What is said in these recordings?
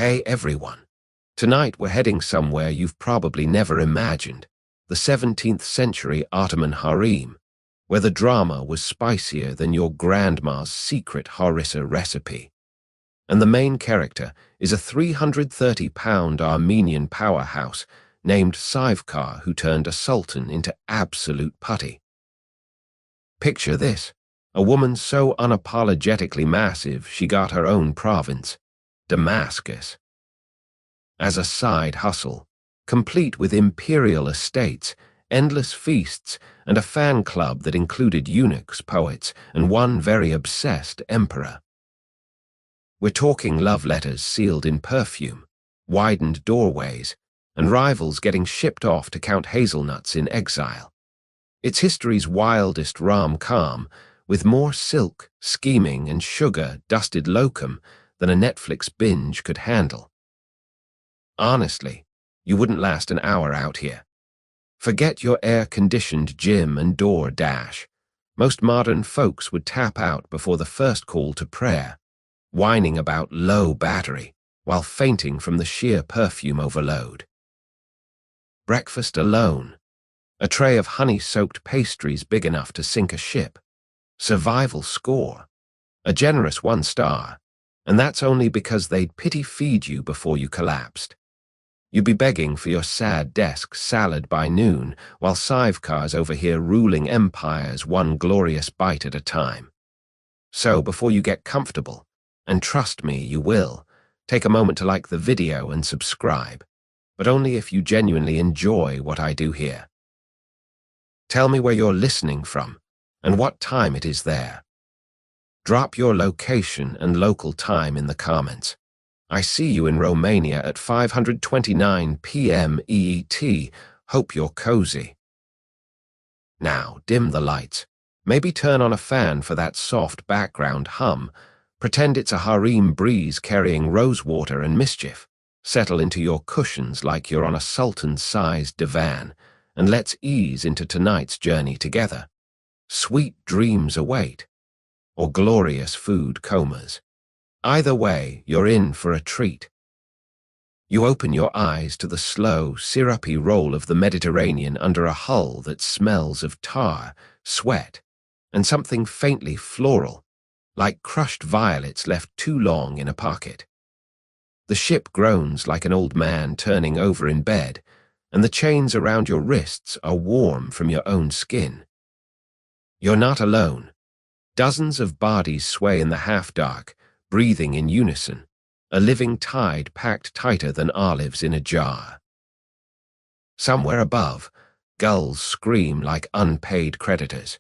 Hey everyone. Tonight we're heading somewhere you've probably never imagined, the 17th century Ottoman Harem, where the drama was spicier than your grandma's secret harissa recipe. And the main character is a 330-pound Armenian powerhouse named Şivekar who turned a sultan into absolute putty. Picture this, a woman so unapologetically massive she got her own province, Damascus. As a side hustle, complete with imperial estates, endless feasts, and a fan club that included eunuchs, poets, and one very obsessed emperor. We're talking love letters sealed in perfume, widened doorways, and rivals getting shipped off to Count Hazelnuts in exile. It's history's wildest rom-com, with more silk, scheming, and sugar-dusted locum than a Netflix binge could handle. Honestly, you wouldn't last an hour out here. Forget your air-conditioned gym and door dash. Most modern folks would tap out before the first call to prayer, whining about low battery while fainting from the sheer perfume overload. Breakfast alone. A tray of honey-soaked pastries big enough to sink a ship. Survival score. A generous 1 star. And that's only because they'd pity-feed you before you collapsed. You'd be begging for your sad desk salad by noon, while Şivekar's over here ruling empires one glorious bite at a time. So before you get comfortable, and trust me, you will, take a moment to like the video and subscribe, but only if you genuinely enjoy what I do here. Tell me where you're listening from, and what time it is there. Drop your location and local time in the comments. I see you in Romania at 5:29 p.m. EET. Hope you're cozy. Now, dim the lights. Maybe turn on a fan for that soft background hum. Pretend it's a harem breeze carrying rosewater and mischief. Settle into your cushions like you're on a sultan-sized divan, and let's ease into tonight's journey together. Sweet dreams await, or glorious food comas. Either way, you're in for a treat. You open your eyes to the slow, syrupy roll of the Mediterranean under a hull that smells of tar, sweat, and something faintly floral, like crushed violets left too long in a pocket. The ship groans like an old man turning over in bed, and the chains around your wrists are warm from your own skin. You're not alone. Dozens of bodies sway in the half-dark, breathing in unison, a living tide packed tighter than olives in a jar. Somewhere above, gulls scream like unpaid creditors.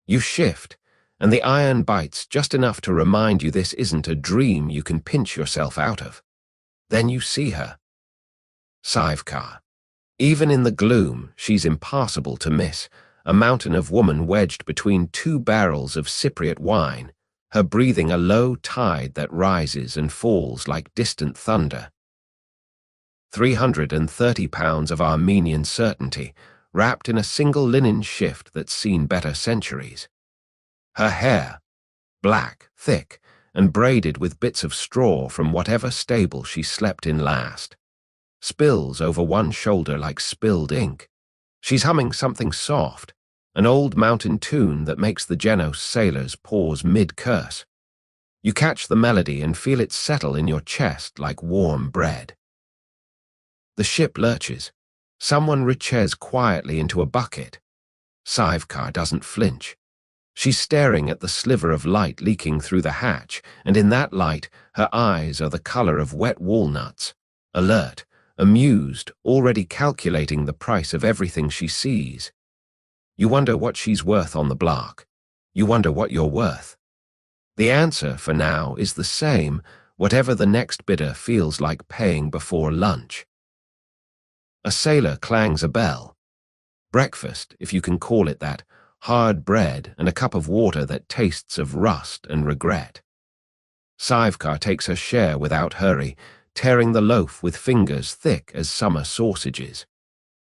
You shift, and the iron bites just enough to remind you this isn't a dream you can pinch yourself out of. Then you see her. Şivekar. Even in the gloom, she's impossible to miss, a mountain of woman wedged between 2 barrels of Cypriot wine, her breathing a low tide that rises and falls like distant thunder. 330 pounds of Armenian certainty, wrapped in a single linen shift that's seen better centuries. Her hair, black, thick, and braided with bits of straw from whatever stable she slept in last. Spills over one shoulder like spilled ink. She's humming something soft, an old mountain tune that makes the Genos sailors pause mid-curse. You catch the melody and feel it settle in your chest like warm bread. The ship lurches. Someone reaches quietly into a bucket. Şivekar doesn't flinch. She's staring at the sliver of light leaking through the hatch, and in that light, her eyes are the color of wet walnuts, alert, amused, already calculating the price of everything she sees. You wonder what she's worth on the block. You wonder what you're worth. The answer, for now, is the same, whatever the next bidder feels like paying before lunch. A sailor clangs a bell. Breakfast, if you can call it that, hard bread and a cup of water that tastes of rust and regret. Şivekar takes her share without hurry, tearing the loaf with fingers thick as summer sausages.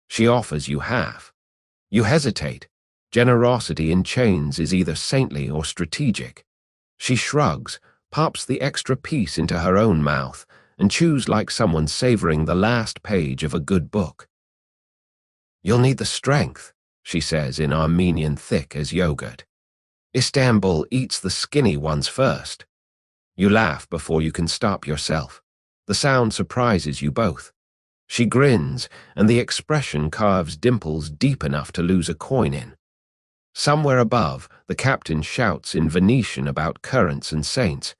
She offers you half. You hesitate. Generosity in chains is either saintly or strategic. She shrugs, pops the extra piece into her own mouth, and chews like someone savoring the last page of a good book. "You'll need the strength," she says in Armenian thick as yogurt. "Istanbul eats the skinny ones first." You laugh before you can stop yourself. The sound surprises you both. She grins, and the expression carves dimples deep enough to lose a coin in. Somewhere above, the captain shouts in Venetian about currents and saints.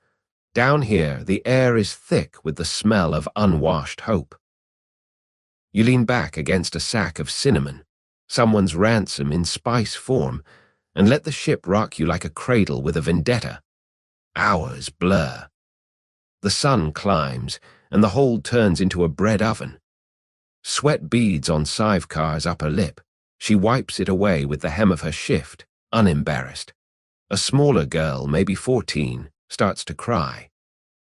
Down here, the air is thick with the smell of unwashed hope. You lean back against a sack of cinnamon, someone's ransom in spice form, and let the ship rock you like a cradle with a vendetta. Hours blur. The sun climbs, and the hold turns into a bread oven. Sweat beads on Şivekar's upper lip. She wipes it away with the hem of her shift, unembarrassed. A smaller girl, maybe 14, starts to cry.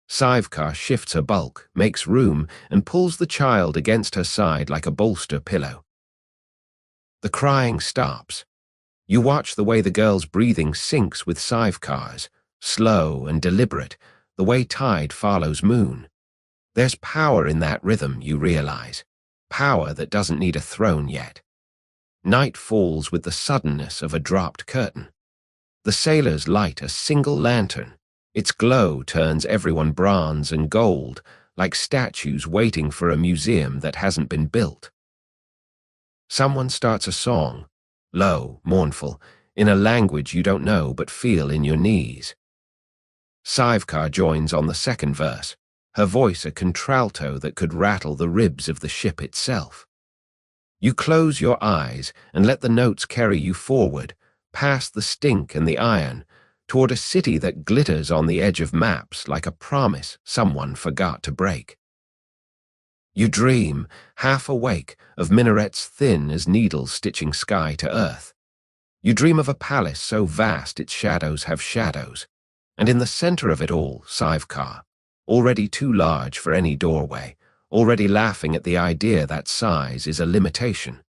Şivekar shifts her bulk, makes room, and pulls the child against her side like a bolster pillow. The crying stops. You watch the way the girl's breathing syncs with Şivekar's, slow and deliberate, the way tide follows moon. There's power in that rhythm, you realize. Power that doesn't need a throne yet. Night falls with the suddenness of a dropped curtain. The sailors light a single lantern. Its glow turns everyone bronze and gold, like statues waiting for a museum that hasn't been built. Someone starts a song, low, mournful, in a language you don't know but feel in your knees. Şivekar joins on the second verse, her voice a contralto that could rattle the ribs of the ship itself. You close your eyes and let the notes carry you forward, past the stink and the iron, toward a city that glitters on the edge of maps like a promise someone forgot to break. You dream, half awake, of minarets thin as needles stitching sky to earth. You dream of a palace so vast its shadows have shadows, and in the center of it all, Şivekar, already too large for any doorway, already laughing at the idea that size is a limitation.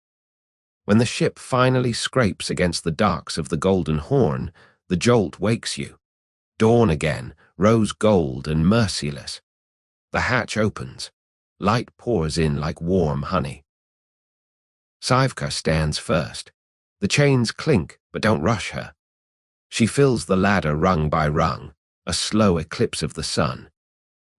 When the ship finally scrapes against the docks of the Golden Horn, the jolt wakes you. Dawn again, rose gold and merciless. The hatch opens. Light pours in like warm honey. Şivekar stands first. The chains clink, but don't rush her. She fills the ladder rung by rung, a slow eclipse of the sun.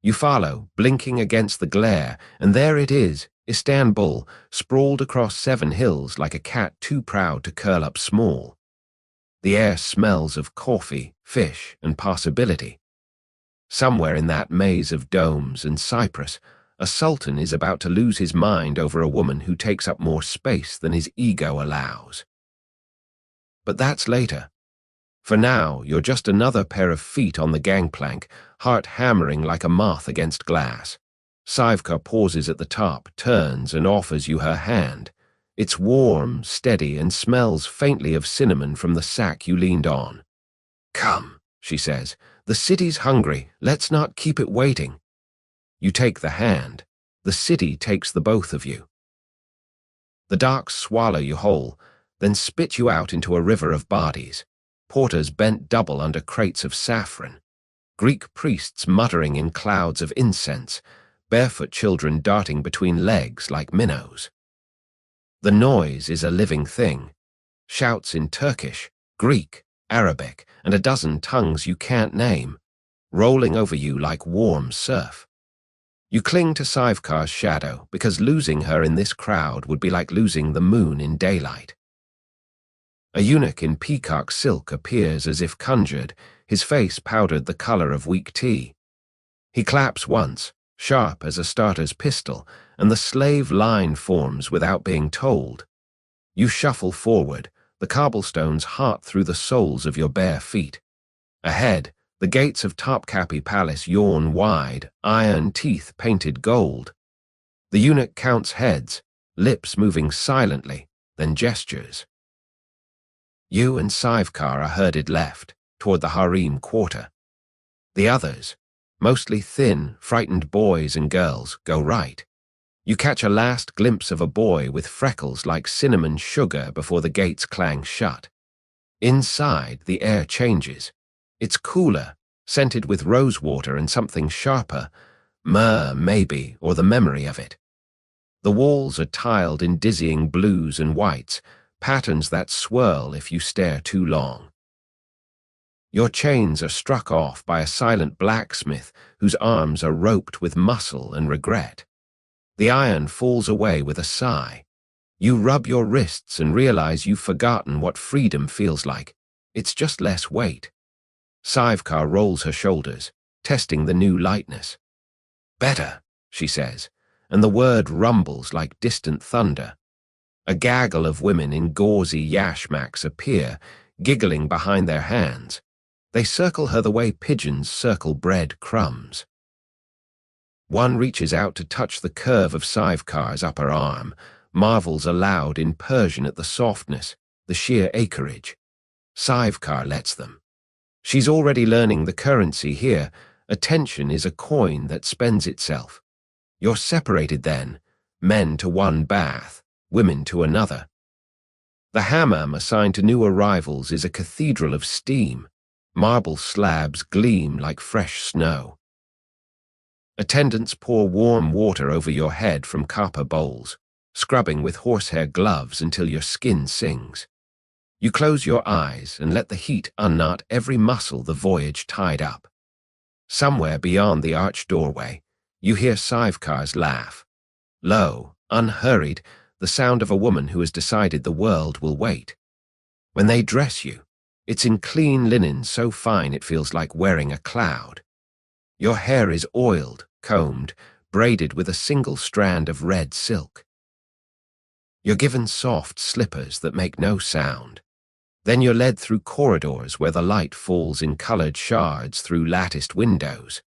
You follow, blinking against the glare, and there it is, Istanbul, sprawled across 7 hills like a cat too proud to curl up small. The air smells of coffee, fish, and possibility. Somewhere in that maze of domes and cypress, a sultan is about to lose his mind over a woman who takes up more space than his ego allows. But that's later. For now, you're just another pair of feet on the gangplank, heart hammering like a moth against glass. Şivekar pauses at the top, turns, and offers you her hand. It's warm, steady, and smells faintly of cinnamon from the sack you leaned on. "Come," she says, "the city's hungry. Let's not keep it waiting." You take the hand. The city takes the both of you. The docks swallow you whole, then spit you out into a river of bodies. Porters bent double under crates of saffron. Greek priests muttering in clouds of incense. Barefoot children darting between legs like minnows. The noise is a living thing. Shouts in Turkish, Greek, Arabic, and a dozen tongues you can't name, rolling over you like warm surf. You cling to Şivekar's shadow because losing her in this crowd would be like losing the moon in daylight. A eunuch in peacock silk appears as if conjured, his face powdered the color of weak tea. He claps once, sharp as a starter's pistol, and the slave line forms without being told. You shuffle forward, the cobblestones hot through the soles of your bare feet. Ahead, the gates of Topkapi Palace yawn wide, iron teeth painted gold. The eunuch counts heads, lips moving silently, then gestures. You and Şivekar are herded left, toward the harem quarter. The others, mostly thin, frightened boys and girls, go right. You catch a last glimpse of a boy with freckles like cinnamon sugar before the gates clang shut. Inside, the air changes. It's cooler, scented with rosewater and something sharper, Myrrh, maybe, or the memory of it. The walls are tiled in dizzying blues and whites, patterns that swirl if you stare too long. Your chains are struck off by a silent blacksmith whose arms are roped with muscle and regret. The iron falls away with a sigh. You rub your wrists and realize you've forgotten what freedom feels like. It's just less weight. Şivekar rolls her shoulders, testing the new lightness. Better, she says, and the word rumbles like distant thunder. A gaggle of women in gauzy yashmaks appear, giggling behind their hands. They circle her the way pigeons circle bread crumbs. One reaches out to touch the curve of Şivekar's upper arm, marvels aloud in Persian at the softness, the sheer acreage. Şivekar lets them. She's already learning the currency here. Attention is a coin that spends itself. You're separated then, men to one bath, women to another. The hammam assigned to new arrivals is a cathedral of steam. Marble slabs gleam like fresh snow. Attendants pour warm water over your head from copper bowls, scrubbing with horsehair gloves until your skin sings. You close your eyes and let the heat unknot every muscle the voyage tied up. Somewhere beyond the arched doorway, you hear Şivekar's laugh. Low, unhurried, the sound of a woman who has decided the world will wait. When they dress you, it's in clean linen so fine it feels like wearing a cloud. Your hair is oiled, combed, braided with a single strand of red silk. You're given soft slippers that make no sound. Then you're led through corridors where the light falls in colored shards through latticed windows.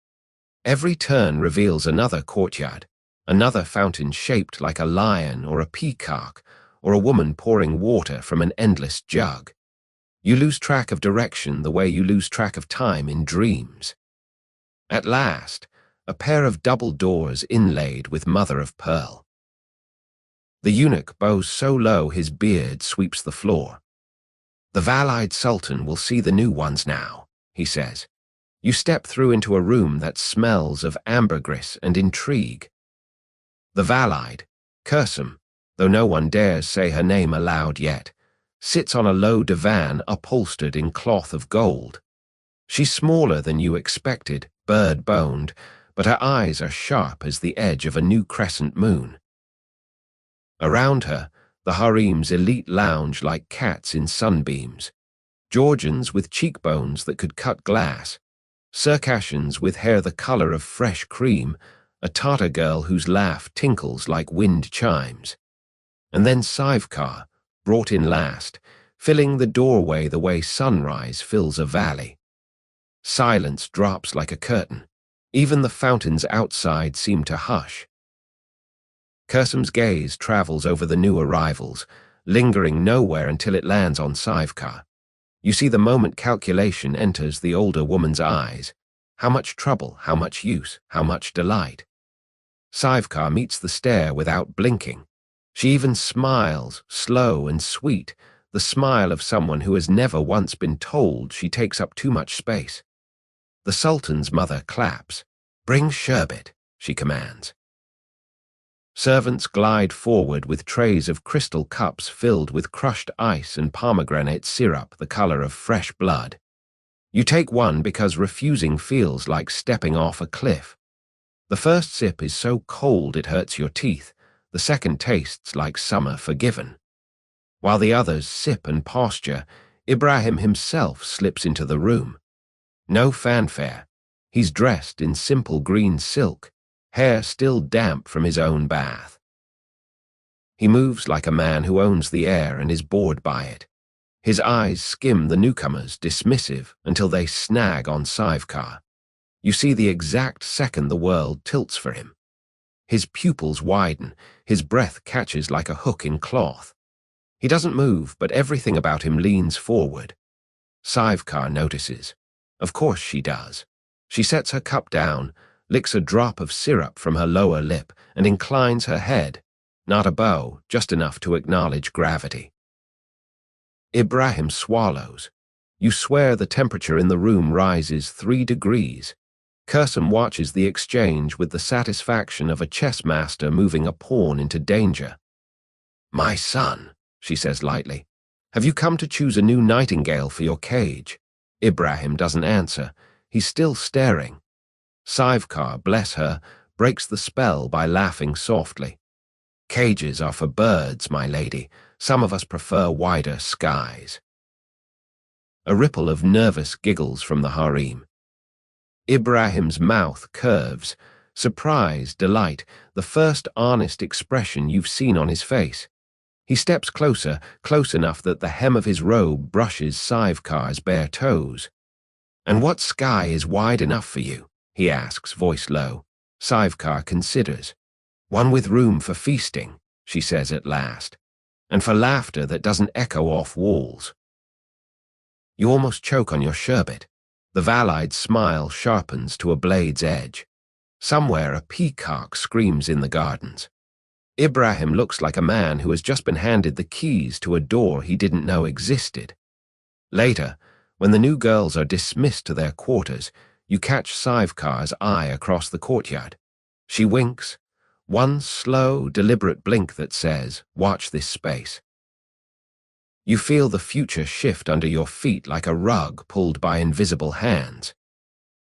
Every turn reveals another courtyard, another fountain shaped like a lion or a peacock, or a woman pouring water from an endless jug. You lose track of direction the way you lose track of time in dreams. At last, a pair of double doors inlaid with mother of pearl. The eunuch bows so low his beard sweeps the floor. The Valide Sultan will see the new ones now, he says. You step through into a room that smells of ambergris and intrigue. The Valide, Kursum, though no one dares say her name aloud yet, sits on a low divan upholstered in cloth of gold. She's smaller than you expected, bird-boned, but her eyes are sharp as the edge of a new crescent moon. Around her, the harem's elite lounge like cats in sunbeams. Georgians with cheekbones that could cut glass, Circassians with hair the color of fresh cream, a Tatar girl whose laugh tinkles like wind chimes. And then Şivekar, brought in last, filling the doorway the way sunrise fills a valley. Silence drops like a curtain. Even the fountains outside seem to hush. Kursum's gaze travels over the new arrivals, lingering nowhere until it lands on Şivekar. You see the moment calculation enters the older woman's eyes. How much trouble, how much use, how much delight. Şivekar meets the stare without blinking. She even smiles, slow and sweet, the smile of someone who has never once been told she takes up too much space. The Sultan's mother claps. "Bring sherbet," she commands. Servants glide forward with trays of crystal cups filled with crushed ice and pomegranate syrup the color of fresh blood. You take one because refusing feels like stepping off a cliff. The first sip is so cold it hurts your teeth. The second tastes like summer forgiven. While the others sip and posture, Ibrahim himself slips into the room. No fanfare. He's dressed in simple green silk, hair still damp from his own bath. He moves like a man who owns the air and is bored by it. His eyes skim the newcomers, dismissive, until they snag on Şivekar. You see the exact second the world tilts for him. His pupils widen, his breath catches like a hook in cloth. He doesn't move, but everything about him leans forward. Şivekar notices. Of course she does. She sets her cup down, licks a drop of syrup from her lower lip, and inclines her head. Not a bow, just enough to acknowledge gravity. Ibrahim swallows. You swear the temperature in the room rises 3 degrees. Cursum watches the exchange with the satisfaction of a chess master moving a pawn into danger. "My son," she says lightly, "have you come to choose a new nightingale for your cage?" Ibrahim doesn't answer. He's still staring. Şivekar, bless her, breaks the spell by laughing softly. "Cages are for birds, my lady. Some of us prefer wider skies." A ripple of nervous giggles from the harem. Ibrahim's mouth curves. Surprise, delight, the first honest expression you've seen on his face. He steps closer, close enough that the hem of his robe brushes Şivekar's bare toes. "And what sky is wide enough for you?" he asks, voice low. Şivekar considers. "One with room for feasting," she says at last, "and for laughter that doesn't echo off walls." You almost choke on your sherbet. The valide smile sharpens to a blade's edge. Somewhere a peacock screams in the gardens. Ibrahim looks like a man who has just been handed the keys to a door he didn't know existed. Later, when the new girls are dismissed to their quarters, you catch Şivekar's eye across the courtyard. She winks, one slow, deliberate blink that says, "Watch this space." You feel the future shift under your feet like a rug pulled by invisible hands.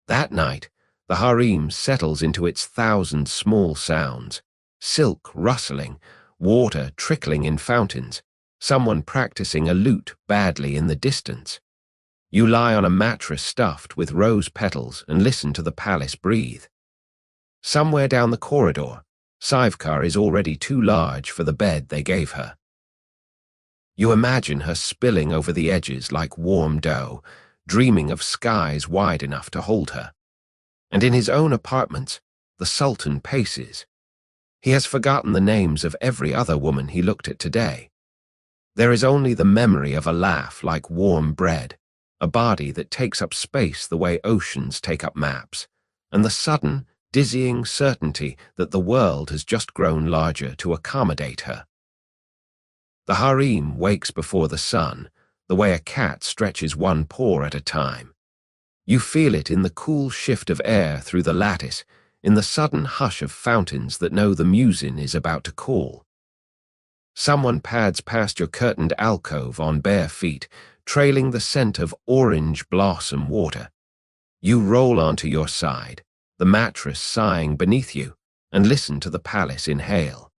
That night, the harem settles into its thousand small sounds. Silk rustling, water trickling in fountains, someone practicing a lute badly in the distance. You lie on a mattress stuffed with rose petals and listen to the palace breathe. Somewhere down the corridor, Şivekar is already too large for the bed they gave her. You imagine her spilling over the edges like warm dough, dreaming of skies wide enough to hold her. And in his own apartments, the Sultan paces. He has forgotten the names of every other woman he looked at today. There is only the memory of a laugh like warm bread, a body that takes up space the way oceans take up maps, and the sudden, dizzying certainty that the world has just grown larger to accommodate her. The harem wakes before the sun, the way a cat stretches one paw at a time. You feel it in the cool shift of air through the lattice, in the sudden hush of fountains that know the muezzin is about to call. Someone pads past your curtained alcove on bare feet, trailing the scent of orange blossom water. You roll onto your side, the mattress sighing beneath you, and listen to the palace inhale.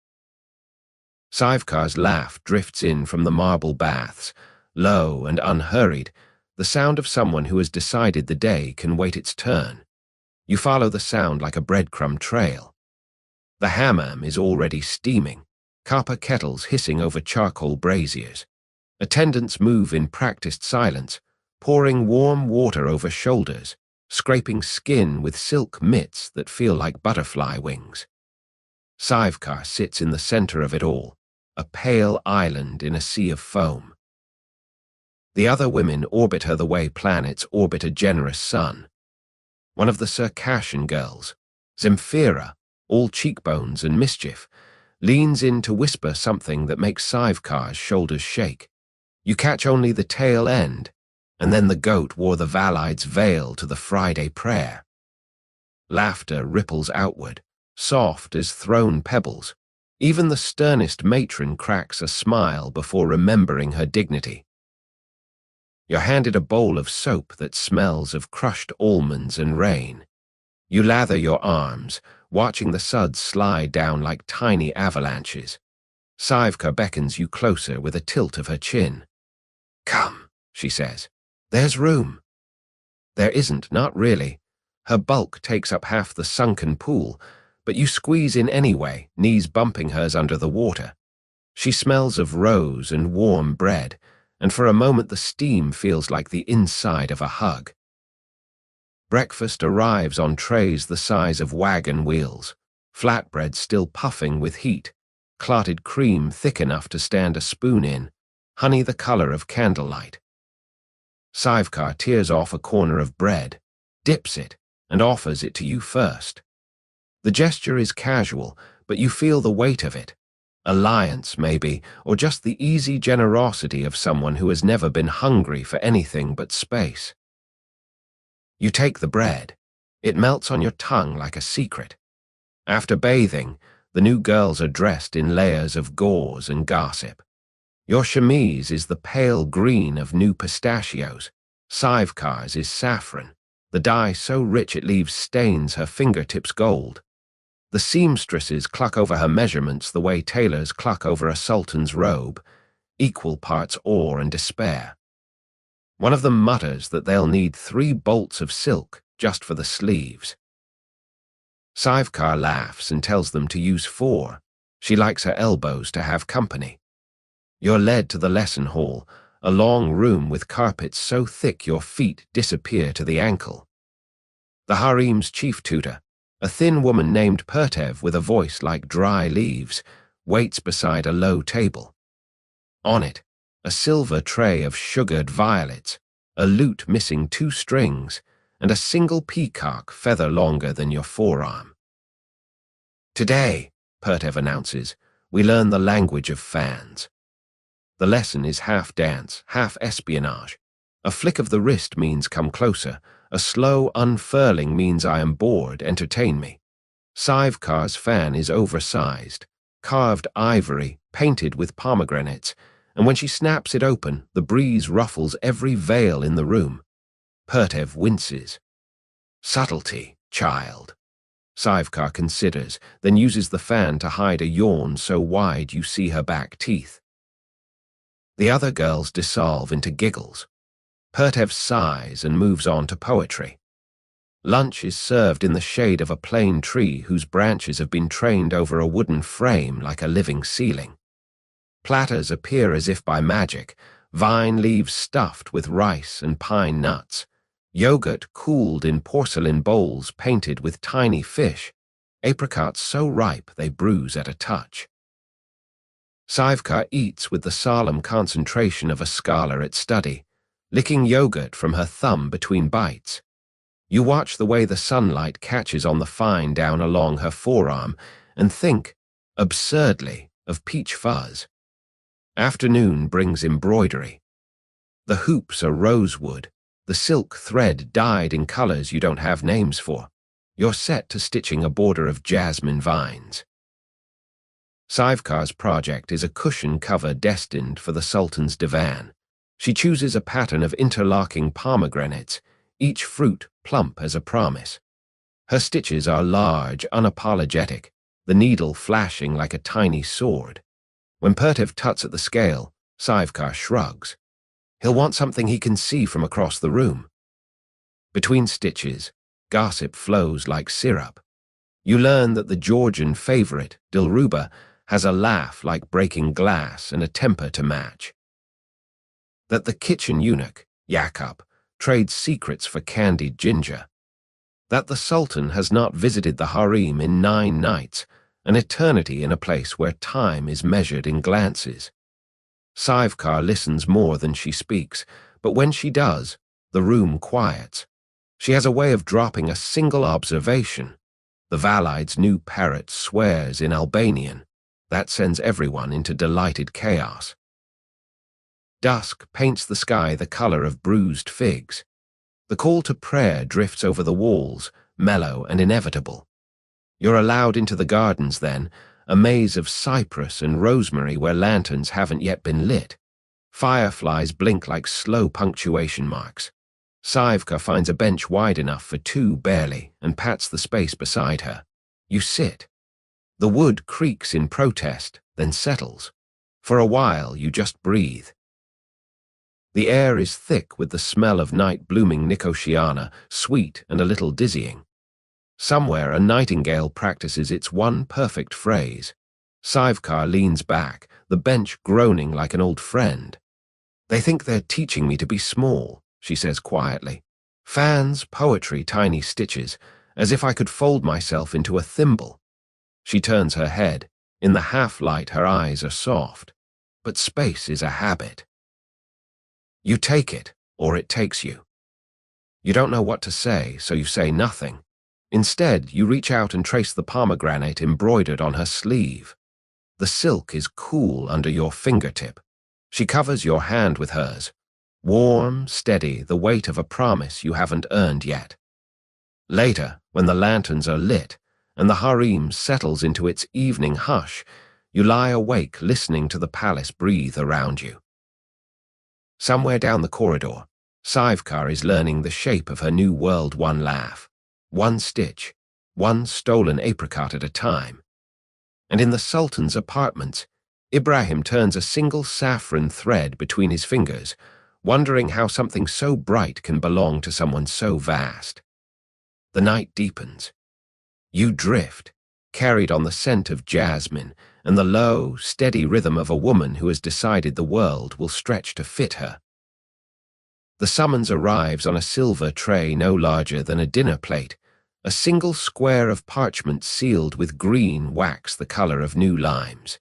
Şivekar's laugh drifts in from the marble baths, low and unhurried, the sound of someone who has decided the day can wait its turn. You follow the sound like a breadcrumb trail. The hammam is already steaming, copper kettles hissing over charcoal braziers. Attendants move in practiced silence, pouring warm water over shoulders, scraping skin with silk mitts that feel like butterfly wings. Şivekar sits in the center of it all, a pale island in a sea of foam. The other women orbit her the way planets orbit a generous sun. One of the Circassian girls, Zemfira, all cheekbones and mischief, leans in to whisper something that makes Şivekar's shoulders shake. You catch only the tail end, and then the goat wore the valide's veil to the Friday prayer. Laughter ripples outward, soft as thrown pebbles. Even the sternest matron cracks a smile before remembering her dignity. You're handed a bowl of soap that smells of crushed almonds and rain. You lather your arms, watching the suds slide down like tiny avalanches. Şivekar beckons you closer with a tilt of her chin. "Come," she says. "There's room." There isn't, not really. Her bulk takes up half the sunken pool, but you squeeze in anyway, knees bumping hers under the water. She smells of rose and warm bread, and for a moment the steam feels like the inside of a hug. Breakfast arrives on trays the size of wagon wheels, flatbread still puffing with heat, clotted cream thick enough to stand a spoon in, honey the color of candlelight. Şivekar tears off a corner of bread, dips it, and offers it to you first. The gesture is casual, but you feel the weight of it. Alliance, maybe, or just the easy generosity of someone who has never been hungry for anything but space. You take the bread. It melts on your tongue like a secret. After bathing, the new girls are dressed in layers of gauze and gossip. Your chemise is the pale green of new pistachios. Şivekar's is saffron, the dye so rich it leaves stains her fingertips gold. The seamstresses cluck over her measurements the way tailors cluck over a sultan's robe, equal parts awe and despair. One of them mutters that they'll need 3 bolts of silk just for the sleeves. Şivekar laughs and tells them to use 4. She likes her elbows to have company. You're led to the lesson hall, a long room with carpets so thick your feet disappear to the ankle. The harem's chief tutor, a thin woman named Pertev with a voice like dry leaves, waits beside a low table. On it, a silver tray of sugared violets, a lute missing 2 strings, and a single peacock feather longer than your forearm. Today, Pertev announces, we learn the language of fans. The lesson is half dance, half espionage. A flick of the wrist means come closer. A slow unfurling means I am bored, entertain me. Şivekar's fan is oversized, carved ivory, painted with pomegranates, and when she snaps it open, the breeze ruffles every veil in the room. Pertev winces. Subtlety, child. Şivekar considers, then uses the fan to hide a yawn so wide you see her back teeth. The other girls dissolve into giggles. Pertev sighs and moves on to poetry. Lunch is served in the shade of a plane tree whose branches have been trained over a wooden frame like a living ceiling. Platters appear as if by magic, vine leaves stuffed with rice and pine nuts, yogurt cooled in porcelain bowls painted with tiny fish, apricots so ripe they bruise at a touch. Şivekar eats with the solemn concentration of a scholar at study, licking yogurt from her thumb between bites. You watch the way the sunlight catches on the fine down along her forearm and think, absurdly, of peach fuzz. Afternoon brings embroidery. The hoops are rosewood, the silk thread dyed in colors you don't have names for. You're set to stitching a border of jasmine vines. Şivekar's project is a cushion cover destined for the Sultan's divan. She chooses a pattern of interlocking pomegranates, each fruit plump as a promise. Her stitches are large, unapologetic, the needle flashing like a tiny sword. When Pertev tuts at the scale, Şivekar shrugs. He'll want something he can see from across the room. Between stitches, gossip flows like syrup. You learn that the Georgian favorite, Dilruba, has a laugh like breaking glass and a temper to match. That the kitchen eunuch, Yakub, trades secrets for candied ginger. That the Sultan has not visited the harem in 9 nights, an eternity in a place where time is measured in glances. Şivekar listens more than she speaks, but when she does, the room quiets. She has a way of dropping a single observation. The Valide's new parrot swears in Albanian. That sends everyone into delighted chaos. Dusk paints the sky the color of bruised figs. The call to prayer drifts over the walls, mellow and inevitable. You're allowed into the gardens then, a maze of cypress and rosemary where lanterns haven't yet been lit. Fireflies blink like slow punctuation marks. Şivekar finds a bench wide enough for 2 barely and pats the space beside her. You sit. The wood creaks in protest, then settles. For a while, you just breathe. The air is thick with the smell of night-blooming Nicotiana, sweet and a little dizzying. Somewhere, a nightingale practices its one perfect phrase. Şivekar leans back, the bench groaning like an old friend. They think they're teaching me to be small, she says quietly. Fans, poetry, tiny stitches, as if I could fold myself into a thimble. She turns her head. In the half-light, her eyes are soft. But space is a habit. You take it, or it takes you. You don't know what to say, so you say nothing. Instead, you reach out and trace the pomegranate embroidered on her sleeve. The silk is cool under your fingertip. She covers your hand with hers. Warm, steady, the weight of a promise you haven't earned yet. Later, when the lanterns are lit and the harem settles into its evening hush, you lie awake listening to the palace breathe around you. Somewhere down the corridor, Şivekar is learning the shape of her new world one laugh, one stitch, one stolen apricot at a time. And in the Sultan's apartments, Ibrahim turns a single saffron thread between his fingers, wondering how something so bright can belong to someone so vast. The night deepens. You drift, carried on the scent of jasmine and the low, steady rhythm of a woman who has decided the world will stretch to fit her. The summons arrives on a silver tray no larger than a dinner plate, a single square of parchment sealed with green wax the color of new limes.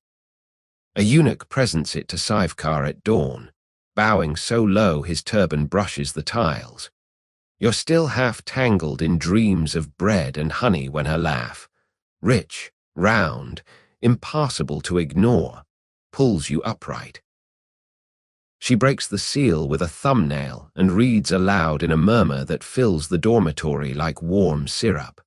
A eunuch presents it to Şivekar at dawn, bowing so low his turban brushes the tiles. You're still half tangled in dreams of bread and honey when her laugh, rich, round, impossible to ignore, pulls you upright. She breaks the seal with a thumbnail and reads aloud in a murmur that fills the dormitory like warm syrup.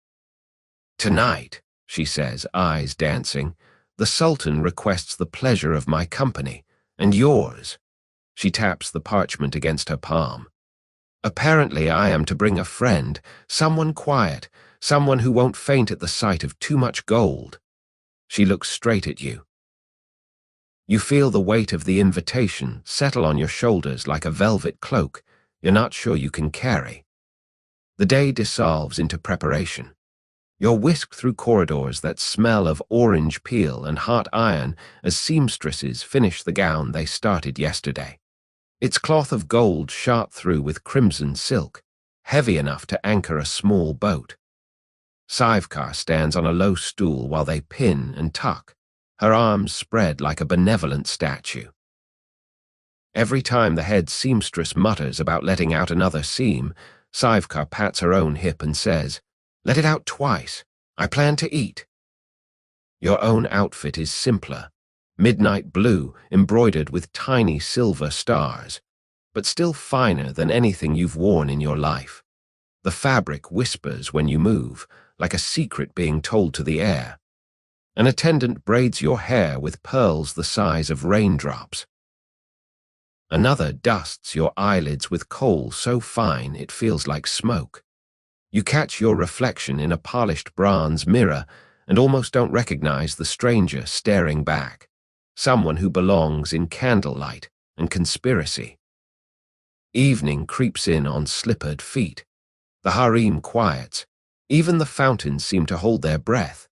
"Tonight," she says, eyes dancing, "the Sultan requests the pleasure of my company, and yours." She taps the parchment against her palm. "Apparently I am to bring a friend, someone quiet, someone who won't faint at the sight of too much gold." She looks straight at you. You feel the weight of the invitation settle on your shoulders like a velvet cloak you're not sure you can carry. The day dissolves into preparation. You're whisked through corridors that smell of orange peel and hot iron as seamstresses finish the gown they started yesterday. Its cloth of gold shot through with crimson silk, heavy enough to anchor a small boat. Şivekar stands on a low stool while they pin and tuck, her arms spread like a benevolent statue. Every time the head seamstress mutters about letting out another seam, Şivekar pats her own hip and says, "Let it out twice. I plan to eat." Your own outfit is simpler, midnight blue embroidered with tiny silver stars, but still finer than anything you've worn in your life. The fabric whispers when you move, like a secret being told to the air. An attendant braids your hair with pearls the size of raindrops. Another dusts your eyelids with coal so fine it feels like smoke. You catch your reflection in a polished bronze mirror and almost don't recognize the stranger staring back, someone who belongs in candlelight and conspiracy. Evening creeps in on slippered feet. The harem quiets. Even the fountains seem to hold their breath.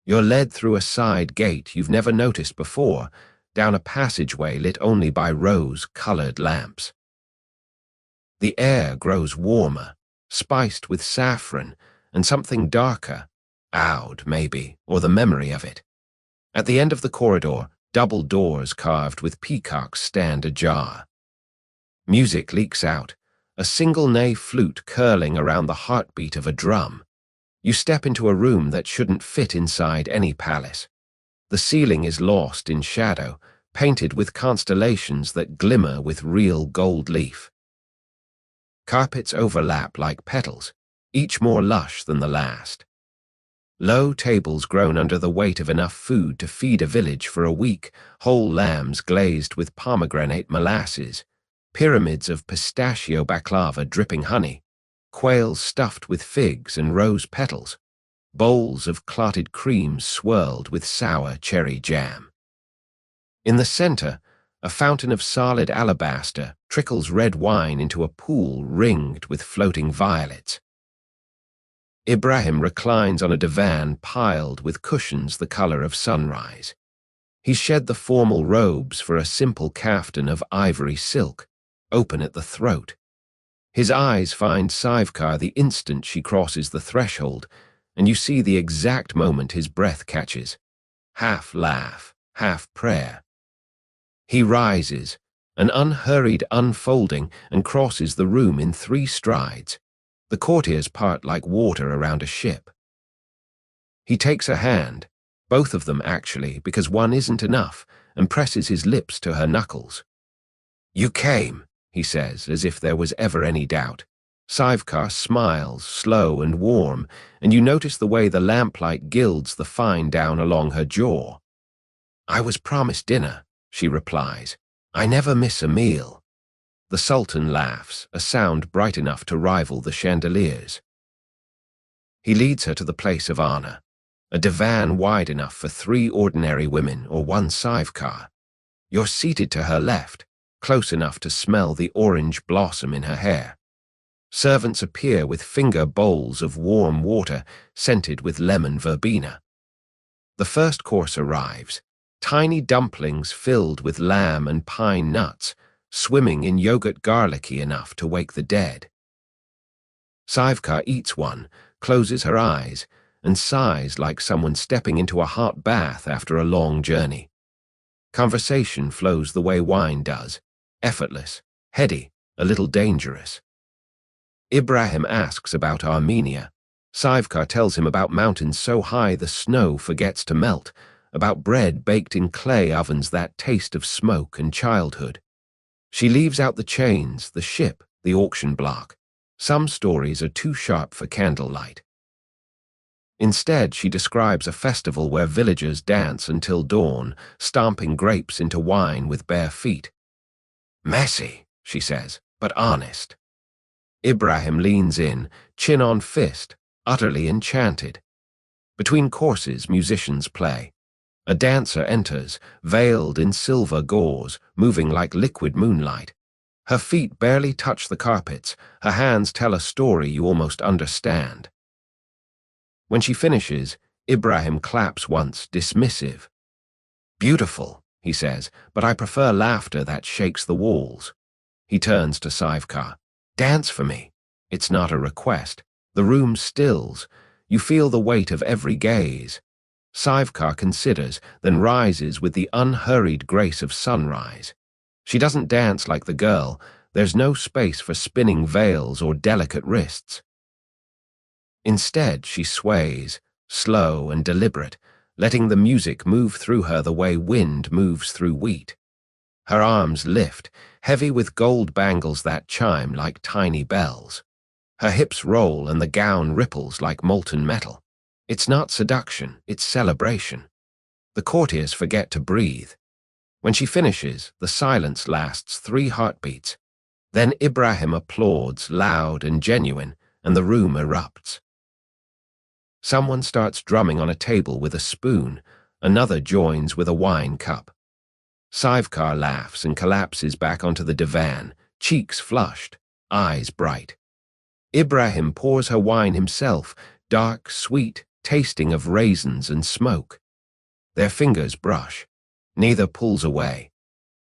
You're led through a side gate you've never noticed before, down a passageway lit only by rose-colored lamps. The air grows warmer, spiced with saffron and something darker, oud maybe, or the memory of it. At the end of the corridor, double doors carved with peacocks stand ajar. Music leaks out, a single-ney flute curling around the heartbeat of a drum. You step into a room that shouldn't fit inside any palace. The ceiling is lost in shadow, painted with constellations that glimmer with real gold leaf. Carpets overlap like petals, each more lush than the last. Low tables groan under the weight of enough food to feed a village for a week, whole lambs glazed with pomegranate molasses, pyramids of pistachio baklava dripping honey, quails stuffed with figs and rose petals, bowls of clotted cream swirled with sour cherry jam. In the center, a fountain of solid alabaster trickles red wine into a pool ringed with floating violets. Ibrahim reclines on a divan piled with cushions the color of sunrise. He's shed the formal robes for a simple kaftan of ivory silk, open at the throat. His eyes find Şivekar the instant she crosses the threshold, and you see the exact moment his breath catches. Half laugh, half prayer. He rises, an unhurried unfolding, and crosses the room in 3 strides. The courtiers part like water around a ship. He takes her hand, both of them actually, because one isn't enough, and presses his lips to her knuckles. "You came," he says, as if there was ever any doubt. Sivekar smiles, slow and warm, and you notice the way the lamplight gilds the fine down along her jaw. "I was promised dinner," she replies. "I never miss a meal." The Sultan laughs, a sound bright enough to rival the chandeliers. He leads her to the place of honor, a divan wide enough for 3 ordinary women or 1 Sivekar. You're seated to her left, close enough to smell the orange blossom in her hair. Servants appear with finger bowls of warm water scented with lemon verbena. The first course arrives, tiny dumplings filled with lamb and pine nuts, swimming in yogurt garlicky enough to wake the dead. Sivekar eats one, closes her eyes, and sighs like someone stepping into a hot bath after a long journey. Conversation flows the way wine does, effortless, heady, a little dangerous. Ibrahim asks about Armenia. Sivekar tells him about mountains so high the snow forgets to melt, about bread baked in clay ovens that taste of smoke and childhood. She leaves out the chains, the ship, the auction block. Some stories are too sharp for candlelight. Instead, she describes a festival where villagers dance until dawn, stomping grapes into wine with bare feet. "Messy," she says, "but honest." Ibrahim leans in, chin on fist, utterly enchanted. Between courses, musicians play. A dancer enters, veiled in silver gauze, moving like liquid moonlight. Her feet barely touch the carpets, her hands tell a story you almost understand. When she finishes, Ibrahim claps once, dismissive. "Beautiful," he says, "but I prefer laughter that shakes the walls." He turns to Sivekar. "Dance for me." It's not a request. The room stills. You feel the weight of every gaze. Sivekar considers, then rises with the unhurried grace of sunrise. She doesn't dance like the girl. There's no space for spinning veils or delicate wrists. Instead, she sways, slow and deliberate, letting the music move through her the way wind moves through wheat. Her arms lift, heavy with gold bangles that chime like tiny bells. Her hips roll and the gown ripples like molten metal. It's not seduction, it's celebration. The courtiers forget to breathe. When she finishes, the silence lasts 3 heartbeats. Then Ibrahim applauds, loud and genuine, and the room erupts. Someone starts drumming on a table with a spoon. Another joins with a wine cup. Sivekar laughs and collapses back onto the divan, cheeks flushed, eyes bright. Ibrahim pours her wine himself, dark, sweet, tasting of raisins and smoke. Their fingers brush. Neither pulls away.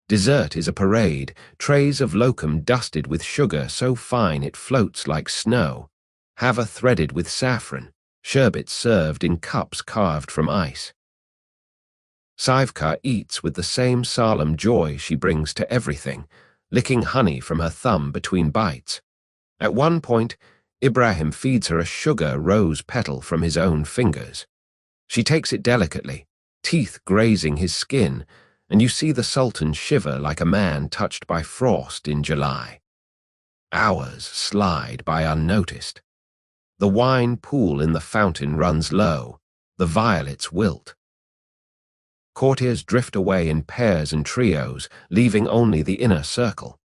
Dessert is a parade, trays of lokum dusted with sugar so fine it floats like snow, hava threaded with saffron, sherbet served in cups carved from ice. Sivekar eats with the same solemn joy she brings to everything, licking honey from her thumb between bites. At one point, Ibrahim feeds her a sugar rose petal from his own fingers. She takes it delicately, teeth grazing his skin, and you see the Sultan shiver like a man touched by frost in July. Hours slide by unnoticed. The wine pool in the fountain runs low, the violets wilt. Courtiers drift away in pairs and trios, leaving only the inner circle.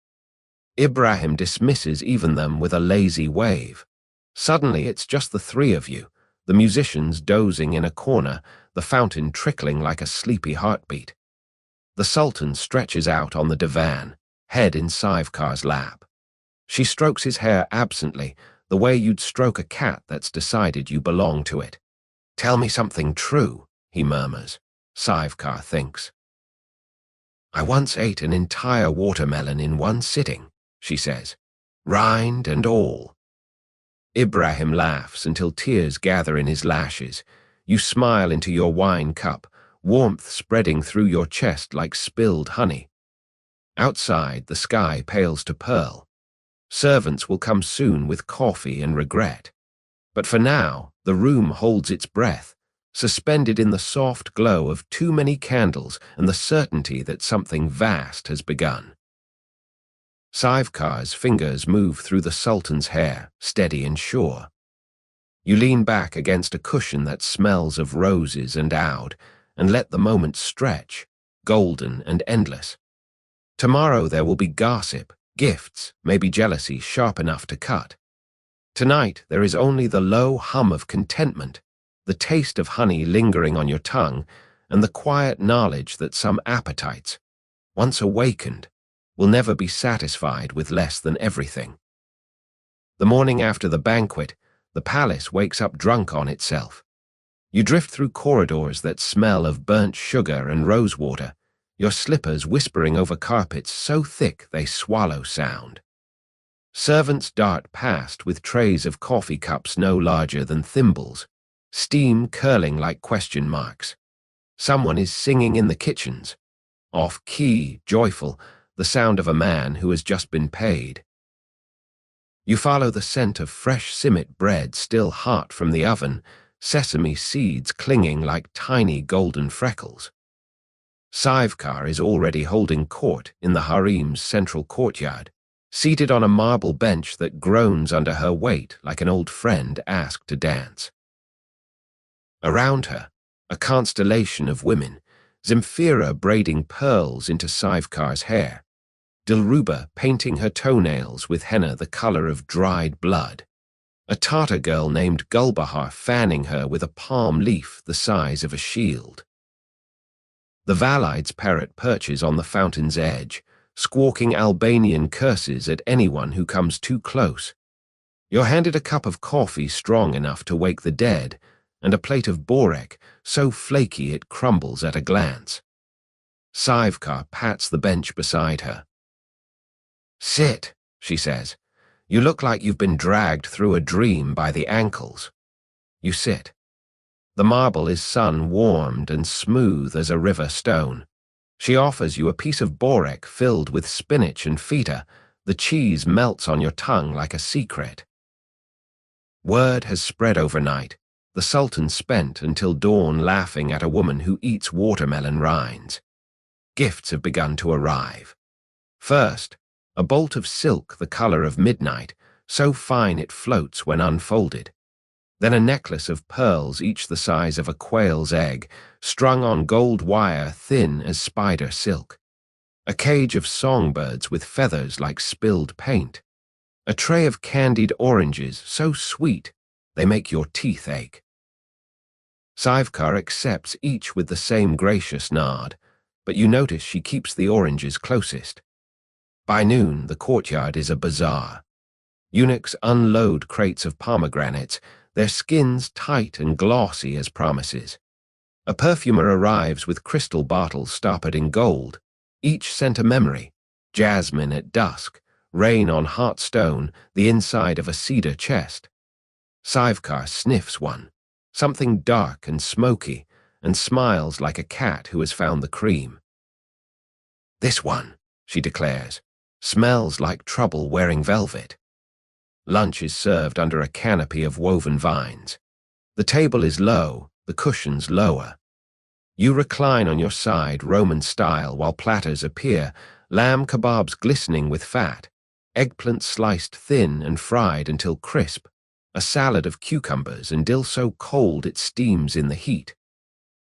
Ibrahim dismisses even them with a lazy wave. Suddenly it's just the 3 of you, the musicians dozing in a corner, the fountain trickling like a sleepy heartbeat. The Sultan stretches out on the divan, head in Sivekar's lap. She strokes his hair absently, the way you'd stroke a cat that's decided you belong to it. "Tell me something true," he murmurs. Sivekar thinks. "I once ate an entire watermelon in one sitting," she says, "rind and all." Ibrahim laughs until tears gather in his lashes. You smile into your wine cup, warmth spreading through your chest like spilled honey. Outside, the sky pales to pearl. Servants will come soon with coffee and regret. But for now, the room holds its breath, suspended in the soft glow of too many candles and the certainty that something vast has begun. Şivekar's fingers move through the sultan's hair, steady and sure. You lean back against a cushion that smells of roses and oud, and let the moment stretch, golden and endless. Tomorrow there will be gossip, gifts, maybe jealousy sharp enough to cut. Tonight there is only the low hum of contentment, the taste of honey lingering on your tongue, and the quiet knowledge that some appetites, once awakened, will never be satisfied with less than everything. The morning after the banquet, the palace wakes up drunk on itself. You drift through corridors that smell of burnt sugar and rosewater, your slippers whispering over carpets so thick they swallow sound. Servants dart past with trays of coffee cups no larger than thimbles, steam curling like question marks. Someone is singing in the kitchens, off-key, joyful, the sound of a man who has just been paid. You follow the scent of fresh simmet bread still hot from the oven, sesame seeds clinging like tiny golden freckles. Şivekar is already holding court in the harem's central courtyard, seated on a marble bench that groans under her weight like an old friend asked to dance. Around her, a constellation of women, Zemfira braiding pearls into Şivekar's hair, Dilruba painting her toenails with henna the color of dried blood, a Tatar girl named Gulbahar fanning her with a palm leaf the size of a shield. The Valide's parrot perches on the fountain's edge, squawking Albanian curses at anyone who comes too close. You're handed a cup of coffee strong enough to wake the dead, and a plate of borek so flaky it crumbles at a glance. Şivekar pats the bench beside her. "Sit," she says. "You look like you've been dragged through a dream by the ankles." You sit. The marble is sun-warmed and smooth as a river stone. She offers you a piece of borek filled with spinach and feta. The cheese melts on your tongue like a secret. Word has spread overnight. The Sultan spent until dawn laughing at a woman who eats watermelon rinds. Gifts have begun to arrive. First, a bolt of silk the color of midnight, so fine it floats when unfolded. Then a necklace of pearls each the size of a quail's egg, strung on gold wire thin as spider silk. A cage of songbirds with feathers like spilled paint. A tray of candied oranges so sweet they make your teeth ache. Şivekar accepts each with the same gracious nod, but you notice she keeps the oranges closest. By noon, the courtyard is a bazaar. Eunuchs unload crates of pomegranates, their skins tight and glossy as promises. A perfumer arrives with crystal bottles stoppered in gold, each sent a memory: jasmine at dusk, rain on hot stone, the inside of a cedar chest. Şivekar sniffs one, something dark and smoky, and smiles like a cat who has found the cream. "This one," she declares, "smells like trouble wearing velvet." Lunch is served under a canopy of woven vines. The table is low, the cushions lower. You recline on your side Roman style while platters appear, lamb kebabs glistening with fat, eggplant sliced thin and fried until crisp, a salad of cucumbers and dill so cold it steams in the heat.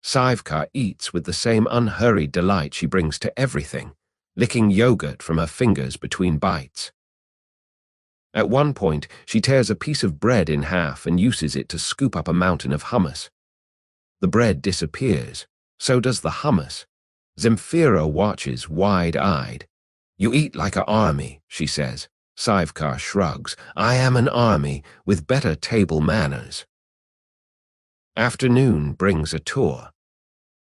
Şivekar eats with the same unhurried delight she brings to everything, licking yogurt from her fingers between bites. At one point, she tears a piece of bread in half and uses it to scoop up a mountain of hummus. The bread disappears, so does the hummus. Zemfira watches wide-eyed. "You eat like an army," she says. Şivekar shrugs. "I am an army with better table manners." Afternoon brings a tour.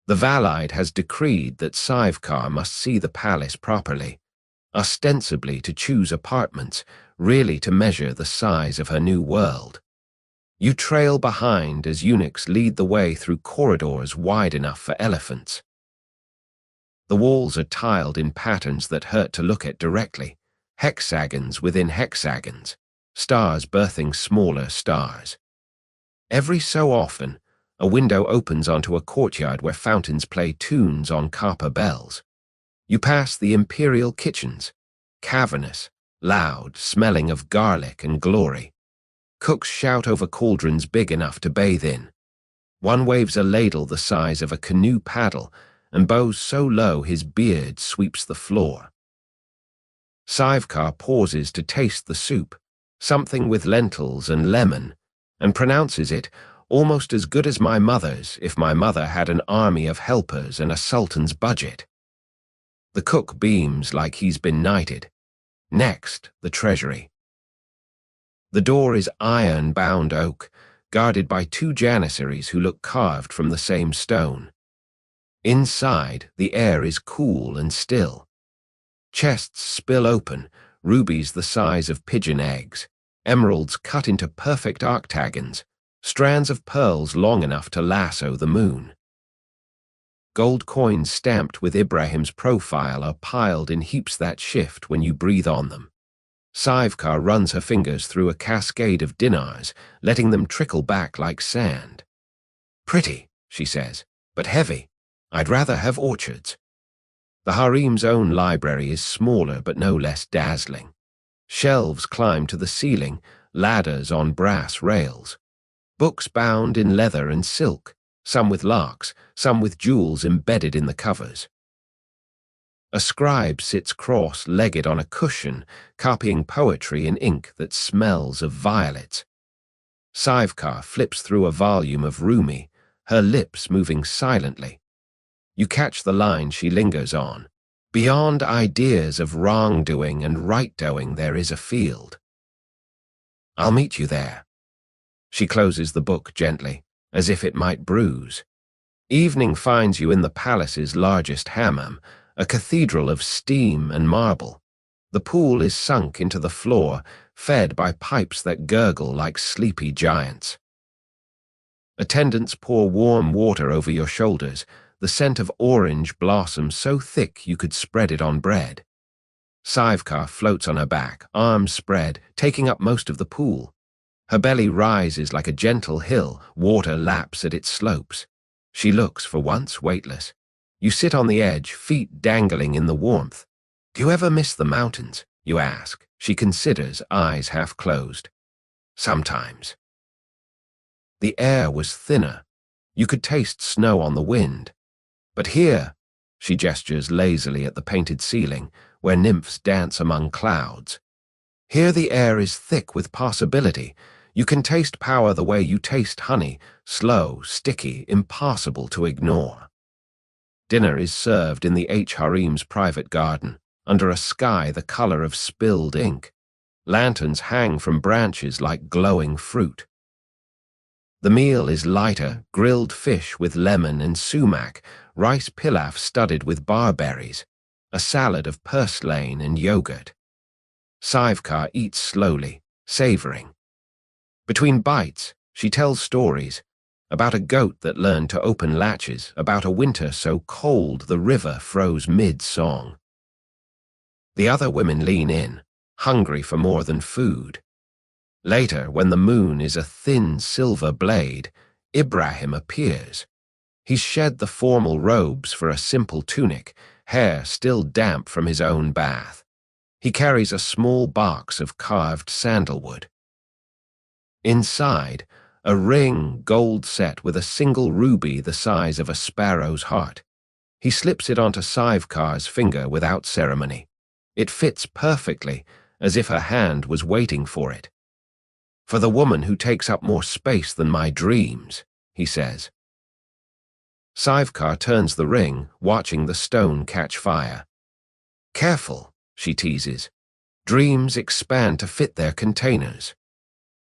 The Valide has decreed that Şivekar must see the palace properly, ostensibly to choose apartments, really to measure the size of her new world. You trail behind as eunuchs lead the way through corridors wide enough for elephants. The walls are tiled in patterns that hurt to look at directly, hexagons within hexagons, stars birthing smaller stars. Every so often, a window opens onto a courtyard where fountains play tunes on copper bells. You pass the imperial kitchens, cavernous, loud, smelling of garlic and glory. Cooks shout over cauldrons big enough to bathe in. One waves a ladle the size of a canoe paddle and bows so low his beard sweeps the floor. Şivekar pauses to taste the soup, something with lentils and lemon, and pronounces it almost as good as my mother's if my mother had an army of helpers and a sultan's budget. The cook beams like he's been knighted. Next, the treasury. The door is iron-bound oak, guarded by two janissaries who look carved from the same stone. Inside, the air is cool and still. Chests spill open, rubies the size of pigeon eggs, emeralds cut into perfect octagons, strands of pearls long enough to lasso the moon. Gold coins stamped with Ibrahim's profile are piled in heaps that shift when you breathe on them. Şivekar runs her fingers through a cascade of dinars, letting them trickle back like sand. "Pretty," she says, "but heavy. I'd rather have orchards." The harem's own library is smaller but no less dazzling. Shelves climb to the ceiling, ladders on brass rails. Books bound in leather and silk, some with locks, some with jewels embedded in the covers. A scribe sits cross-legged on a cushion, copying poetry in ink that smells of violets. Şivekar flips through a volume of Rumi, her lips moving silently. You catch the line she lingers on. Beyond ideas of wrongdoing and right-doing there is a field. "I'll meet you there." She closes the book gently, as if it might bruise. Evening finds you in the palace's largest hammam, a cathedral of steam and marble. The pool is sunk into the floor, fed by pipes that gurgle like sleepy giants. Attendants pour warm water over your shoulders, the scent of orange blossom so thick you could spread it on bread. Şivekar floats on her back, arms spread, taking up most of the pool. Her belly rises like a gentle hill, water laps at its slopes. She looks, for once, weightless. You sit on the edge, feet dangling in the warmth. "Do you ever miss the mountains?" you ask. She considers, eyes half closed. "Sometimes." The air was thinner. You could taste snow on the wind. But here, she gestures lazily at the painted ceiling, where nymphs dance among clouds. Here the air is thick with possibility. You can taste power the way you taste honey, slow, sticky, impossible to ignore. Dinner is served in the harem's private garden, under a sky the color of spilled ink. Lanterns hang from branches like glowing fruit. The meal is lighter, grilled fish with lemon and sumac, rice pilaf studded with barberries, a salad of purslane and yogurt. Şivekar eats slowly, savoring. Between bites, she tells stories about a goat that learned to open latches, about a winter so cold the river froze mid-song. The other women lean in, hungry for more than food. Later, when the moon is a thin silver blade, Ibrahim appears. He's shed the formal robes for a simple tunic, hair still damp from his own bath. He carries a small box of carved sandalwood. Inside, a ring gold set with a single ruby the size of a sparrow's heart. He slips it onto Şivekar's finger without ceremony. It fits perfectly, as if her hand was waiting for it. "For the woman who takes up more space than my dreams," he says. Şivekar turns the ring, watching the stone catch fire. "Careful," she teases. "Dreams expand to fit their containers."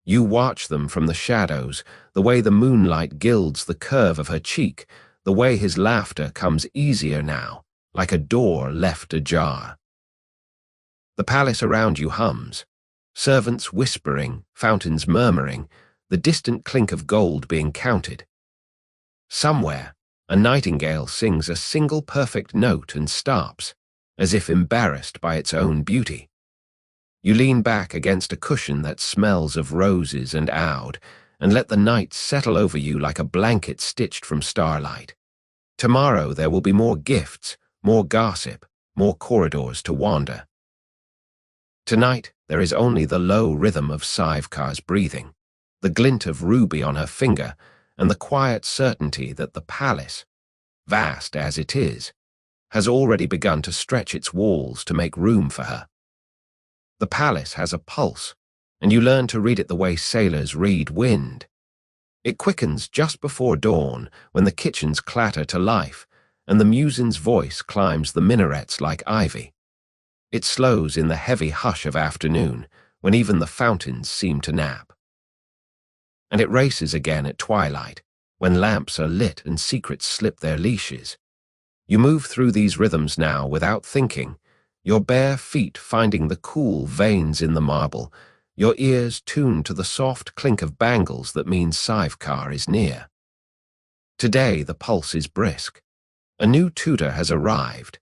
You watch them from the shadows, the way the moonlight gilds the curve of her cheek, the way his laughter comes easier now, like a door left ajar. The palace around you hums, servants whispering, fountains murmuring, the distant clink of gold being counted. Somewhere, a nightingale sings a single perfect note and stops, as if embarrassed by its own beauty. You lean back against a cushion that smells of roses and oud, and let the night settle over you like a blanket stitched from starlight. Tomorrow there will be more gifts, more gossip, more corridors to wander. Tonight, there is only the low rhythm of Şivekar's breathing, the glint of ruby on her finger, and the quiet certainty that the palace, vast as it is, has already begun to stretch its walls to make room for her. The palace has a pulse, and you learn to read it the way sailors read wind. It quickens just before dawn when the kitchens clatter to life and the musician's voice climbs the minarets like ivy. It slows in the heavy hush of afternoon when even the fountains seem to nap. And it races again at twilight when lamps are lit and secrets slip their leashes. You move through these rhythms now without thinking, your bare feet finding the cool veins in the marble, your ears tuned to the soft clink of bangles that means Şivekar is near. Today the pulse is brisk. A new tutor has arrived,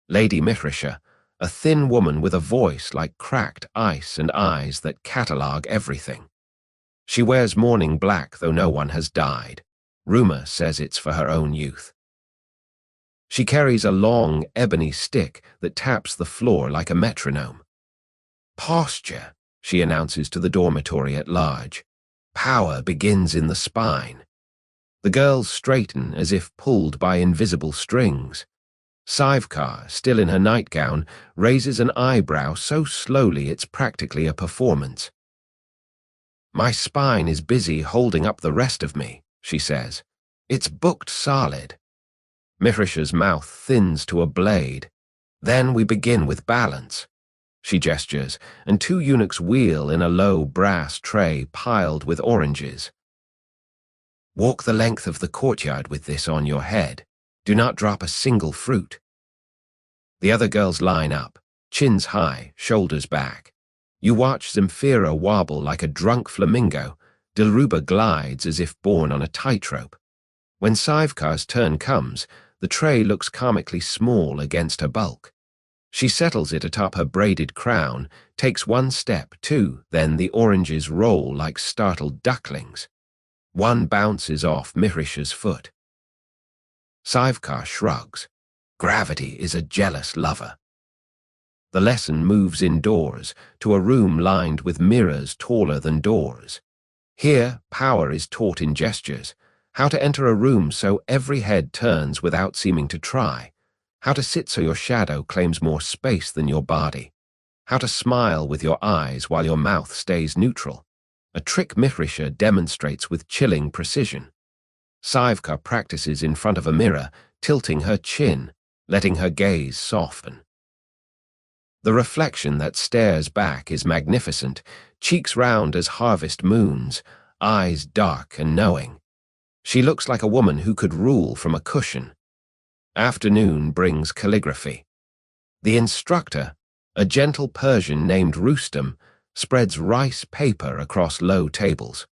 Lady Mithrisha, a thin woman with a voice like cracked ice and eyes that catalogue everything. She wears mourning black though no one has died. Rumor says it's for her own youth. She carries a long, ebony stick that taps the floor like a metronome. Posture, she announces to the dormitory at large. Power begins in the spine. The girls straighten as if pulled by invisible strings. Şivekar, still in her nightgown, raises an eyebrow so slowly it's practically a performance. My spine is busy holding up the rest of me, she says. It's booked solid. Mithrisha's mouth thins to a blade. Then we begin with balance. She gestures, and two eunuchs wheel in a low brass tray piled with oranges. Walk the length of the courtyard with this on your head. Do not drop a single fruit. The other girls line up, chins high, shoulders back. You watch Zemfira wobble like a drunk flamingo. Dilruba glides as if borne on a tightrope. When Şivekar's turn comes, the tray looks comically small against her bulk. She settles it atop her braided crown, takes one step, two, then the oranges roll like startled ducklings. One bounces off Mithrisha's foot. Şivekar shrugs. Gravity is a jealous lover. The lesson moves indoors, to a room lined with mirrors taller than doors. Here, power is taught in gestures. How to enter a room so every head turns without seeming to try. How to sit so your shadow claims more space than your body. How to smile with your eyes while your mouth stays neutral. A trick Mithrisha demonstrates with chilling precision. Şivekar practices in front of a mirror, tilting her chin, letting her gaze soften. The reflection that stares back is magnificent, cheeks round as harvest moons, eyes dark and knowing. She looks like a woman who could rule from a cushion. Afternoon brings calligraphy. The instructor, a gentle Persian named Rustem, spreads rice paper across low tables.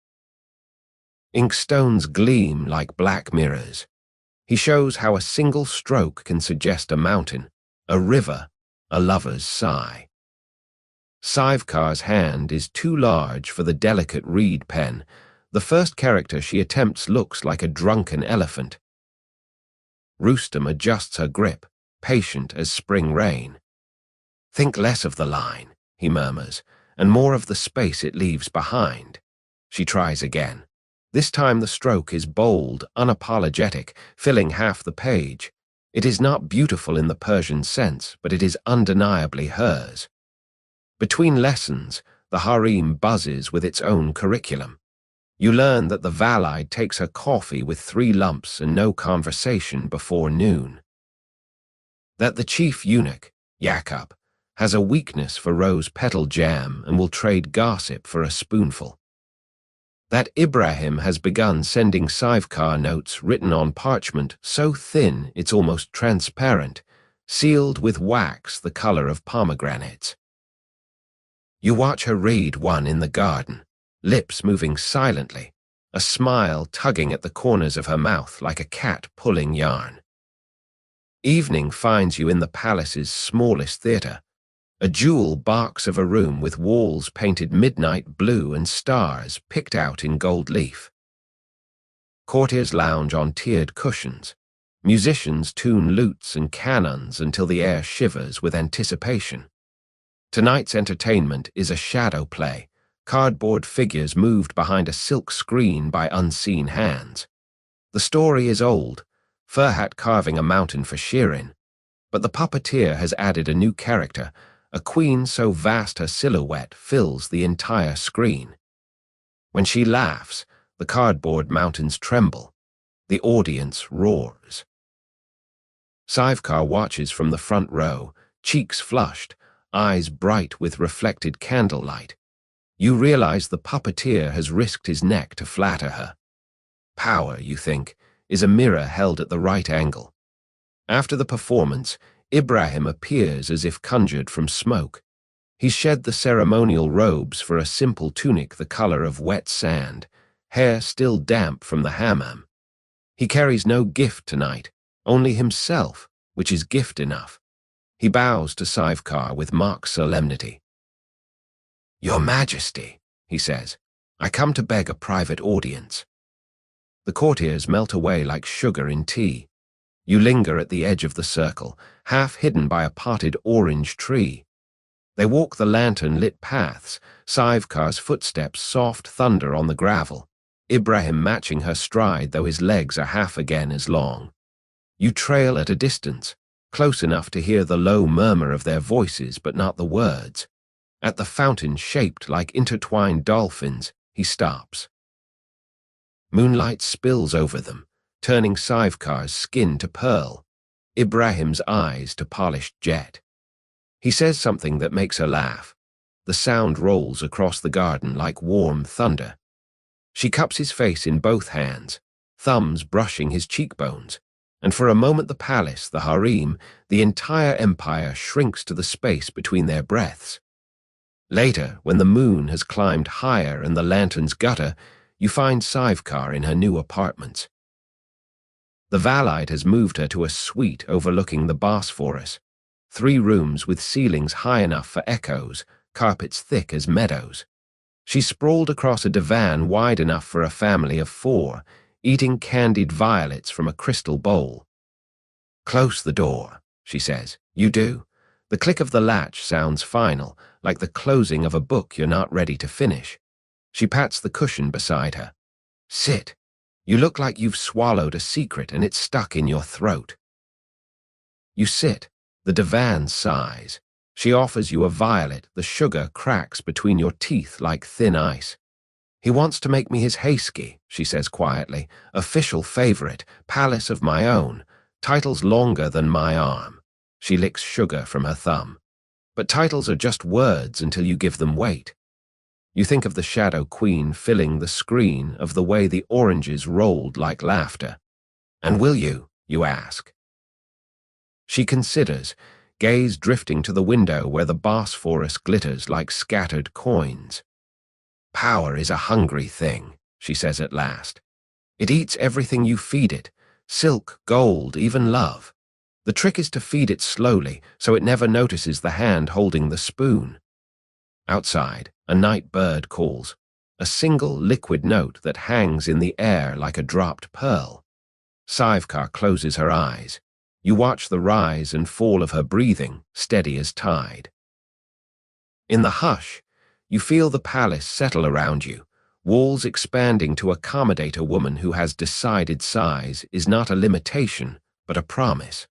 Inkstones gleam like black mirrors. He shows how a single stroke can suggest a mountain, a river, a lover's sigh. Şivekar's hand is too large for the delicate reed pen. The first character she attempts looks like a drunken elephant. Rustem adjusts her grip, patient as spring rain. Think less of the line, he murmurs, and more of the space it leaves behind. She tries again. This time the stroke is bold, unapologetic, filling half the page. It is not beautiful in the Persian sense, but it is undeniably hers. Between lessons, the harem buzzes with its own curriculum. You learn that the Valide takes her coffee with 3 lumps and no conversation before noon. That the chief eunuch, Yakub, has a weakness for rose petal jam and will trade gossip for a spoonful. That Ibrahim has begun sending Şivekar notes written on parchment so thin it's almost transparent, sealed with wax the color of pomegranates. You watch her read one in the garden, lips moving silently, a smile tugging at the corners of her mouth like a cat pulling yarn. Evening finds you in the palace's smallest theater, a jewel box of a room with walls painted midnight blue and stars picked out in gold leaf. Courtiers lounge on tiered cushions. Musicians tune lutes and cannons until the air shivers with anticipation. Tonight's entertainment is a shadow play, cardboard figures moved behind a silk screen by unseen hands. The story is old, Furhat carving a mountain for Shirin, but the puppeteer has added a new character, a queen so vast her silhouette fills the entire screen. When she laughs, the cardboard mountains tremble. The audience roars. Şivekar watches from the front row, cheeks flushed, eyes bright with reflected candlelight. You realize the puppeteer has risked his neck to flatter her. Power, you think, is a mirror held at the right angle. After the performance, Ibrahim appears as if conjured from smoke. He's shed the ceremonial robes for a simple tunic the color of wet sand, hair still damp from the hammam. He carries no gift tonight, only himself, which is gift enough. He bows to Şivekar with mock solemnity. "Your Majesty," he says, "I come to beg a private audience." The courtiers melt away like sugar in tea. You linger at the edge of the circle, half hidden by a potted orange tree. They walk the lantern-lit paths, Şivekar's footsteps soft thunder on the gravel, Ibrahim matching her stride though his legs are half again as long. You trail at a distance, close enough to hear the low murmur of their voices but not the words. At the fountain shaped like intertwined dolphins, he stops. Moonlight spills over them, turning Şivekar's skin to pearl, Ibrahim's eyes to polished jet. He says something that makes her laugh. The sound rolls across the garden like warm thunder. She cups his face in both hands, thumbs brushing his cheekbones, and for a moment the palace, the harem, the entire empire shrinks to the space between their breaths. Later, when the moon has climbed higher and the lanterns gutter, you find Şivekar in her new apartments. The valet has moved her to a suite overlooking the Bosphorus, 3 rooms with ceilings high enough for echoes, carpets thick as meadows. She sprawled across a divan wide enough for a family of 4, eating candied violets from a crystal bowl. "Close the door," she says. "You do?" The click of the latch sounds final, like the closing of a book you're not ready to finish. She pats the cushion beside her. "Sit. You look like you've swallowed a secret and it's stuck in your throat." You sit. The divan sighs. She offers you a violet. The sugar cracks between your teeth like thin ice. "He wants to make me his hayski," she says quietly. "Official favorite, palace of my own, titles longer than my arm." She licks sugar from her thumb. But titles are just words until you give them weight. You think of the shadow queen filling the screen, of the way the oranges rolled like laughter. "And will you?" you ask. She considers, gaze drifting to the window where the Bosphorus glitters like scattered coins. "Power is a hungry thing," she says at last. "It eats everything you feed it, silk, gold, even love. The trick is to feed it slowly so it never notices the hand holding the spoon." Outside, a night bird calls, a single liquid note that hangs in the air like a dropped pearl. Şivekar closes her eyes. You watch the rise and fall of her breathing, steady as tide. In the hush, you feel the palace settle around you, walls expanding to accommodate a woman who has decided size is not a limitation, but a promise.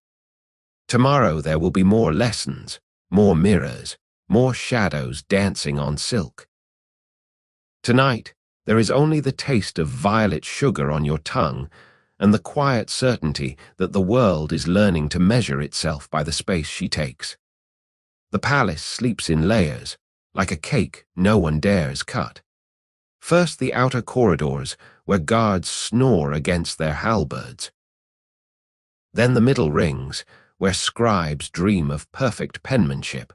Tomorrow there will be more lessons, more mirrors, more shadows dancing on silk. Tonight, there is only the taste of violet sugar on your tongue and the quiet certainty that the world is learning to measure itself by the space she takes. The palace sleeps in layers, like a cake no one dares cut. First the outer corridors, where guards snore against their halberds. Then the middle rings, where scribes dream of perfect penmanship.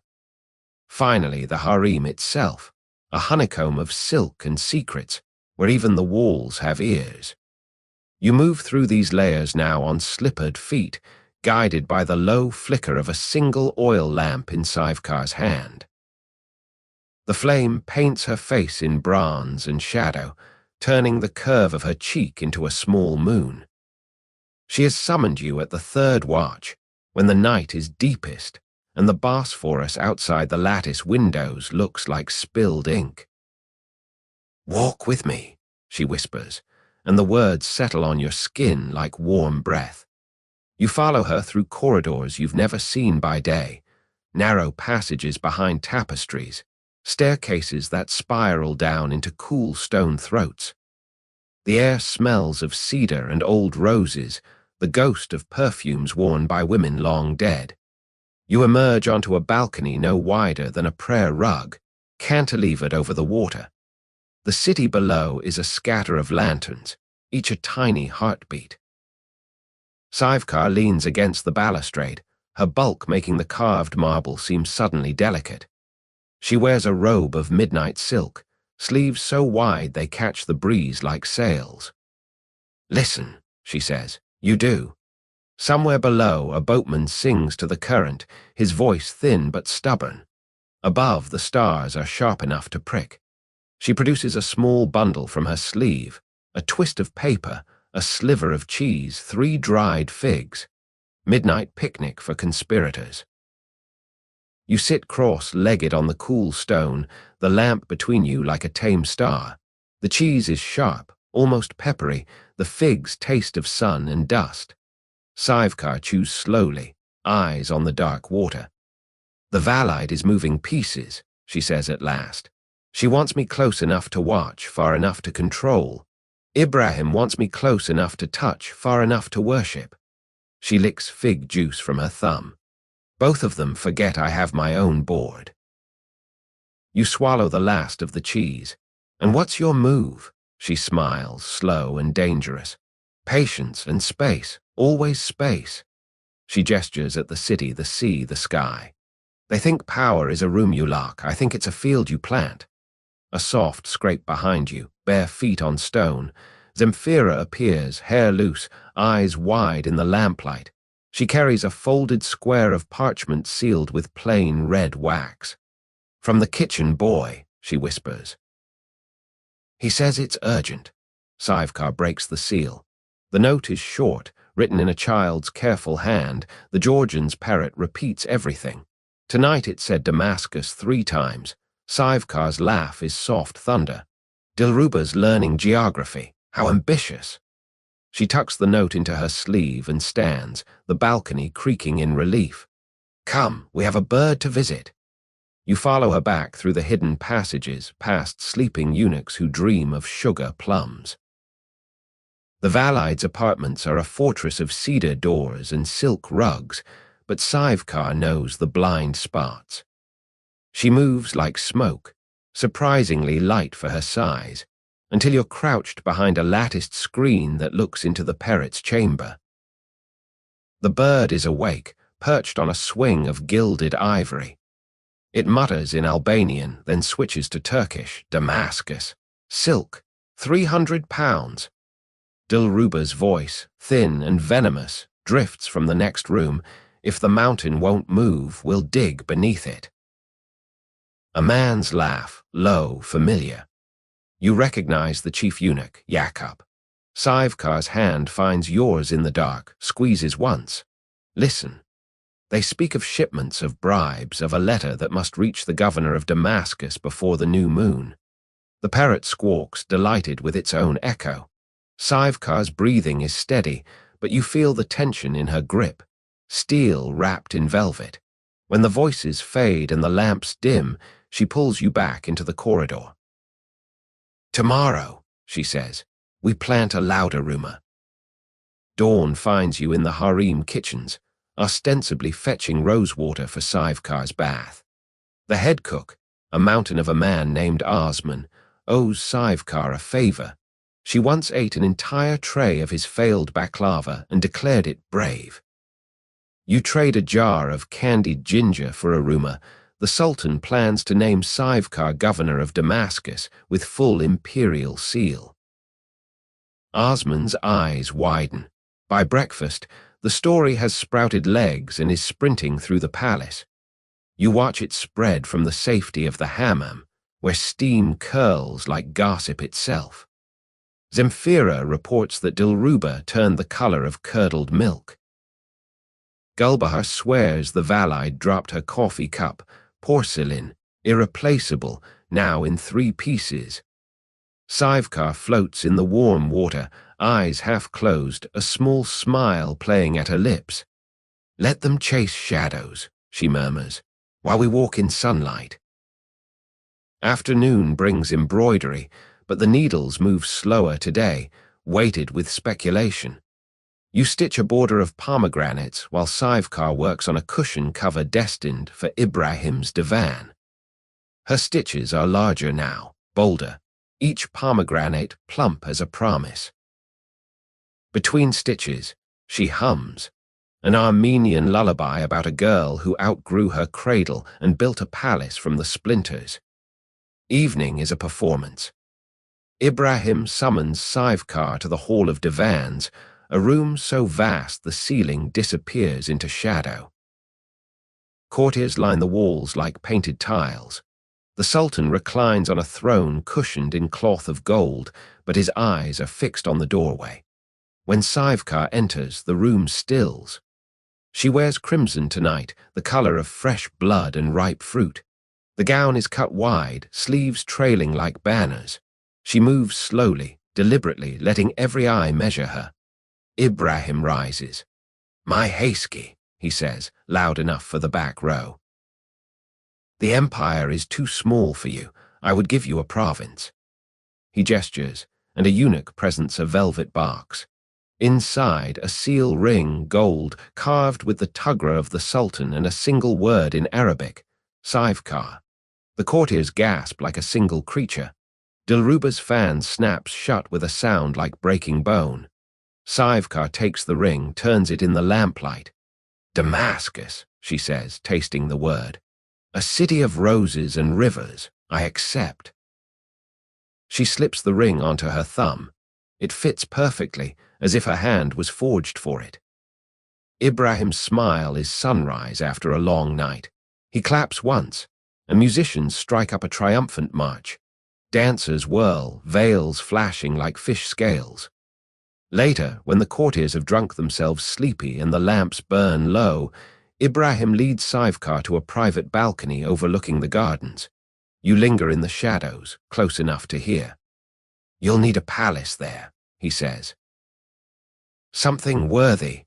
Finally, the harem itself, a honeycomb of silk and secrets, where even the walls have ears. You move through these layers now on slippered feet, guided by the low flicker of a single oil lamp in Şivekar's hand. The flame paints her face in bronze and shadow, turning the curve of her cheek into a small moon. She has summoned you at the 3rd watch, when the night is deepest, and the Bosphorus outside the lattice windows looks like spilled ink. "Walk with me," she whispers, and the words settle on your skin like warm breath. You follow her through corridors you've never seen by day, narrow passages behind tapestries, staircases that spiral down into cool stone throats. The air smells of cedar and old roses, the ghost of perfumes worn by women long dead. You emerge onto a balcony no wider than a prayer rug, cantilevered over the water. The city below is a scatter of lanterns, each a tiny heartbeat. Şivekar leans against the balustrade, her bulk making the carved marble seem suddenly delicate. She wears a robe of midnight silk, sleeves so wide they catch the breeze like sails. "Listen," she says. "You do." Somewhere below, a boatman sings to the current, his voice thin but stubborn. Above, the stars are sharp enough to prick. She produces a small bundle from her sleeve, a twist of paper, a sliver of cheese, 3 dried figs. Midnight picnic for conspirators. You sit cross-legged on the cool stone, the lamp between you like a tame star. The cheese is sharp, almost peppery, the figs taste of sun and dust. Şivekar chews slowly, eyes on the dark water. "The Valide is moving pieces," she says at last. "She wants me close enough to watch, far enough to control. Ibrahim wants me close enough to touch, far enough to worship." She licks fig juice from her thumb. "Both of them forget I have my own board." You swallow the last of the cheese. "And what's your move?" She smiles, slow and dangerous. "Patience and space, always space." She gestures at the city, the sea, the sky. "They think power is a room you lock. I think it's a field you plant." A soft scrape behind you, bare feet on stone. Zemfira appears, hair loose, eyes wide in the lamplight. She carries a folded square of parchment sealed with plain red wax. "From the kitchen boy," she whispers. "He says it's urgent." Şivekar breaks the seal. The note is short, written in a child's careful hand. The Georgian's parrot repeats everything. Tonight it said Damascus 3 times. Şivekar's laugh is soft thunder. "Dilruba's learning geography. How ambitious." She tucks the note into her sleeve and stands, the balcony creaking in relief. "Come, we have a bird to visit." You follow her back through the hidden passages, past sleeping eunuchs who dream of sugar plums. The Valide's apartments are a fortress of cedar doors and silk rugs, but Şivekar knows the blind spots. She moves like smoke, surprisingly light for her size, until you're crouched behind a latticed screen that looks into the parrot's chamber. The bird is awake, perched on a swing of gilded ivory. It mutters in Albanian, then switches to Turkish. "Damascus. Silk. 300 pounds. Dilruba's voice, thin and venomous, drifts from the next room. "If the mountain won't move, we'll dig beneath it." A man's laugh, low, familiar. You recognize the chief eunuch, Jakob. Şivekar's hand finds yours in the dark, squeezes once. "Listen." They speak of shipments of bribes, of a letter that must reach the governor of Damascus before the new moon. The parrot squawks, delighted with its own echo. Şivekar's breathing is steady, but you feel the tension in her grip, steel wrapped in velvet. When the voices fade and the lamps dim, she pulls you back into the corridor. "Tomorrow," she says, "we plant a louder rumor." Dawn finds you in the harem kitchens, ostensibly fetching rosewater for Şivekar's bath. The head cook, a mountain of a man named Osman, owes Şivekar a favor. She once ate an entire tray of his failed baklava and declared it brave. You trade a jar of candied ginger for a rumor. The Sultan plans to name Şivekar governor of Damascus with full imperial seal. Osman's eyes widen. By breakfast, the story has sprouted legs and is sprinting through the palace. You watch it spread from the safety of the hammam, where steam curls like gossip itself. Zemfira reports that Dilruba turned the color of curdled milk. Gulbahar swears the Valide dropped her coffee cup, porcelain, irreplaceable, now in 3 pieces. Sivekar floats in the warm water, eyes half closed, a small smile playing at her lips. "Let them chase shadows," she murmurs, "while we walk in sunlight." Afternoon brings embroidery, but the needles move slower today, weighted with speculation. You stitch a border of pomegranates while Sivekar works on a cushion cover destined for Ibrahim's divan. Her stitches are larger now, bolder, each pomegranate plump as a promise. Between stitches, she hums, an Armenian lullaby about a girl who outgrew her cradle and built a palace from the splinters. Evening is a performance. Ibrahim summons Sivekar to the Hall of Divans, a room so vast the ceiling disappears into shadow. Courtiers line the walls like painted tiles. The Sultan reclines on a throne cushioned in cloth of gold, but his eyes are fixed on the doorway. When Sivekar enters, the room stills. She wears crimson tonight, the color of fresh blood and ripe fruit. The gown is cut wide, sleeves trailing like banners. She moves slowly, deliberately, letting every eye measure her. Ibrahim rises. "My Hayski," he says, loud enough for the back row. "The empire is too small for you. I would give you a province." He gestures, and a eunuch presents a velvet box. Inside, a seal ring, gold, carved with the tugra of the Sultan and a single word in Arabic, Sivekar. The courtiers gasp like a single creature. Dilruba's fan snaps shut with a sound like breaking bone. Sivekar takes the ring, turns it in the lamplight. "Damascus," she says, tasting the word. "A city of roses and rivers, I accept." She slips the ring onto her thumb. It fits perfectly, as if her hand was forged for it. Ibrahim's smile is sunrise after a long night. He claps once, and musicians strike up a triumphant march. Dancers whirl, veils flashing like fish scales. Later, when the courtiers have drunk themselves sleepy and the lamps burn low, Ibrahim leads Sivekar to a private balcony overlooking the gardens. You linger in the shadows, close enough to hear. "You'll need a palace there," he says. "Something worthy."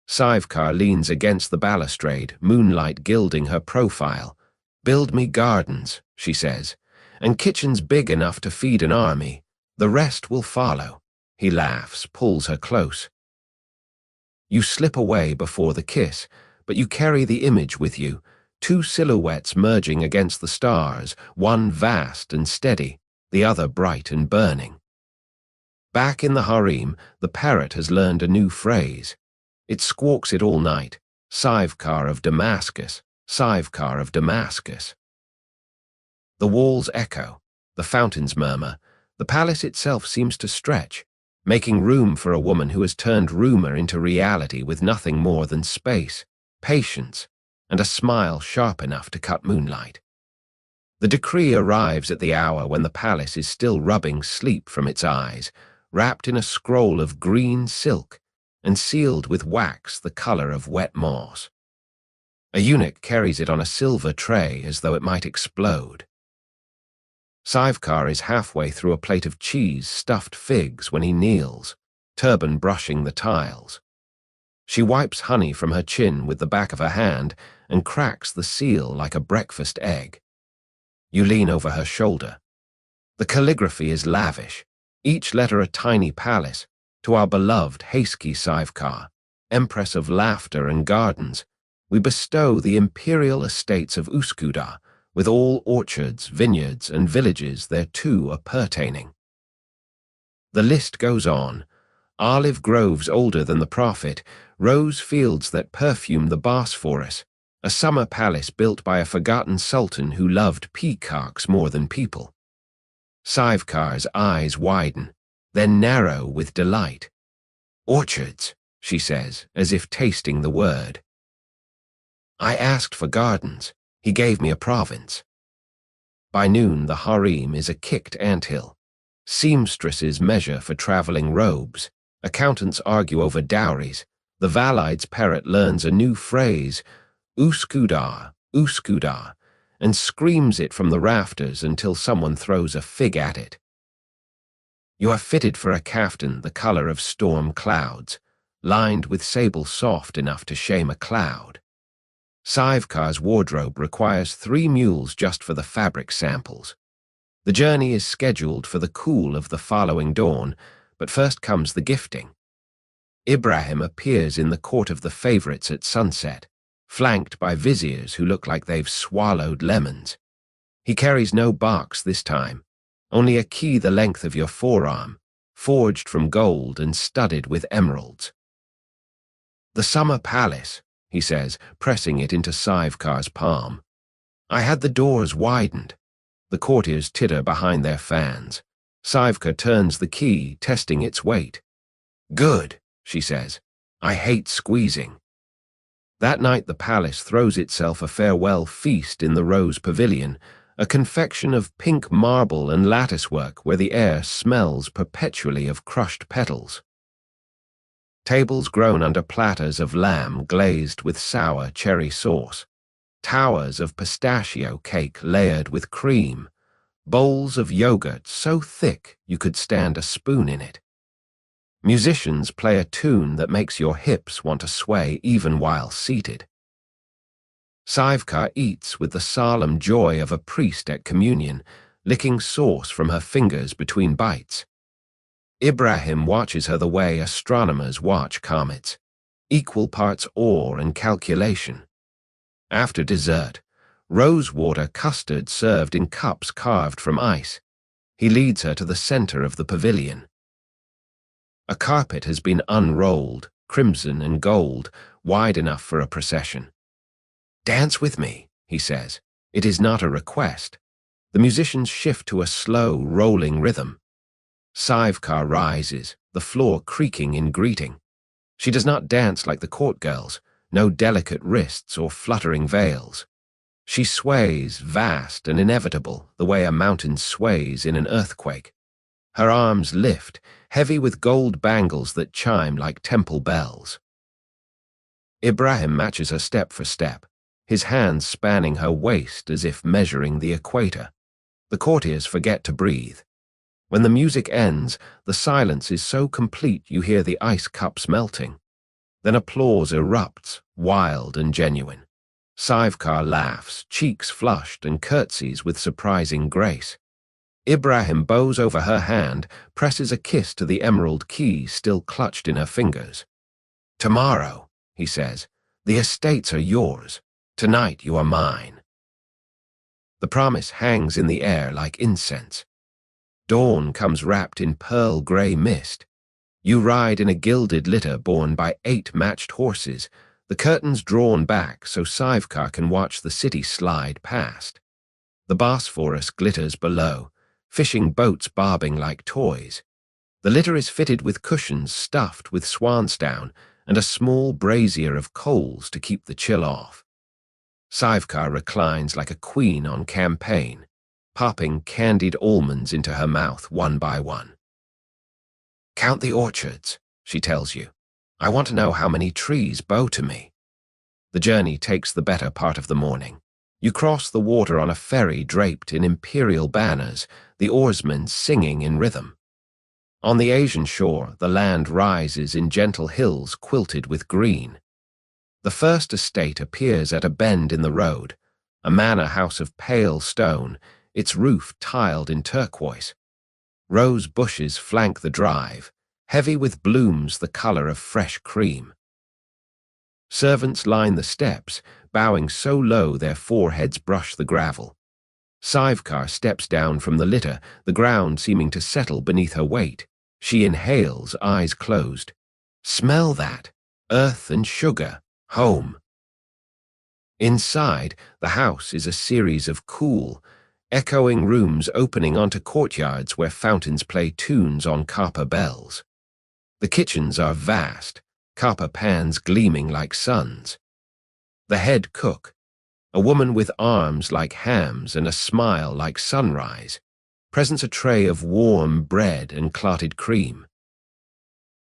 Sivekar leans against the balustrade, moonlight gilding her profile. "Build me gardens," she says, "and kitchens big enough to feed an army. The rest will follow." He laughs, pulls her close. You slip away before the kiss, but you carry the image with you, 2 silhouettes merging against the stars, one vast and steady, the other bright and burning. Back in the harem, the parrot has learned a new phrase. It squawks it all night. "Sivekar of Damascus, Sivekar of Damascus." The walls echo, the fountains murmur, the palace itself seems to stretch, making room for a woman who has turned rumor into reality with nothing more than space, patience, and a smile sharp enough to cut moonlight. The decree arrives at the hour when the palace is still rubbing sleep from its eyes, wrapped in a scroll of green silk and sealed with wax the color of wet moss. A eunuch carries it on a silver tray as though it might explode. Sivekar is halfway through a plate of cheese-stuffed figs when he kneels, turban brushing the tiles. She wipes honey from her chin with the back of her hand and cracks the seal like a breakfast egg. You lean over her shoulder. The calligraphy is lavish, each letter a tiny palace, to our beloved Hayski Sivekar, empress of laughter and gardens. We bestow the imperial estates of Üsküdar, with all orchards, vineyards, and villages thereto appertaining. The list goes on. Olive groves older than the prophet, rose fields that perfume the Bosphorus, a summer palace built by a forgotten sultan who loved peacocks more than people. Sivekar's eyes widen, then narrow with delight. "Orchards," she says, as if tasting the word. "I asked for gardens. He gave me a province." By noon, the harem is a kicked anthill. Seamstresses measure for traveling robes. Accountants argue over dowries. The Valide's parrot learns a new phrase, uskudar, uskudar, and screams it from the rafters until someone throws a fig at it. You are fitted for a caftan the color of storm clouds, lined with sable soft enough to shame a cloud. Şivekar's wardrobe requires 3 mules just for the fabric samples. The journey is scheduled for the cool of the following dawn, but first comes the gifting. Ibrahim appears in the court of the favorites at sunset, flanked by viziers who look like they've swallowed lemons. He carries no box this time, only a key the length of your forearm, forged from gold and studded with emeralds. "The summer palace," he says, pressing it into Şivekar's palm. "I had the doors widened." The courtiers titter behind their fans. Şivekar turns the key, testing its weight. "Good," she says. "I hate squeezing." That night the palace throws itself a farewell feast in the Rose Pavilion, a confection of pink marble and latticework where the air smells perpetually of crushed petals. Tables groan under platters of lamb glazed with sour cherry sauce, towers of pistachio cake layered with cream, bowls of yogurt so thick you could stand a spoon in it. Musicians play a tune that makes your hips want to sway even while seated. Şivekar eats with the solemn joy of a priest at communion, licking sauce from her fingers between bites. Ibrahim watches her the way astronomers watch comets, equal parts awe and calculation. After dessert, rosewater custard served in cups carved from ice. He leads her to the center of the pavilion. A carpet has been unrolled, crimson and gold, wide enough for a procession. "Dance with me," he says. It is not a request. The musicians shift to a slow, rolling rhythm. Şivekar rises, the floor creaking in greeting. She does not dance like the court girls, no delicate wrists or fluttering veils. She sways, vast and inevitable, the way a mountain sways in an earthquake. Her arms lift, heavy with gold bangles that chime like temple bells. Ibrahim matches her step for step, his hands spanning her waist as if measuring the equator. The courtiers forget to breathe. When the music ends, the silence is so complete you hear the ice cups melting. Then applause erupts, wild and genuine. Şivekar laughs, cheeks flushed, and curtsies with surprising grace. Ibrahim bows over her hand, presses a kiss to the emerald key still clutched in her fingers. "Tomorrow," he says, "the estates are yours. Tonight you are mine." The promise hangs in the air like incense. Dawn comes wrapped in pearl-gray mist. You ride in a gilded litter borne by 8 matched horses, the curtains drawn back so Şivekar can watch the city slide past. The Bosphorus glitters below, fishing boats bobbing like toys. The litter is fitted with cushions stuffed with swansdown and a small brazier of coals to keep the chill off. Şivekar reclines like a queen on campaign, popping candied almonds into her mouth one by one. "Count the orchards," she tells you. "I want to know how many trees bow to me." The journey takes the better part of the morning. You cross the water on a ferry draped in imperial banners, the oarsmen singing in rhythm. On the Asian shore, the land rises in gentle hills quilted with green. The first estate appears at a bend in the road, a manor house of pale stone, its roof tiled in turquoise. Rose bushes flank the drive, heavy with blooms the color of fresh cream. Servants line the steps, bowing so low their foreheads brush the gravel. Şivekar steps down from the litter, the ground seeming to settle beneath her weight. She inhales, eyes closed. "Smell that! Earth and sugar. Home." Inside, the house is a series of cool, echoing rooms opening onto courtyards where fountains play tunes on copper bells. The kitchens are vast, copper pans gleaming like suns. The head cook, a woman with arms like hams and a smile like sunrise, presents a tray of warm bread and clotted cream.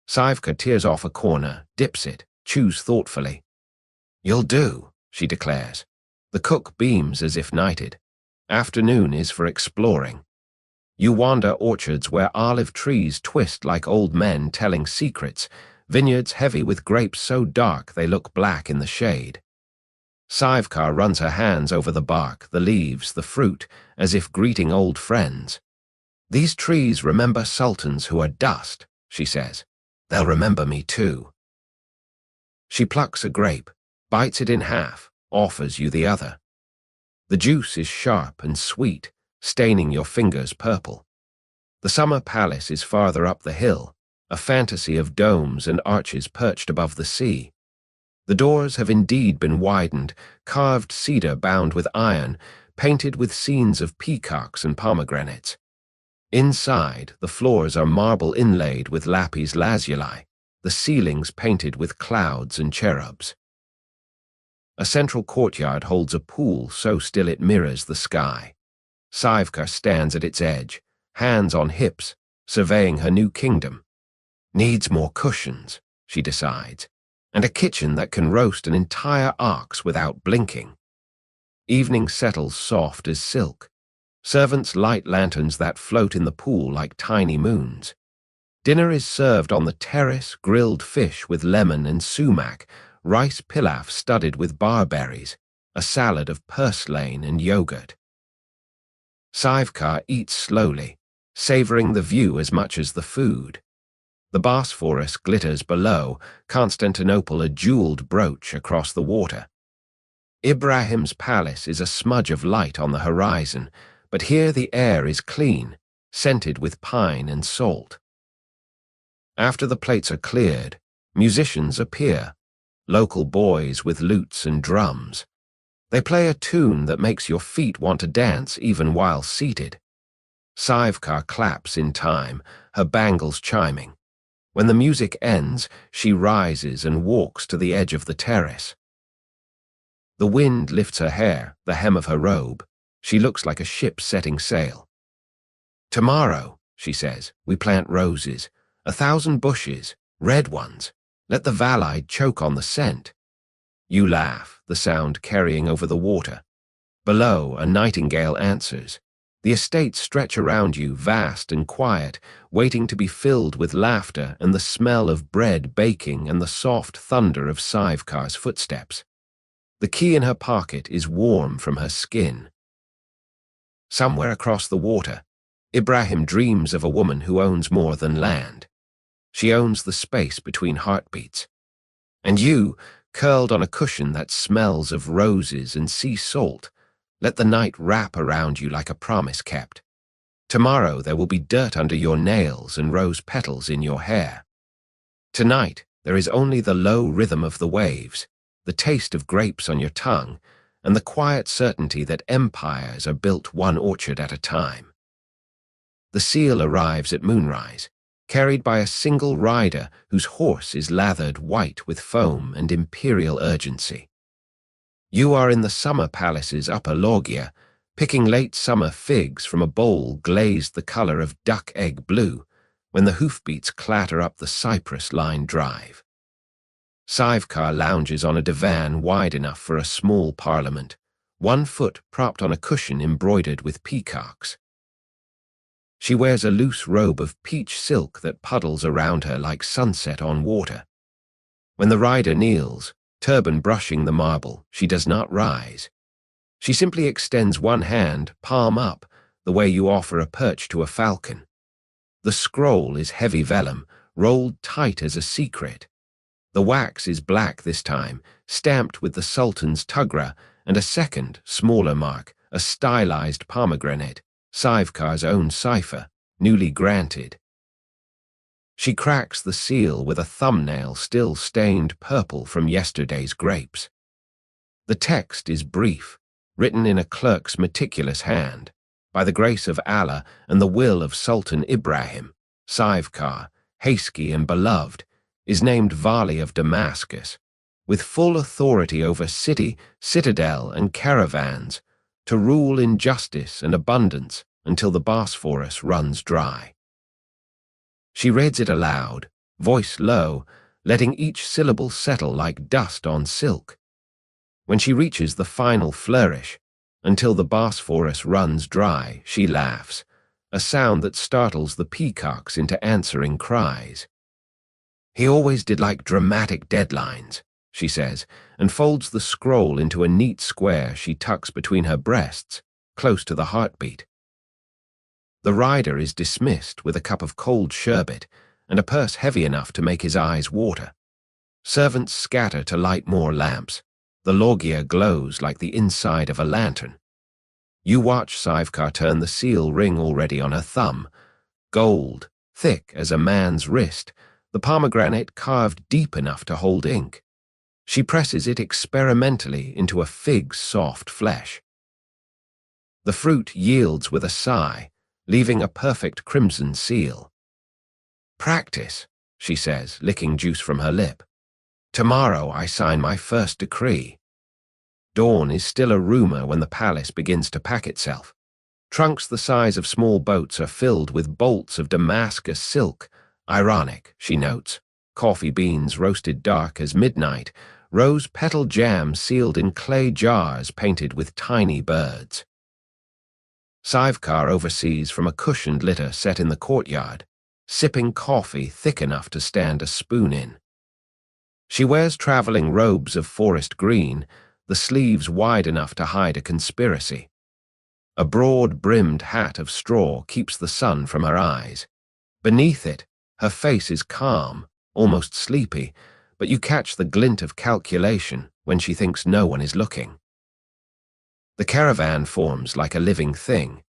Şivekar tears off a corner, dips it, Choose thoughtfully. You'll do, she declares. The cook beams as if knighted. Afternoon is for exploring. You wander orchards where olive trees twist like old men telling secrets, vineyards heavy with grapes so dark they look black in the shade. Şivekar runs her hands over the bark, the leaves, the fruit, as if greeting old friends. These trees remember sultans who are dust, she says. They'll remember me too. She plucks a grape, bites it in half, offers you the other. The juice is sharp and sweet, staining your fingers purple. The summer palace is farther up the hill, a fantasy of domes and arches perched above the sea. The doors have indeed been widened, carved cedar bound with iron, painted with scenes of peacocks and pomegranates. Inside, the floors are marble inlaid with lapis lazuli, the ceilings painted with clouds and cherubs. A central courtyard holds a pool so still it mirrors the sky. Şivekar stands at its edge, hands on hips, surveying her new kingdom. Needs more cushions, she decides, and a kitchen that can roast an entire ox without blinking. Evening settles soft as silk. Servants light lanterns that float in the pool like tiny moons. Dinner is served on the terrace, grilled fish with lemon and sumac, rice pilaf studded with barberries, a salad of purslane and yogurt. Şivekar eats slowly, savoring the view as much as the food. The Bosphorus glitters below, Constantinople a jeweled brooch across the water. Ibrahim's palace is a smudge of light on the horizon, but here the air is clean, scented with pine and salt. After the plates are cleared, musicians appear, local boys with lutes and drums. They play a tune that makes your feet want to dance even while seated. Şivekar claps in time, her bangles chiming. When the music ends, she rises and walks to the edge of the terrace. The wind lifts her hair, the hem of her robe. She looks like a ship setting sail. Tomorrow, she says, we plant roses, 1,000 bushes, red ones. Let the valide choke on the scent. You laugh, the sound carrying over the water. Below, a nightingale answers. The estates stretch around you, vast and quiet, waiting to be filled with laughter and the smell of bread baking and the soft thunder of Şivekar's footsteps. The key in her pocket is warm from her skin. Somewhere across the water, Ibrahim dreams of a woman who owns more than land. She owns the space between heartbeats. And you, curled on a cushion that smells of roses and sea salt, let the night wrap around you like a promise kept. Tomorrow there will be dirt under your nails and rose petals in your hair. Tonight there is only the low rhythm of the waves, the taste of grapes on your tongue, and the quiet certainty that empires are built one orchard at a time. The seal arrives at moonrise, carried by a single rider whose horse is lathered white with foam and imperial urgency. You are in the summer palace's upper loggia, picking late summer figs from a bowl glazed the color of duck egg blue, when the hoofbeats clatter up the cypress-lined drive. Şivekar lounges on a divan wide enough for a small parliament, one foot propped on a cushion embroidered with peacocks. She wears a loose robe of peach silk that puddles around her like sunset on water. When the rider kneels, turban brushing the marble, she does not rise. She simply extends one hand, palm up, the way you offer a perch to a falcon. The scroll is heavy vellum, rolled tight as a secret. The wax is black this time, stamped with the Sultan's tugra, and a second, smaller mark, a stylized pomegranate, Şivekar's own cipher, newly granted. She cracks the seal with a thumbnail still stained purple from yesterday's grapes. The text is brief, written in a clerk's meticulous hand. By the grace of Allah and the will of Sultan Ibrahim, Şivekar, hasty and beloved, is named Vali of Damascus, with full authority over city, citadel, and caravans, to rule in justice and abundance until the Bosphorus runs dry. She reads it aloud, voice low, letting each syllable settle like dust on silk. When she reaches the final flourish, until the Bosphorus runs dry, she laughs, a sound that startles the peacocks into answering cries. "He always did like dramatic deadlines," she says, and folds the scroll into a neat square she tucks between her breasts, close to the heartbeat. The rider is dismissed with a cup of cold sherbet and a purse heavy enough to make his eyes water. Servants scatter to light more lamps. The loggia glows like the inside of a lantern. You watch Sivekar turn the seal ring already on her thumb. Gold, thick as a man's wrist, the pomegranate carved deep enough to hold ink. She presses it experimentally into a fig's soft flesh. The fruit yields with a sigh, leaving a perfect crimson seal. "Practice," she says, licking juice from her lip. "Tomorrow I sign my first decree." Dawn is still a rumor when the palace begins to pack itself. Trunks the size of small boats are filled with bolts of Damascus silk. Ironic, she notes. Coffee beans roasted dark as midnight, rose petal jam sealed in clay jars painted with tiny birds. Sivekar oversees from a cushioned litter set in the courtyard, sipping coffee thick enough to stand a spoon in. She wears traveling robes of forest green, the sleeves wide enough to hide a conspiracy. A broad-brimmed hat of straw keeps the sun from her eyes. Beneath it, her face is calm, almost sleepy, but you catch the glint of calculation when she thinks no one is looking. The caravan forms like a living thing.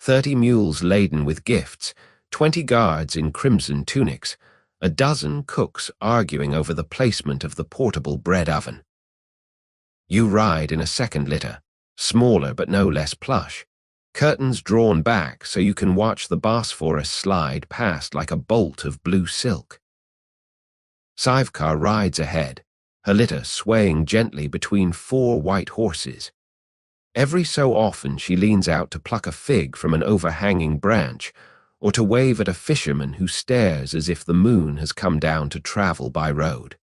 30 mules laden with gifts, 20 guards in crimson tunics, a dozen cooks arguing over the placement of the portable bread oven. You ride in a second litter, smaller but no less plush, curtains drawn back so you can watch the Bosphorus slide past like a bolt of blue silk. Sivekar rides ahead, her litter swaying gently between 4 white horses. Every so often she leans out to pluck a fig from an overhanging branch, or to wave at a fisherman who stares as if the moon has come down to travel by road.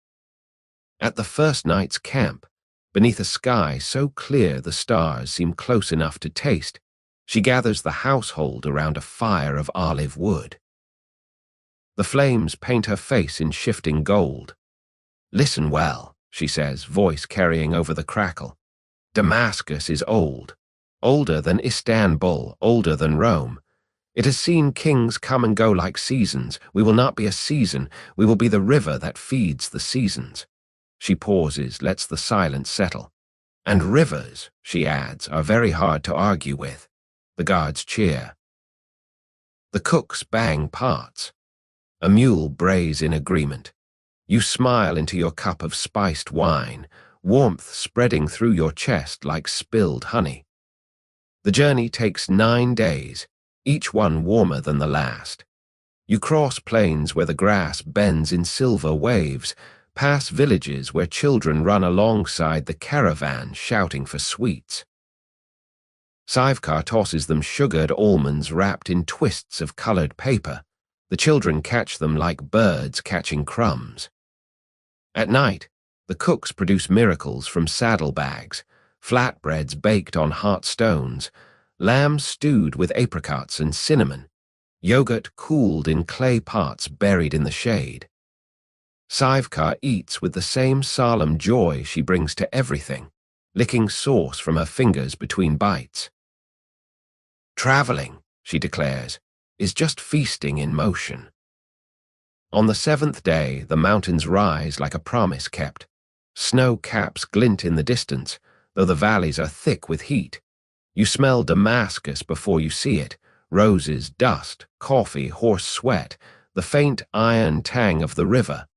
At the first night's camp, beneath a sky so clear the stars seem close enough to taste, she gathers the household around a fire of olive wood. The flames paint her face in shifting gold. "Listen well," she says, voice carrying over the crackle. "Damascus is old, older than Istanbul, older than Rome. It has seen kings come and go like seasons. We will not be a season. We will be the river that feeds the seasons." She pauses, lets the silence settle. "And rivers," she adds, "are very hard to argue with." The guards cheer. The cooks bang pots. A mule brays in agreement. You smile into your cup of spiced wine, warmth spreading through your chest like spilled honey. The journey takes 9 days, each one warmer than the last. You cross plains where the grass bends in silver waves, pass villages where children run alongside the caravan shouting for sweets. Sivekar tosses them sugared almonds wrapped in twists of colored paper. The children catch them like birds catching crumbs. At night, the cooks produce miracles from saddlebags, flatbreads baked on hot stones, lamb stewed with apricots and cinnamon, yogurt cooled in clay pots buried in the shade. Sivekar eats with the same solemn joy she brings to everything, licking sauce from her fingers between bites. "Traveling," she declares, "is just feasting in motion." On the 7th day, the mountains rise like a promise kept. Snow caps glint in the distance, though the valleys are thick with heat. You smell Damascus before you see it, roses, dust, coffee, horse sweat, the faint iron tang of the river.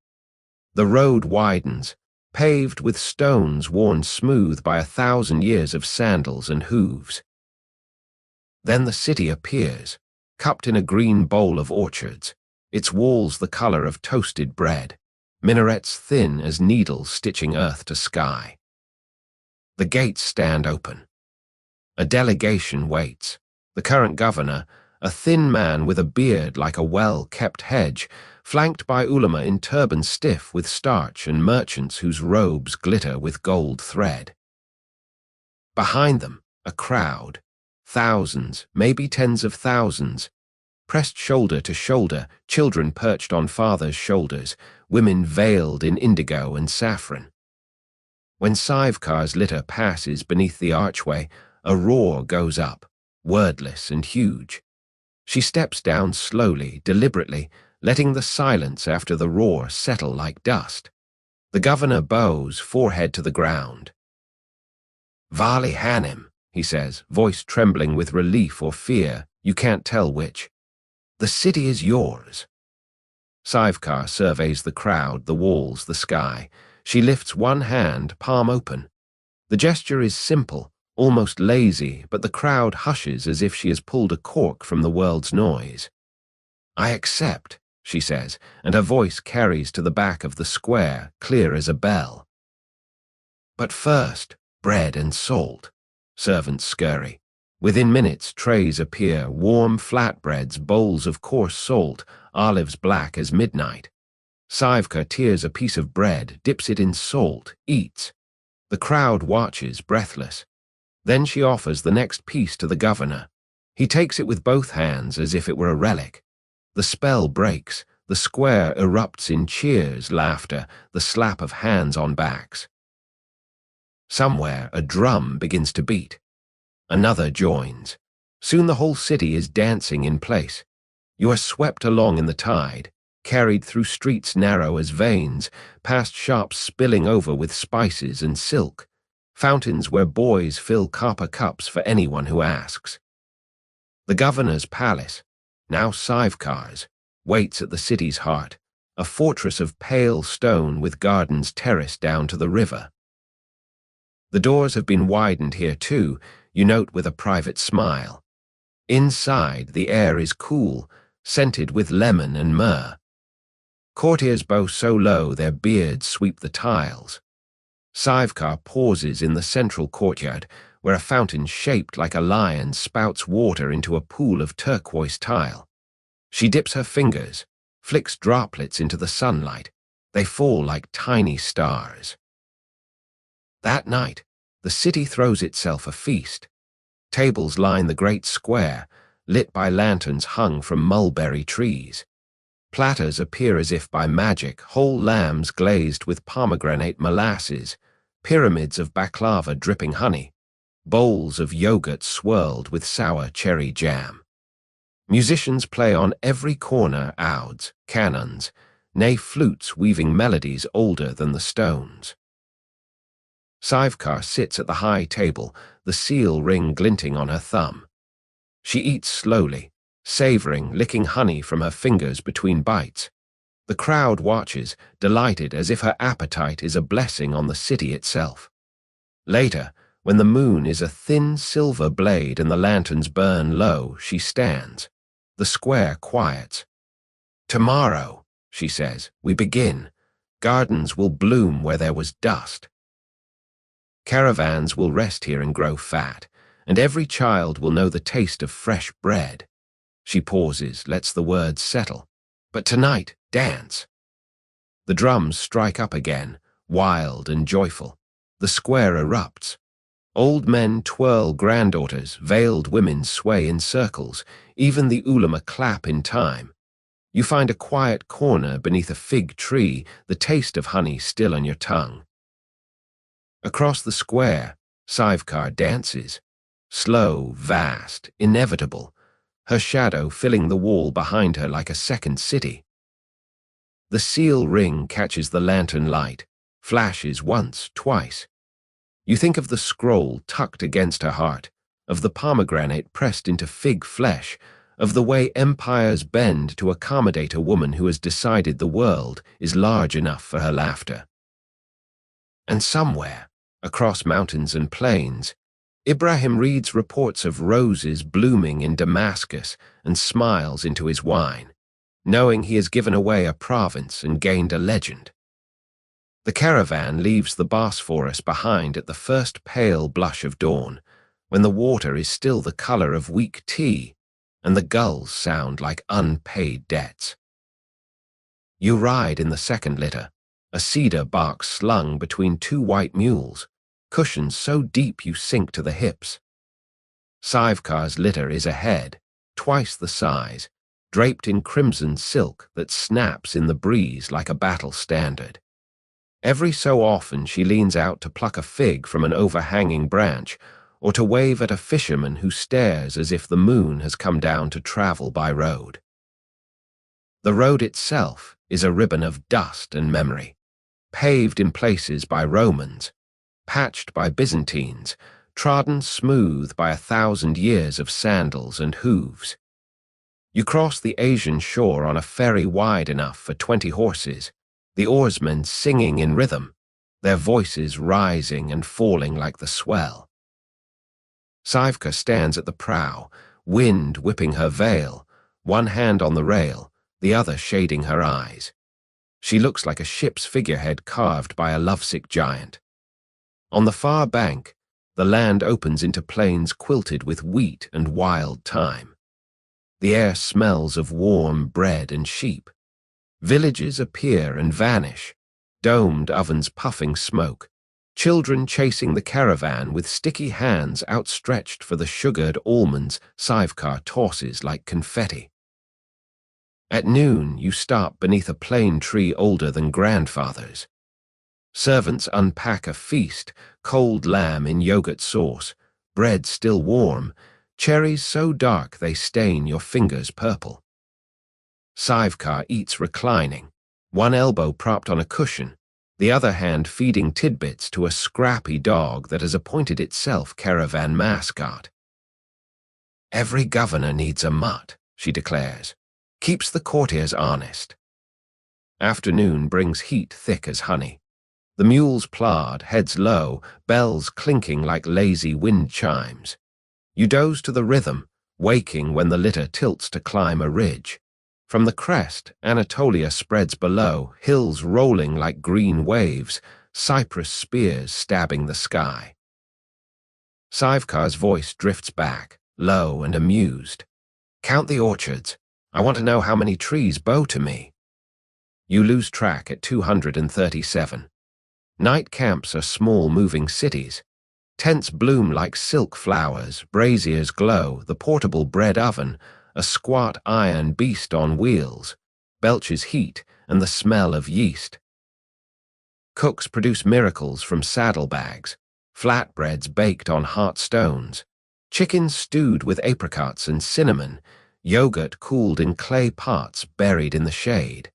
The road widens, paved with stones worn smooth by 1,000 years of sandals and hooves. Then the city appears, cupped in a green bowl of orchards, its walls the color of toasted bread, minarets thin as needles stitching earth to sky. The gates stand open. A delegation waits. The current governor, a thin man with a beard like a well-kept hedge, flanked by ulama in turbans stiff with starch and merchants whose robes glitter with gold thread. Behind them, a crowd, thousands, maybe tens of thousands, pressed shoulder to shoulder, children perched on fathers' shoulders, women veiled in indigo and saffron. When Şivekar's litter passes beneath the archway, a roar goes up, wordless and huge. She steps down slowly, deliberately, letting the silence after the roar settle like dust. The governor bows, forehead to the ground. "Vali Hanem," he says, voice trembling with relief or fear, you can't tell which. "The city is yours." Şivekar surveys the crowd, the walls, the sky. She lifts one hand, palm open. The gesture is simple, almost lazy, but the crowd hushes as if she has pulled a cork from the world's noise. "I accept," she says, and her voice carries to the back of the square, clear as a bell. "But first, bread and salt." Servants scurry. Within minutes, trays appear, warm flatbreads, bowls of coarse salt, olives black as midnight. Şivekar tears a piece of bread, dips it in salt, eats. The crowd watches, breathless. Then she offers the next piece to the governor. He takes it with both hands as if it were a relic. The spell breaks. The square erupts in cheers, laughter, the slap of hands on backs. Somewhere, a drum begins to beat. Another joins. Soon the whole city is dancing in place. You are swept along in the tide, carried through streets narrow as veins, past shops spilling over with spices and silk, fountains where boys fill copper cups for anyone who asks. The governor's palace, now Şivekar's, waits at the city's heart, a fortress of pale stone with gardens terraced down to the river. The doors have been widened here too, you note with a private smile. Inside, the air is cool, scented with lemon and myrrh. Courtiers bow so low their beards sweep the tiles. Şivekar pauses in the central courtyard, where a fountain shaped like a lion spouts water into a pool of turquoise tile. She dips her fingers, flicks droplets into the sunlight. They fall like tiny stars. That night, the city throws itself a feast. Tables line the great square, lit by lanterns hung from mulberry trees. Platters appear as if by magic, whole lambs glazed with pomegranate molasses, pyramids of baklava dripping honey, bowls of yogurt swirled with sour cherry jam. Musicians play on every corner ouds, cannons, nay flutes weaving melodies older than the stones. Şivekar sits at the high table, the seal ring glinting on her thumb. She eats slowly, savoring, licking honey from her fingers between bites. The crowd watches, delighted as if her appetite is a blessing on the city itself. Later, when the moon is a thin silver blade and the lanterns burn low, she stands. The square quiets. "Tomorrow," she says, "we begin. Gardens will bloom where there was dust. Caravans will rest here and grow fat, and every child will know the taste of fresh bread." She pauses, lets the words settle. "But tonight, dance." The drums strike up again, wild and joyful. The square erupts. Old men twirl granddaughters, veiled women sway in circles, even the ulama clap in time. You find a quiet corner beneath a fig tree, the taste of honey still on your tongue. Across the square, Şivekar dances. Slow, vast, inevitable, her shadow filling the wall behind her like a second city. The seal ring catches the lantern light, flashes once, twice. You think of the scroll tucked against her heart, of the pomegranate pressed into fig flesh, of the way empires bend to accommodate a woman who has decided the world is large enough for her laughter. And somewhere, across mountains and plains, Ibrahim reads reports of roses blooming in Damascus and smiles into his wine, knowing he has given away a province and gained a legend. The caravan leaves the Bosphorus behind at the first pale blush of dawn, when the water is still the color of weak tea and the gulls sound like unpaid debts. You ride in the second litter, a cedar bark slung between two white mules, cushions so deep you sink to the hips. Şivekar's litter is ahead, twice the size, draped in crimson silk that snaps in the breeze like a battle standard. Every so often she leans out to pluck a fig from an overhanging branch, or to wave at a fisherman who stares as if the moon has come down to travel by road. The road itself is a ribbon of dust and memory, paved in places by Romans, patched by Byzantines, trodden smooth by 1,000 years of sandals and hooves. You cross the Asian shore on a ferry wide enough for 20 horses, the oarsmen singing in rhythm, their voices rising and falling like the swell. Şivekar stands at the prow, wind whipping her veil, one hand on the rail, the other shading her eyes. She looks like a ship's figurehead carved by a lovesick giant. On the far bank, the land opens into plains quilted with wheat and wild thyme. The air smells of warm bread and sheep. Villages appear and vanish, domed ovens puffing smoke, children chasing the caravan with sticky hands outstretched for the sugared almonds Şivekar tosses like confetti. At noon, you stop beneath a plane tree older than grandfathers. Servants unpack a feast, cold lamb in yogurt sauce, bread still warm, cherries so dark they stain your fingers purple. Şivekar eats reclining, one elbow propped on a cushion, the other hand feeding tidbits to a scrappy dog that has appointed itself caravan mascot. "Every governor needs a mutt," she declares. "Keeps the courtiers honest." Afternoon brings heat thick as honey. The mules plod, heads low, bells clinking like lazy wind chimes. You doze to the rhythm, waking when the litter tilts to climb a ridge. From the crest, Anatolia spreads below, hills rolling like green waves, cypress spears stabbing the sky. Şivekar's voice drifts back, low and amused. "Count the orchards. I want to know how many trees bow to me." You lose track at 237. Night camps are small moving cities. Tents bloom like silk flowers, braziers glow, the portable bread oven, a squat iron beast on wheels, belches heat and the smell of yeast. Cooks produce miracles from saddlebags, flatbreads baked on hot stones, chickens stewed with apricots and cinnamon, yogurt cooled in clay pots buried in the shade.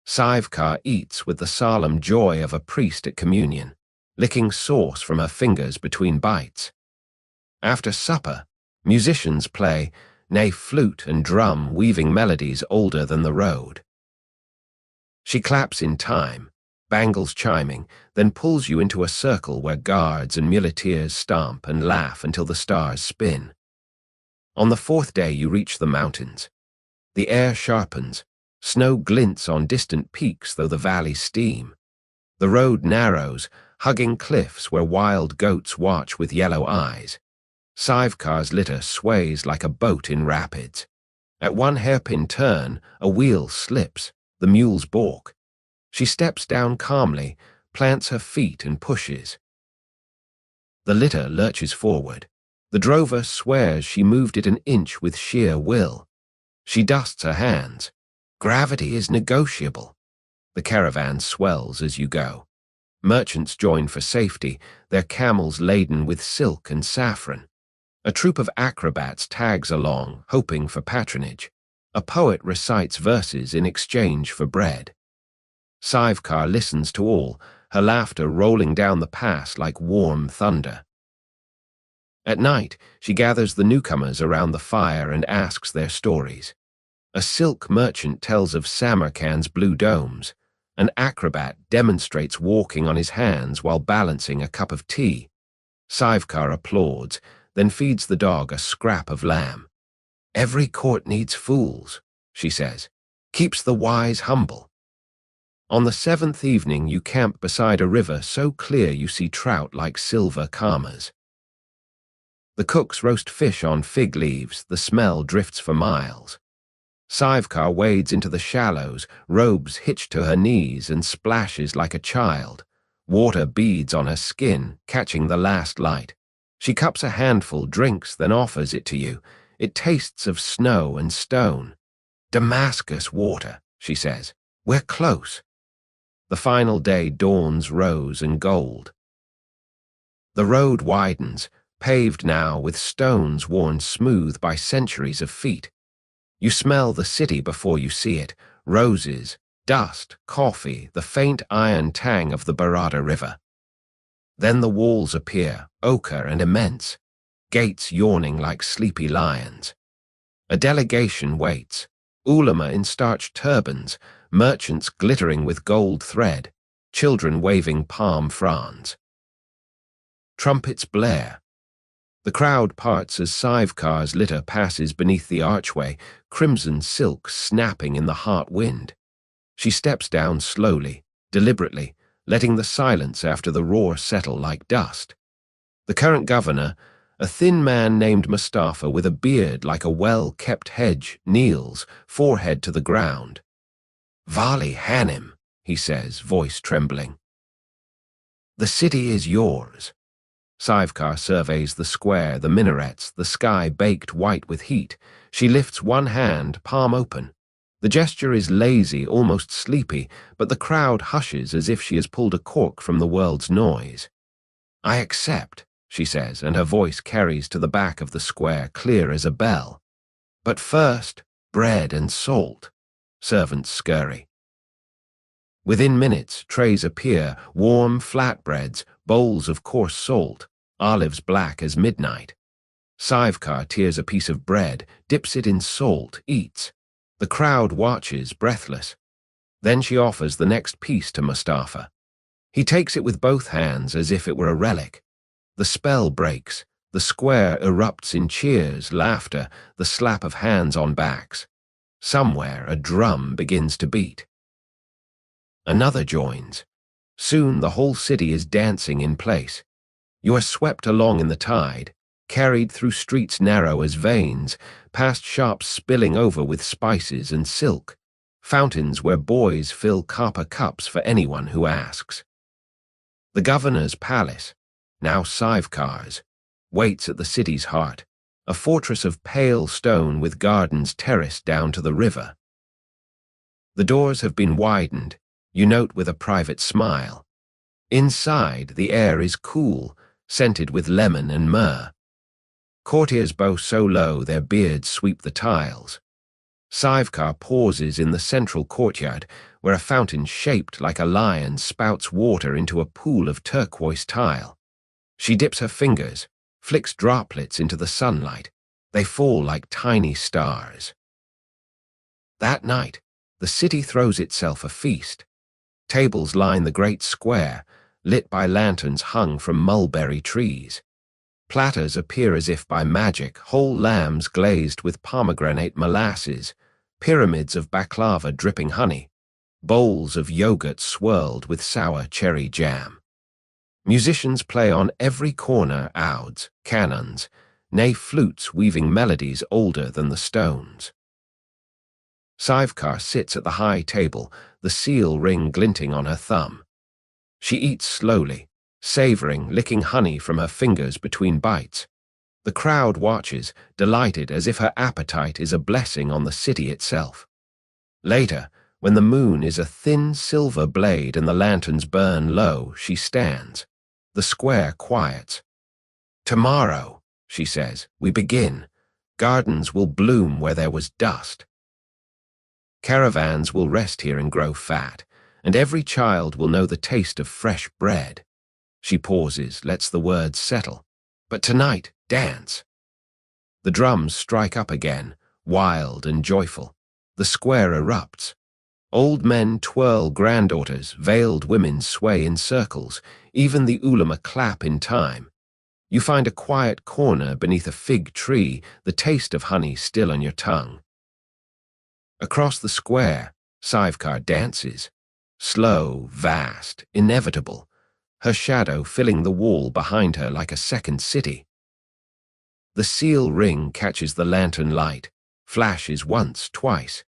Şivekar eats with the solemn joy of a priest at communion, licking sauce from her fingers between bites. After supper, musicians play, nay flute and drum weaving melodies older than the road. She claps in time, bangles chiming, then pulls you into a circle where guards and muleteers stomp and laugh until the stars spin. On the fourth day you reach the mountains. The air sharpens, snow glints on distant peaks though the valleys steam. The road narrows, hugging cliffs where wild goats watch with yellow eyes. Şivekar's litter sways like a boat in rapids. At one hairpin turn, a wheel slips, the mules balk. She steps down calmly, plants her feet and pushes. The litter lurches forward. The drover swears she moved it an inch with sheer will. She dusts her hands. Gravity is negotiable. The caravan swells as you go. Merchants join for safety, their camels laden with silk and saffron. A troop of acrobats tags along, hoping for patronage. A poet recites verses in exchange for bread. Şivekar listens to all, her laughter rolling down the pass like warm thunder. At night, she gathers the newcomers around the fire and asks their stories. A silk merchant tells of Samarkand's blue domes. An acrobat demonstrates walking on his hands while balancing a cup of tea. Şivekar applauds, then feeds the dog a scrap of lamb. "Every court needs fools," she says. "Keeps the wise humble." On the seventh evening you camp beside a river so clear you see trout like silver commas. The cooks roast fish on fig leaves, the smell drifts for miles. Sivekar wades into the shallows, robes hitched to her knees, and splashes like a child. Water beads on her skin, catching the last light. She cups a handful, drinks, then offers it to you. It tastes of snow and stone. Damascus water, she says. We're close. The final day dawns rose and gold. The road widens, paved now with stones worn smooth by centuries of feet. You smell the city before you see it, roses, dust, coffee, the faint iron tang of the Barada River. Then the walls appear, ochre and immense, gates yawning like sleepy lions. A delegation waits, ulama in starched turbans, merchants glittering with gold thread, children waving palm fronds. Trumpets blare. The crowd parts as Sivekar's litter passes beneath the archway, crimson silk snapping in the hot wind. She steps down slowly, deliberately, letting the silence after the roar settle like dust. The current governor, a thin man named Mustafa with a beard like a well-kept hedge, kneels, forehead to the ground. "Vali Hanem," he says, voice trembling. "The city is yours." Sivekar surveys the square, the minarets, the sky baked white with heat. She lifts one hand, palm open. The gesture is lazy, almost sleepy, but the crowd hushes as if she has pulled a cork from the world's noise. "I accept," she says, and her voice carries to the back of the square, clear as a bell. "But first, bread and salt." Servants scurry. Within minutes, trays appear, warm flatbreads, bowls of coarse salt, olives black as midnight. Sivekar tears a piece of bread, dips it in salt, eats. The crowd watches, breathless. Then she offers the next piece to Mustafa. He takes it with both hands as if it were a relic. The spell breaks. The square erupts in cheers, laughter, the slap of hands on backs. Somewhere a drum begins to beat. Another joins. Soon the whole city is dancing in place. You are swept along in the tide, carried through streets narrow as veins, past shops spilling over with spices and silk, fountains where boys fill copper cups for anyone who asks. The governor's palace, now Sivekar's, waits at the city's heart, a fortress of pale stone with gardens terraced down to the river. The doors have been widened, you note with a private smile. Inside, the air is cool, scented with lemon and myrrh. Courtiers bow so low their beards sweep the tiles. Sivekar pauses in the central courtyard, where a fountain shaped like a lion spouts water into a pool of turquoise tile. She dips her fingers, flicks droplets into the sunlight. They fall like tiny stars. That night, the city throws itself a feast. Tables line the great square, lit by lanterns hung from mulberry trees. Platters appear as if by magic, whole lambs glazed with pomegranate molasses, pyramids of baklava dripping honey, bowls of yogurt swirled with sour cherry jam. Musicians play on every corner ouds, cannons, nay flutes weaving melodies older than the stones. Sivekar sits at the high table, the seal ring glinting on her thumb. She eats slowly, savoring, licking honey from her fingers between bites. The crowd watches, delighted as if her appetite is a blessing on the city itself. Later, when the moon is a thin silver blade and the lanterns burn low, she stands. The square quiets. "Tomorrow," she says, "we begin. Gardens will bloom where there was dust. Caravans will rest here and grow fat, and every child will know the taste of fresh bread." She pauses, lets the words settle. "But tonight, dance." The drums strike up again, wild and joyful. The square erupts. Old men twirl granddaughters, veiled women sway in circles, even the ulama clap in time. You find a quiet corner beneath a fig tree, the taste of honey still on your tongue. Across the square, Sivekar dances. Slow, vast, inevitable, her shadow filling the wall behind her like a second city. The seal ring catches the lantern light, flashes once, twice.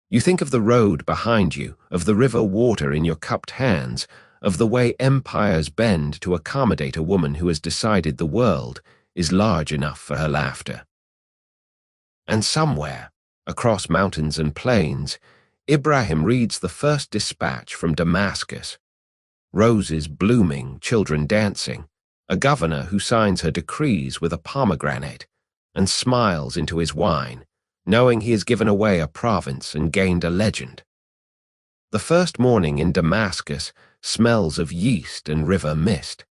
You think of the road behind you, of the river water in your cupped hands, of the way empires bend to accommodate a woman who has decided the world is large enough for her laughter. And somewhere, across mountains and plains, Ibrahim reads the first dispatch from Damascus. Roses blooming, children dancing, a governor who signs her decrees with a pomegranate and smiles into his wine, knowing he has given away a province and gained a legend. The first morning in Damascus smells of yeast and river mist.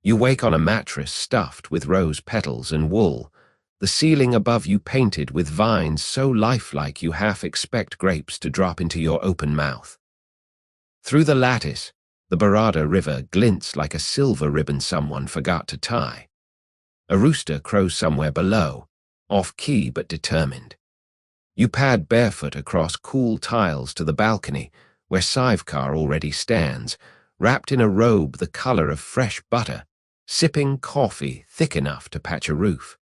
You wake on a mattress stuffed with rose petals and wool, the ceiling above you painted with vines so lifelike you half expect grapes to drop into your open mouth. Through the lattice, the Barada River glints like a silver ribbon someone forgot to tie. A rooster crows somewhere below, off-key but determined. You pad barefoot across cool tiles to the balcony, where Şivekar already stands, wrapped in a robe the color of fresh butter, sipping coffee thick enough to patch a roof.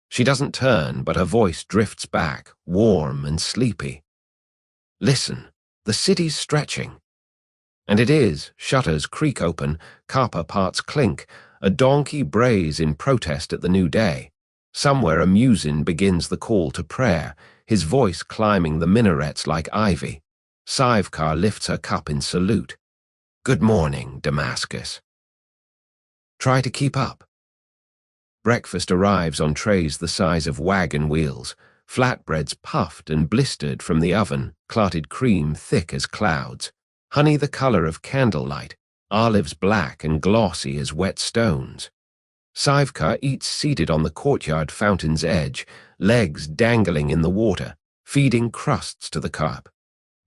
She doesn't turn, but her voice drifts back, warm and sleepy. Listen, the city's stretching. And it is. Shutters creak open, copper parts clink, a donkey brays in protest at the new day. Somewhere a muezzin begins the call to prayer, his voice climbing the minarets like ivy. Şivekar lifts her cup in salute. Good morning, Damascus. Try to keep up. Breakfast arrives on trays the size of wagon wheels, flatbreads puffed and blistered from the oven, clotted cream thick as clouds, honey the color of candlelight, olives black and glossy as wet stones. Şivekar eats seated on the courtyard fountain's edge, legs dangling in the water, feeding crusts to the carp.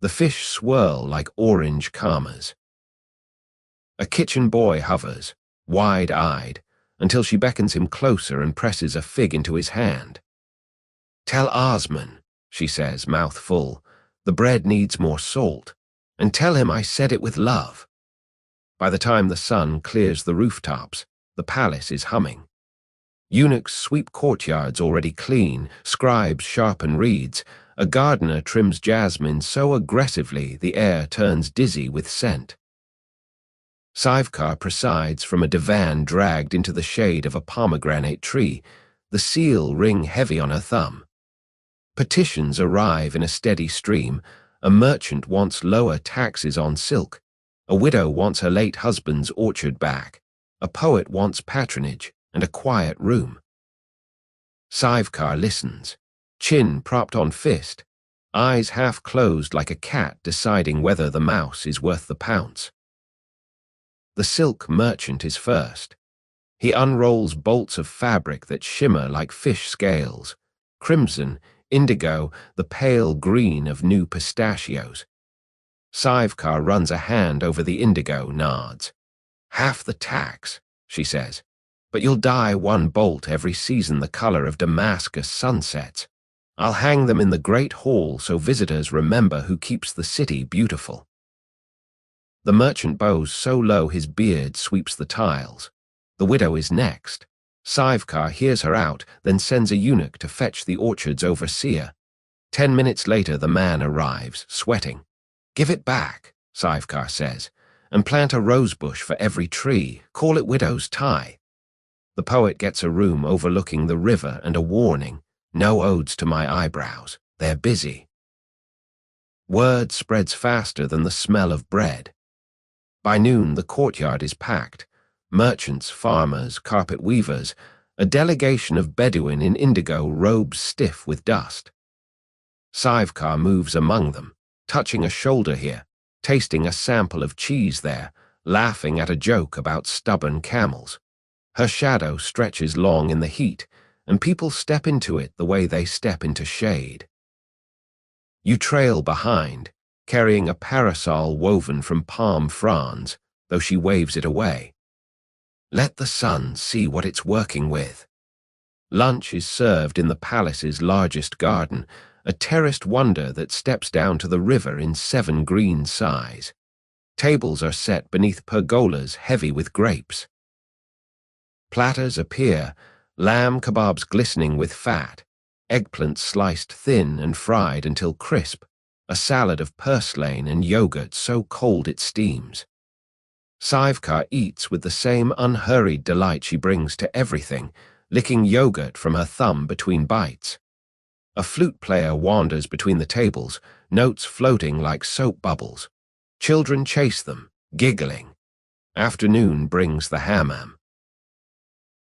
The fish swirl like orange commas. A kitchen boy hovers, wide-eyed, until she beckons him closer and presses a fig into his hand. Tell Osman, she says, mouth full, the bread needs more salt, and tell him I said it with love. By the time the sun clears the rooftops, the palace is humming. Eunuchs sweep courtyards already clean, scribes sharpen reeds, a gardener trims jasmine so aggressively the air turns dizzy with scent. Şivekar presides from a divan dragged into the shade of a pomegranate tree, the seal ring heavy on her thumb. Petitions arrive in a steady stream. A merchant wants lower taxes on silk. A widow wants her late husband's orchard back. A poet wants patronage and a quiet room. Şivekar listens, chin propped on fist, eyes half closed like a cat deciding whether the mouse is worth the pounce. The silk merchant is first. He unrolls bolts of fabric that shimmer like fish scales, crimson, indigo, the pale green of new pistachios. Şivekar runs a hand over the indigo, nods. Half the tax, she says, but you'll dye one bolt every season the color of Damascus sunsets. I'll hang them in the great hall so visitors remember who keeps the city beautiful. The merchant bows so low his beard sweeps the tiles. The widow is next. Şivekar hears her out, then sends a eunuch to fetch the orchard's overseer. 10 minutes later the man arrives, sweating. Give it back, Şivekar says, and plant a rosebush for every tree. Call it widow's tie. The poet gets a room overlooking the river and a warning. No odes to my eyebrows. They're busy. Word spreads faster than the smell of bread. By noon, the courtyard is packed. Merchants, farmers, carpet weavers, a delegation of Bedouin in indigo robes stiff with dust. Şivekar moves among them, touching a shoulder here, tasting a sample of cheese there, laughing at a joke about stubborn camels. Her shadow stretches long in the heat, and people step into it the way they step into shade. You trail behind, carrying a parasol woven from palm fronds, though she waves it away. Let the sun see what it's working with. Lunch is served in the palace's largest garden, a terraced wonder that steps down to the river in 7 green sighs. Tables are set beneath pergolas heavy with grapes. Platters appear, lamb kebabs glistening with fat, eggplant sliced thin and fried until crisp, a salad of purslane and yogurt so cold it steams. Şivekar eats with the same unhurried delight she brings to everything, licking yogurt from her thumb between bites. A flute player wanders between the tables, notes floating like soap bubbles. Children chase them, giggling. Afternoon brings the hammam.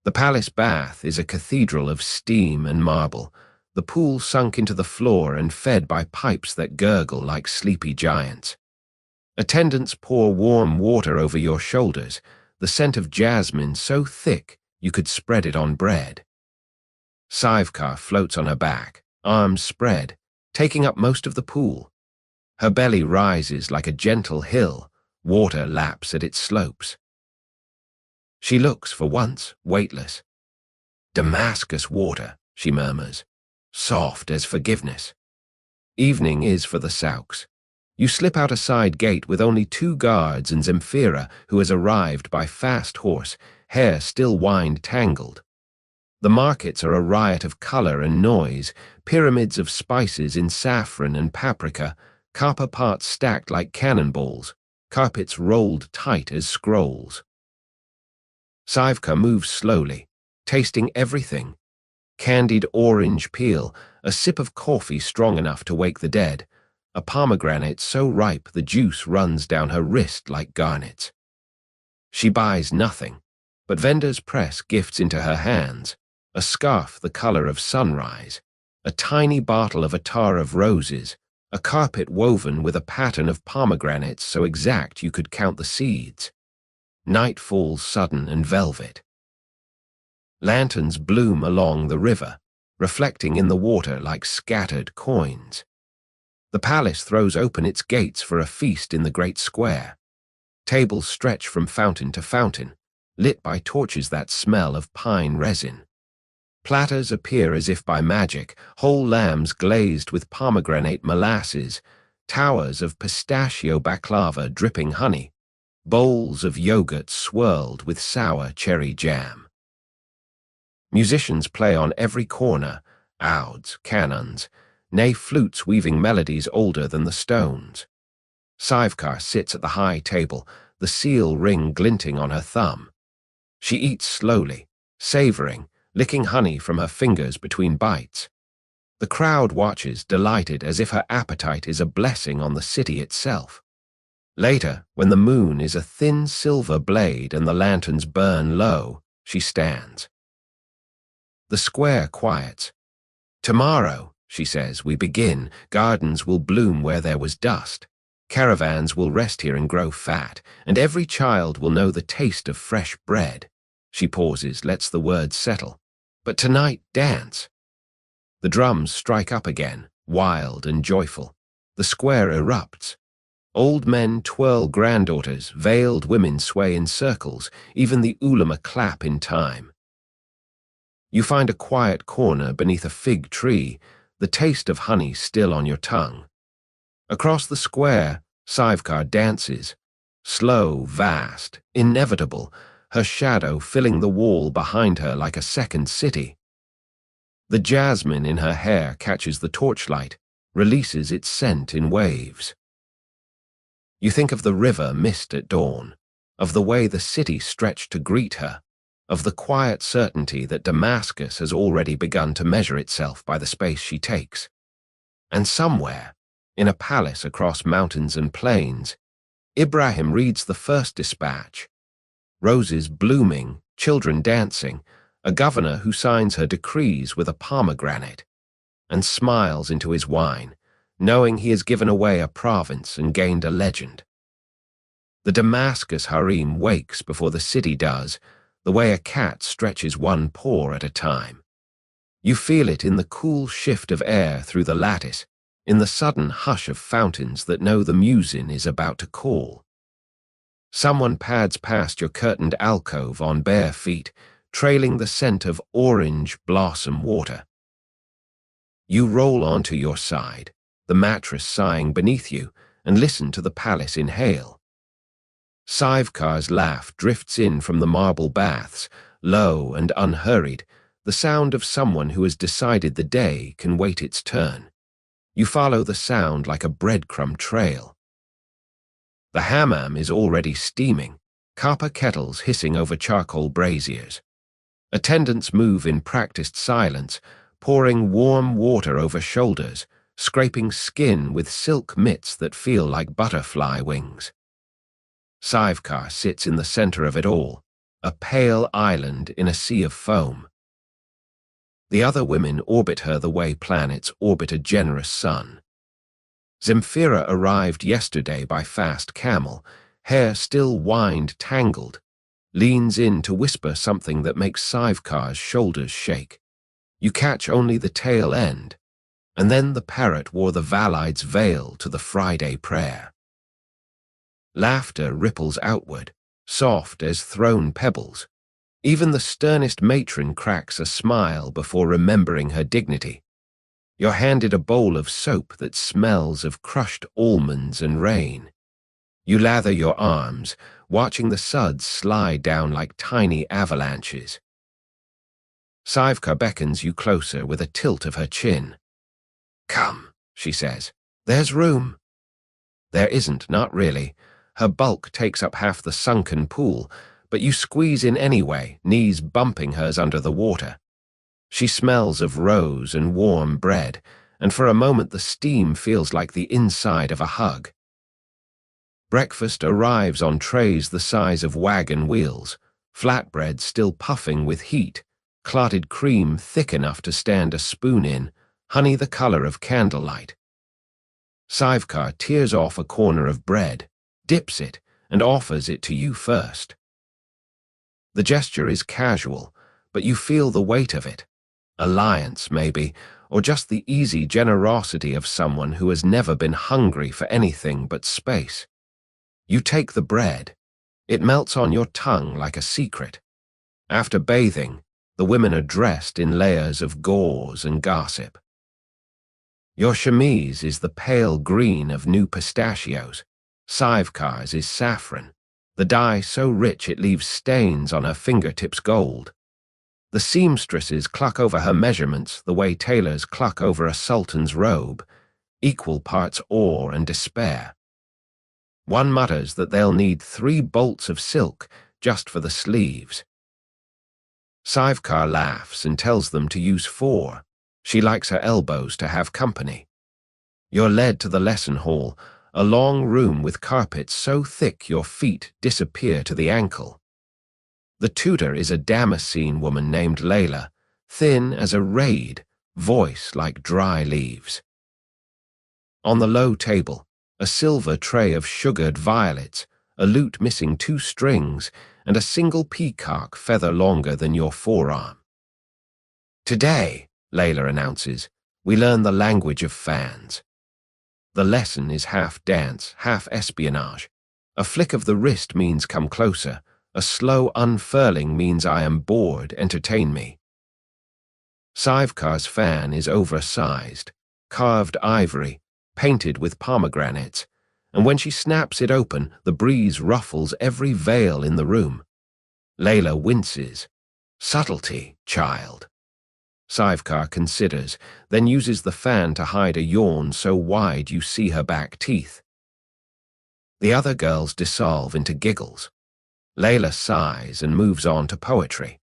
The palace bath is a cathedral of steam and marble, the pool sunk into the floor and fed by pipes that gurgle like sleepy giants. Attendants pour warm water over your shoulders, the scent of jasmine so thick you could spread it on bread. Şivekar floats on her back, arms spread, taking up most of the pool. Her belly rises like a gentle hill, water laps at its slopes. She looks, for once, weightless. Damascus water, she murmurs, soft as forgiveness. Evening is for the Sauks. You slip out a side gate with only 2 guards and Zemfira, who has arrived by fast horse, hair still wind-tangled. The markets are a riot of color and noise, pyramids of spices in saffron and paprika, copper pots stacked like cannonballs, carpets rolled tight as scrolls. Şivekar moves slowly, tasting everything. Candied orange peel, a sip of coffee strong enough to wake the dead, a pomegranate so ripe the juice runs down her wrist like garnets. She buys nothing, but vendors press gifts into her hands, a scarf the color of sunrise, a tiny bottle of attar of roses, a carpet woven with a pattern of pomegranates so exact you could count the seeds. Night falls sudden and velvet. Lanterns bloom along the river, reflecting in the water like scattered coins. The palace throws open its gates for a feast in the great square. Tables stretch from fountain to fountain, lit by torches that smell of pine resin. Platters appear as if by magic, whole lambs glazed with pomegranate molasses, towers of pistachio baklava dripping honey, bowls of yogurt swirled with sour cherry jam. Musicians play on every corner, ouds, cannons, nay flutes weaving melodies older than the stones. Şivekar sits at the high table, the seal ring glinting on her thumb. She eats slowly, savoring, licking honey from her fingers between bites. The crowd watches, delighted, as if her appetite is a blessing on the city itself. Later, when the moon is a thin silver blade and the lanterns burn low, she stands. The square quiets. Tomorrow, she says, we begin. Gardens will bloom where there was dust. Caravans will rest here and grow fat, and every child will know the taste of fresh bread. She pauses, lets the words settle. But tonight, dance. The drums strike up again, wild and joyful. The square erupts. Old men twirl granddaughters, veiled women sway in circles, even the ulama clap in time. You find a quiet corner beneath a fig tree, the taste of honey still on your tongue. Across the square, Şivekar dances. Slow, vast, inevitable, her shadow filling the wall behind her like a second city. The jasmine in her hair catches the torchlight, releases its scent in waves. You think of the river mist at dawn, of the way the city stretched to greet her, of the quiet certainty that Damascus has already begun to measure itself by the space she takes. And somewhere, in a palace across mountains and plains, Ibrahim reads the first dispatch. Roses blooming, children dancing, a governor who signs her decrees with a pomegranate, and smiles into his wine, knowing he has given away a province and gained a legend. The Damascus Harem wakes before the city does, the way a cat stretches one paw at a time. You feel it in the cool shift of air through the lattice, in the sudden hush of fountains that know the muezzin is about to call. Someone pads past your curtained alcove on bare feet, trailing the scent of orange blossom water. You roll onto your side, the mattress sighing beneath you, and listen to the palace inhale. Şivekar's laugh drifts in from the marble baths, low and unhurried, the sound of someone who has decided the day can wait its turn. You follow the sound like a breadcrumb trail. The hammam is already steaming, copper kettles hissing over charcoal braziers. Attendants move in practiced silence, pouring warm water over shoulders, scraping skin with silk mitts that feel like butterfly wings. Şivekar sits in the center of it all, a pale island in a sea of foam. The other women orbit her the way planets orbit a generous sun. Zemfira arrived yesterday by fast camel, hair still wind-tangled, leans in to whisper something that makes Şivekar's shoulders shake. You catch only the tail end, and then the parrot wore the Valide's veil to the Friday prayer. Laughter ripples outward, soft as thrown pebbles. Even the sternest matron cracks a smile before remembering her dignity. You're handed a bowl of soap that smells of crushed almonds and rain. You lather your arms, watching the suds slide down like tiny avalanches. Şivekar beckons you closer with a tilt of her chin. "Come," she says. "There's room." There isn't, not really. Her bulk takes up half the sunken pool, but you squeeze in anyway, knees bumping hers under the water. She smells of rose and warm bread, and for a moment the steam feels like the inside of a hug. Breakfast arrives on trays the size of wagon wheels, flatbread still puffing with heat, clotted cream thick enough to stand a spoon in, honey the color of candlelight. Şivekar tears off a corner of bread, dips it, and offers it to you first. The gesture is casual, but you feel the weight of it. Alliance, maybe, or just the easy generosity of someone who has never been hungry for anything but space. You take the bread. It melts on your tongue like a secret. After bathing, the women are dressed in layers of gauze and gossip. Your chemise is the pale green of new pistachios. Şivekar's is saffron, the dye so rich it leaves stains on her fingertips gold. The seamstresses cluck over her measurements the way tailors cluck over a sultan's robe, equal parts awe and despair. One mutters that they'll need 3 bolts of silk just for the sleeves. Şivekar laughs and tells them to use 4. She likes her elbows to have company. You're led to the lesson hall, a long room with carpets so thick your feet disappear to the ankle. The tutor is a Damascene woman named Layla, thin as a reed, voice like dry leaves. On the low table, a silver tray of sugared violets, a lute missing 2 strings, and a single peacock feather longer than your forearm. "Today," Layla announces, "we learn the language of fans." The lesson is half dance, half espionage. A flick of the wrist means come closer. A slow unfurling means I am bored, entertain me. Şivekar's fan is oversized, carved ivory, painted with pomegranates, and when she snaps it open, the breeze ruffles every veil in the room. Layla winces. "Subtlety, child." Şivekar considers, then uses the fan to hide a yawn so wide you see her back teeth. The other girls dissolve into giggles. Layla sighs and moves on to poetry.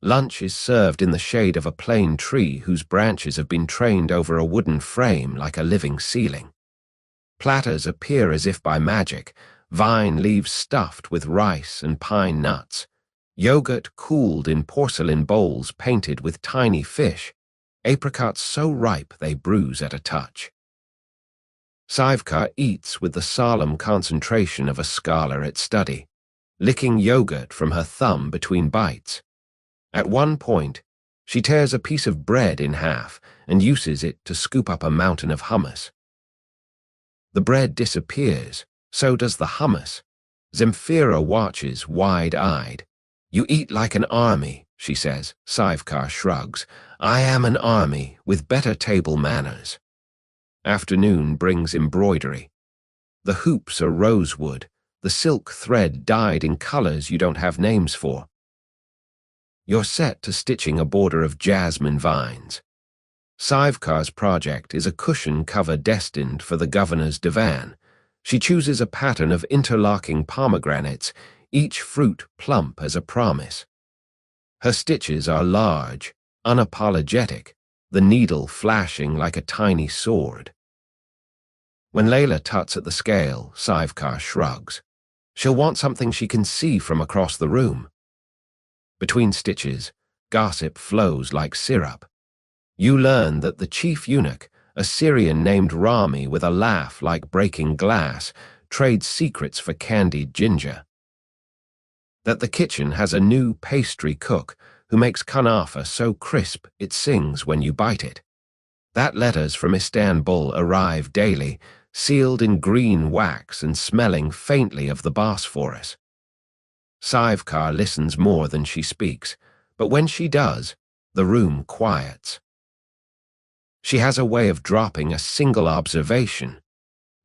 Lunch is served in the shade of a plane tree whose branches have been trained over a wooden frame like a living ceiling. Platters appear as if by magic, vine leaves stuffed with rice and pine nuts, yogurt cooled in porcelain bowls painted with tiny fish, apricots so ripe they bruise at a touch. Şivekar eats with the solemn concentration of a scholar at study, licking yogurt from her thumb between bites. At one point, she tears a piece of bread in half and uses it to scoop up a mountain of hummus. The bread disappears, so does the hummus. Zemfira watches, wide-eyed. "You eat like an army," she says. Şivekar shrugs. "I am an army with better table manners." Afternoon brings embroidery. The hoops are rosewood, the silk thread dyed in colors you don't have names for. You're set to stitching a border of jasmine vines. Şivekar's project is a cushion cover destined for the governor's divan. She chooses a pattern of interlocking pomegranates, each fruit plump as a promise. Her stitches are large, unapologetic, the needle flashing like a tiny sword. When Layla tuts at the scale, Şivekar shrugs. She'll want something she can see from across the room. Between stitches, gossip flows like syrup. You learn that the chief eunuch, a Syrian named Rami with a laugh like breaking glass, trades secrets for candied ginger. That the kitchen has a new pastry cook who makes kunafa so crisp it sings when you bite it. That letters from Istanbul arrive daily, sealed in green wax and smelling faintly of the Bosphorus. Şivekar listens more than she speaks, but when she does, the room quiets. She has a way of dropping a single observation.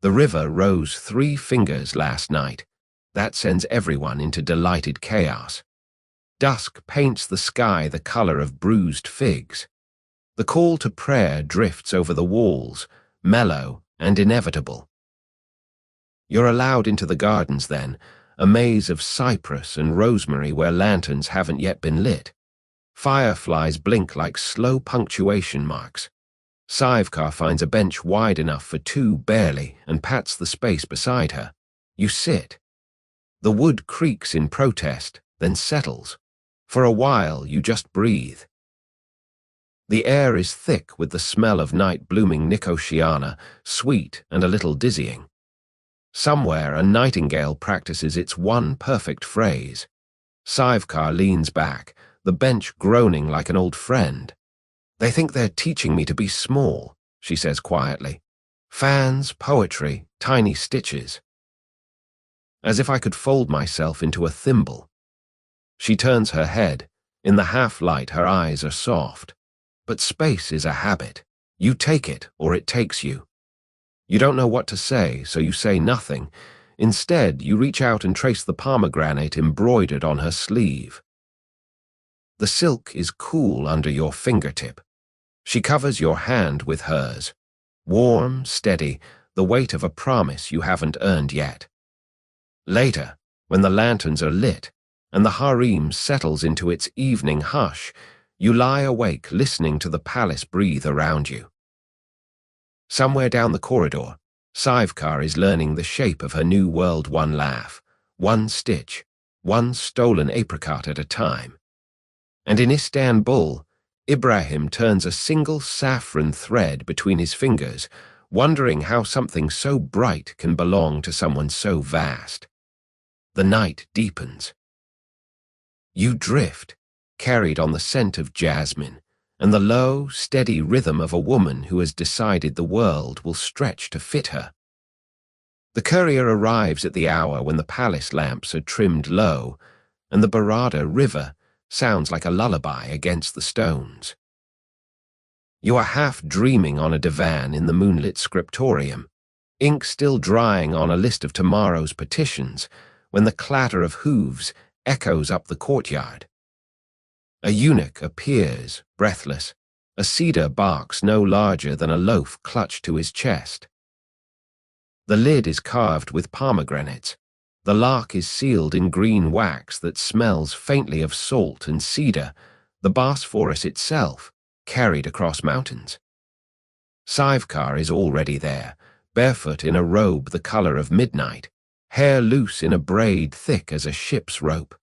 The river rose 3 fingers last night. That sends everyone into delighted chaos. Dusk paints the sky the color of bruised figs. The call to prayer drifts over the walls, mellow and inevitable. You're allowed into the gardens then, a maze of cypress and rosemary where lanterns haven't yet been lit. Fireflies blink like slow punctuation marks. Şivekar finds a bench wide enough for 2 barely and pats the space beside her. You sit. The wood creaks in protest, then settles. For a while, you just breathe. The air is thick with the smell of night-blooming Nicotiana, sweet and a little dizzying. Somewhere, a nightingale practices its one perfect phrase. Şivekar leans back, the bench groaning like an old friend. They think they're teaching me to be small, she says quietly. Fans, poetry, tiny stitches. As if I could fold myself into a thimble. She turns her head. In the half-light, her eyes are soft. But space is a habit. You take it, or it takes you. You don't know what to say, so you say nothing. Instead, you reach out and trace the pomegranate embroidered on her sleeve. The silk is cool under your fingertip. She covers your hand with hers. Warm, steady, the weight of a promise you haven't earned yet. Later, when the lanterns are lit, and the harem settles into its evening hush, you lie awake listening to the palace breathe around you. Somewhere down the corridor, Şivekar is learning the shape of her new world one laugh, one stitch, one stolen apricot at a time. And in Istanbul, Ibrahim turns a single saffron thread between his fingers, wondering how something so bright can belong to someone so vast. The night deepens. You drift, carried on the scent of jasmine, and the low, steady rhythm of a woman who has decided the world will stretch to fit her. The courier arrives at the hour when the palace lamps are trimmed low, and the Barada River sounds like a lullaby against the stones. You are half dreaming on a divan in the moonlit scriptorium, ink still drying on a list of tomorrow's petitions, when the clatter of hooves echoes up the courtyard. A eunuch appears, breathless. A cedar box no larger than a loaf clutched to his chest. The lid is carved with pomegranates. The lock is sealed in green wax that smells faintly of salt and cedar, the Bosphorus itself, carried across mountains. Şivekar is already there, barefoot in a robe the color of midnight, hair loose in a braid thick as a ship's rope.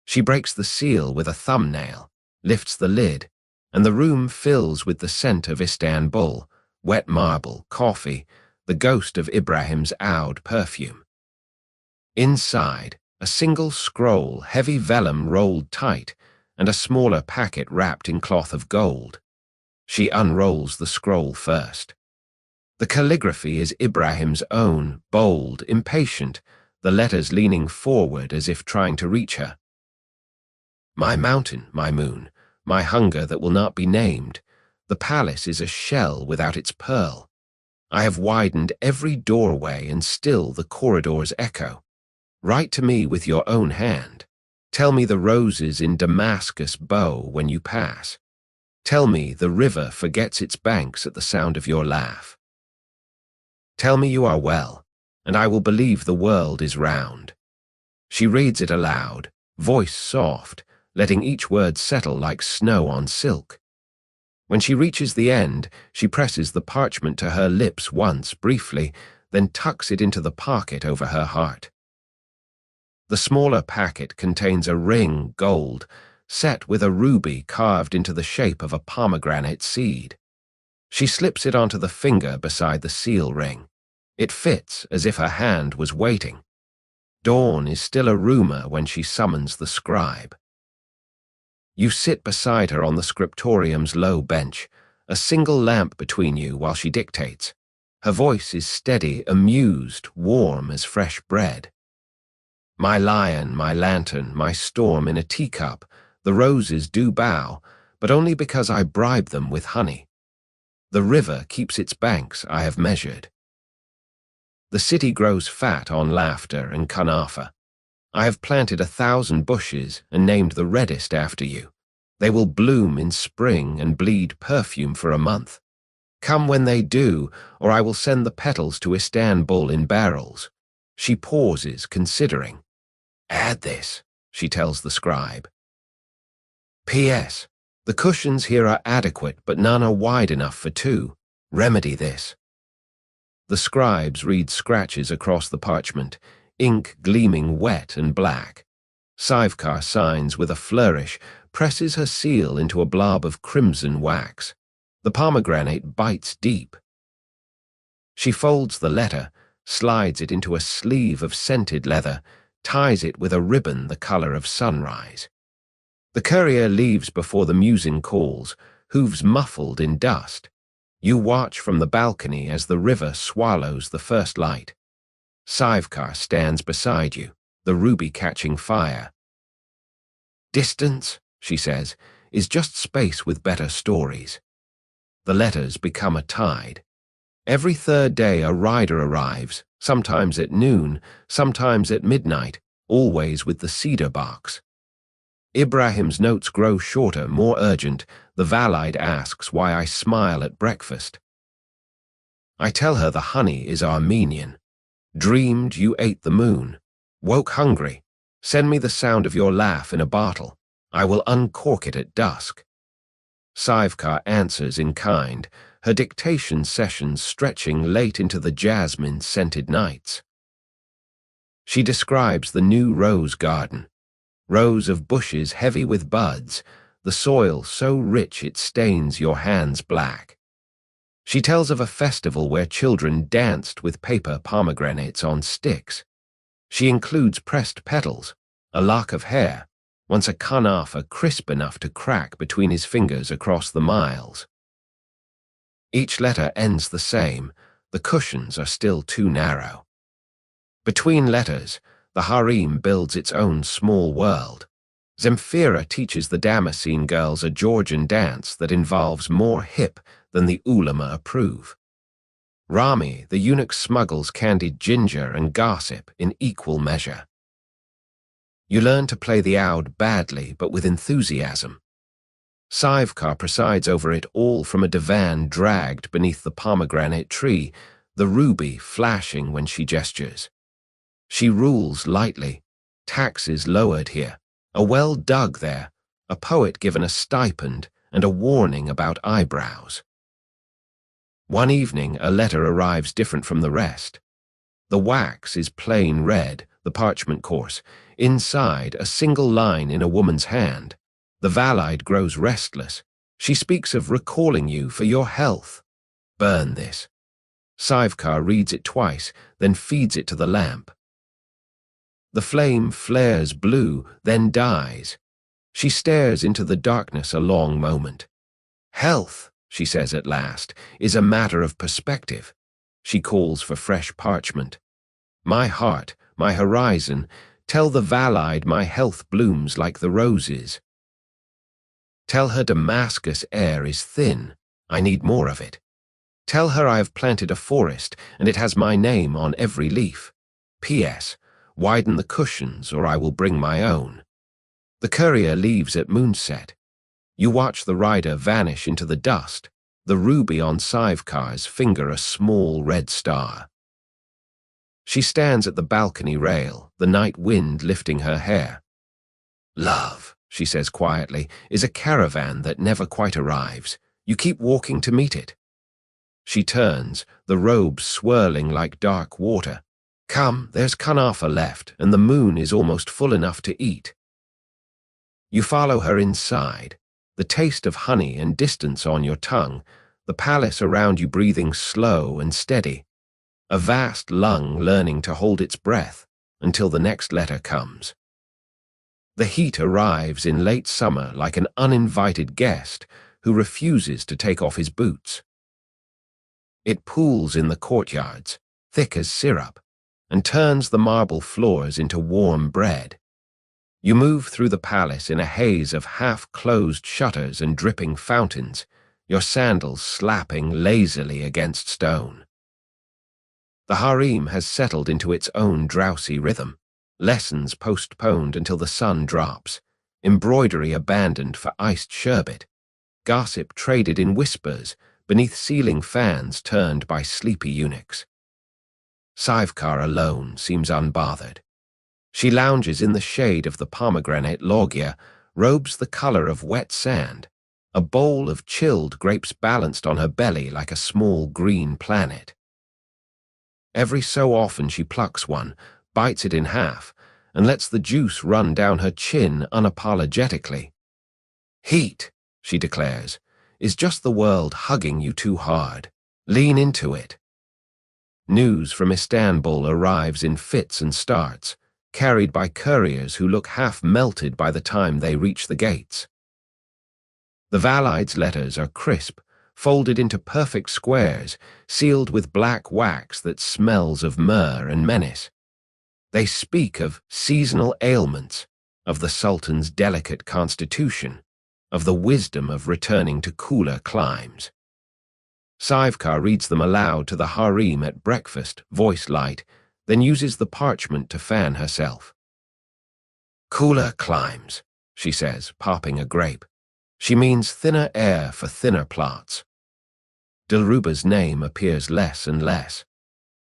She breaks the seal with a thumbnail, lifts the lid, and the room fills with the scent of Istanbul, wet marble, coffee, the ghost of Ibrahim's oud perfume. Inside, a single scroll, heavy vellum rolled tight, and a smaller packet wrapped in cloth of gold. She unrolls the scroll first. The calligraphy is Ibrahim's own, bold, impatient, the letters leaning forward as if trying to reach her. My mountain, my moon, my hunger that will not be named. The palace is a shell without its pearl. I have widened every doorway and still the corridors echo. Write to me with your own hand. Tell me the roses in Damascus bow when you pass. Tell me the river forgets its banks at the sound of your laugh. Tell me you are well, and I will believe the world is round. She reads it aloud, voice soft, letting each word settle like snow on silk. When she reaches the end, she presses the parchment to her lips once, briefly, then tucks it into the pocket over her heart. The smaller packet contains a ring, gold, set with a ruby carved into the shape of a pomegranate seed. She slips it onto the finger beside the seal ring. It fits as if her hand was waiting. Dawn is still a rumor when she summons the scribe. You sit beside her on the scriptorium's low bench, a single lamp between you while she dictates. Her voice is steady, amused, warm as fresh bread. My lion, my lantern, my storm in a teacup, the roses do bow, but only because I bribe them with honey. The river keeps its banks I have measured. The city grows fat on laughter and kunafa. I have planted 1,000 bushes and named the reddest after you. They will bloom in spring and bleed perfume for a month. Come when they do, or I will send the petals to Istanbul in barrels. She pauses, considering. Add this, she tells the scribe. P.S. The cushions here are adequate, but none are wide enough for two. Remedy this. The scribes read scratches across the parchment, ink gleaming wet and black. Şivekar signs with a flourish, presses her seal into a blob of crimson wax. The pomegranate bites deep. She folds the letter, slides it into a sleeve of scented leather, ties it with a ribbon the color of sunrise. The courier leaves before the muezzin calls, hooves muffled in dust. You watch from the balcony as the river swallows the first light. Şivekar stands beside you, the ruby catching fire. Distance, she says, is just space with better stories. The letters become a tide. Every third day a rider arrives, sometimes at noon, sometimes at midnight, always with the cedar box. Ibrahim's notes grow shorter, more urgent. The Valide asks why I smile at breakfast. I tell her the honey is Armenian. Dreamed you ate the moon. Woke hungry. Send me the sound of your laugh in a bottle. I will uncork it at dusk. Şivekar answers in kind, her dictation sessions stretching late into the jasmine-scented nights. She describes the new rose garden. Rows of bushes heavy with buds, the soil so rich it stains your hands black. She tells of a festival where children danced with paper pomegranates on sticks. She includes pressed petals, a lock of hair, once a kunafa crisp enough to crack between his fingers across the miles. Each letter ends the same, the cushions are still too narrow. Between letters, the harem builds its own small world. Zemfira teaches the Damascene girls a Georgian dance that involves more hip than the ulama approve. Rami, the eunuch, smuggles candied ginger and gossip in equal measure. You learn to play the oud badly, but with enthusiasm. Şivekar presides over it all from a divan dragged beneath the pomegranate tree, the ruby flashing when she gestures. She rules lightly, taxes lowered here, a well dug there, a poet given a stipend and a warning about eyebrows. One evening a letter arrives different from the rest. The wax is plain red, the parchment coarse. Inside, a single line in a woman's hand. The Valide grows restless. She speaks of recalling you for your health. Burn this. Şivekar reads it twice, then feeds it to the lamp. The flame flares blue, then dies. She stares into the darkness a long moment. Health, she says at last, is a matter of perspective. She calls for fresh parchment. My heart, my horizon, tell the Valide my health blooms like the roses. Tell her Damascus air is thin. I need more of it. Tell her I have planted a forest and it has my name on every leaf. P.S. Widen the cushions or I will bring my own. The courier leaves at moonset. You watch the rider vanish into the dust, the ruby on Sivekar's finger a small red star. She stands at the balcony rail, the night wind lifting her hair. Love, she says quietly, is a caravan that never quite arrives. You keep walking to meet it. She turns, the robes swirling like dark water. Come, there's kunafa left, and the moon is almost full enough to eat. You follow her inside, the taste of honey and distance on your tongue, the palace around you breathing slow and steady, a vast lung learning to hold its breath until the next letter comes. The heat arrives in late summer like an uninvited guest who refuses to take off his boots. It pools in the courtyards, thick as syrup, and turns the marble floors into warm bread. You move through the palace in a haze of half-closed shutters and dripping fountains, your sandals slapping lazily against stone. The harem has settled into its own drowsy rhythm, lessons postponed until the sun drops, embroidery abandoned for iced sherbet, gossip traded in whispers beneath ceiling fans turned by sleepy eunuchs. Sivekar alone seems unbothered. She lounges in the shade of the pomegranate loggia, robes the color of wet sand, a bowl of chilled grapes balanced on her belly like a small green planet. Every so often she plucks one, bites it in half, and lets the juice run down her chin unapologetically. Heat, she declares, is just the world hugging you too hard. Lean into it. News from Istanbul arrives in fits and starts, carried by couriers who look half-melted by the time they reach the gates. The Valide's letters are crisp, folded into perfect squares, sealed with black wax that smells of myrrh and menace. They speak of seasonal ailments, of the Sultan's delicate constitution, of the wisdom of returning to cooler climes. Sivekar reads them aloud to the harem at breakfast, voice light, then uses the parchment to fan herself. Cooler climes, she says, popping a grape. She means thinner air for thinner plots. Dilruba's name appears less and less.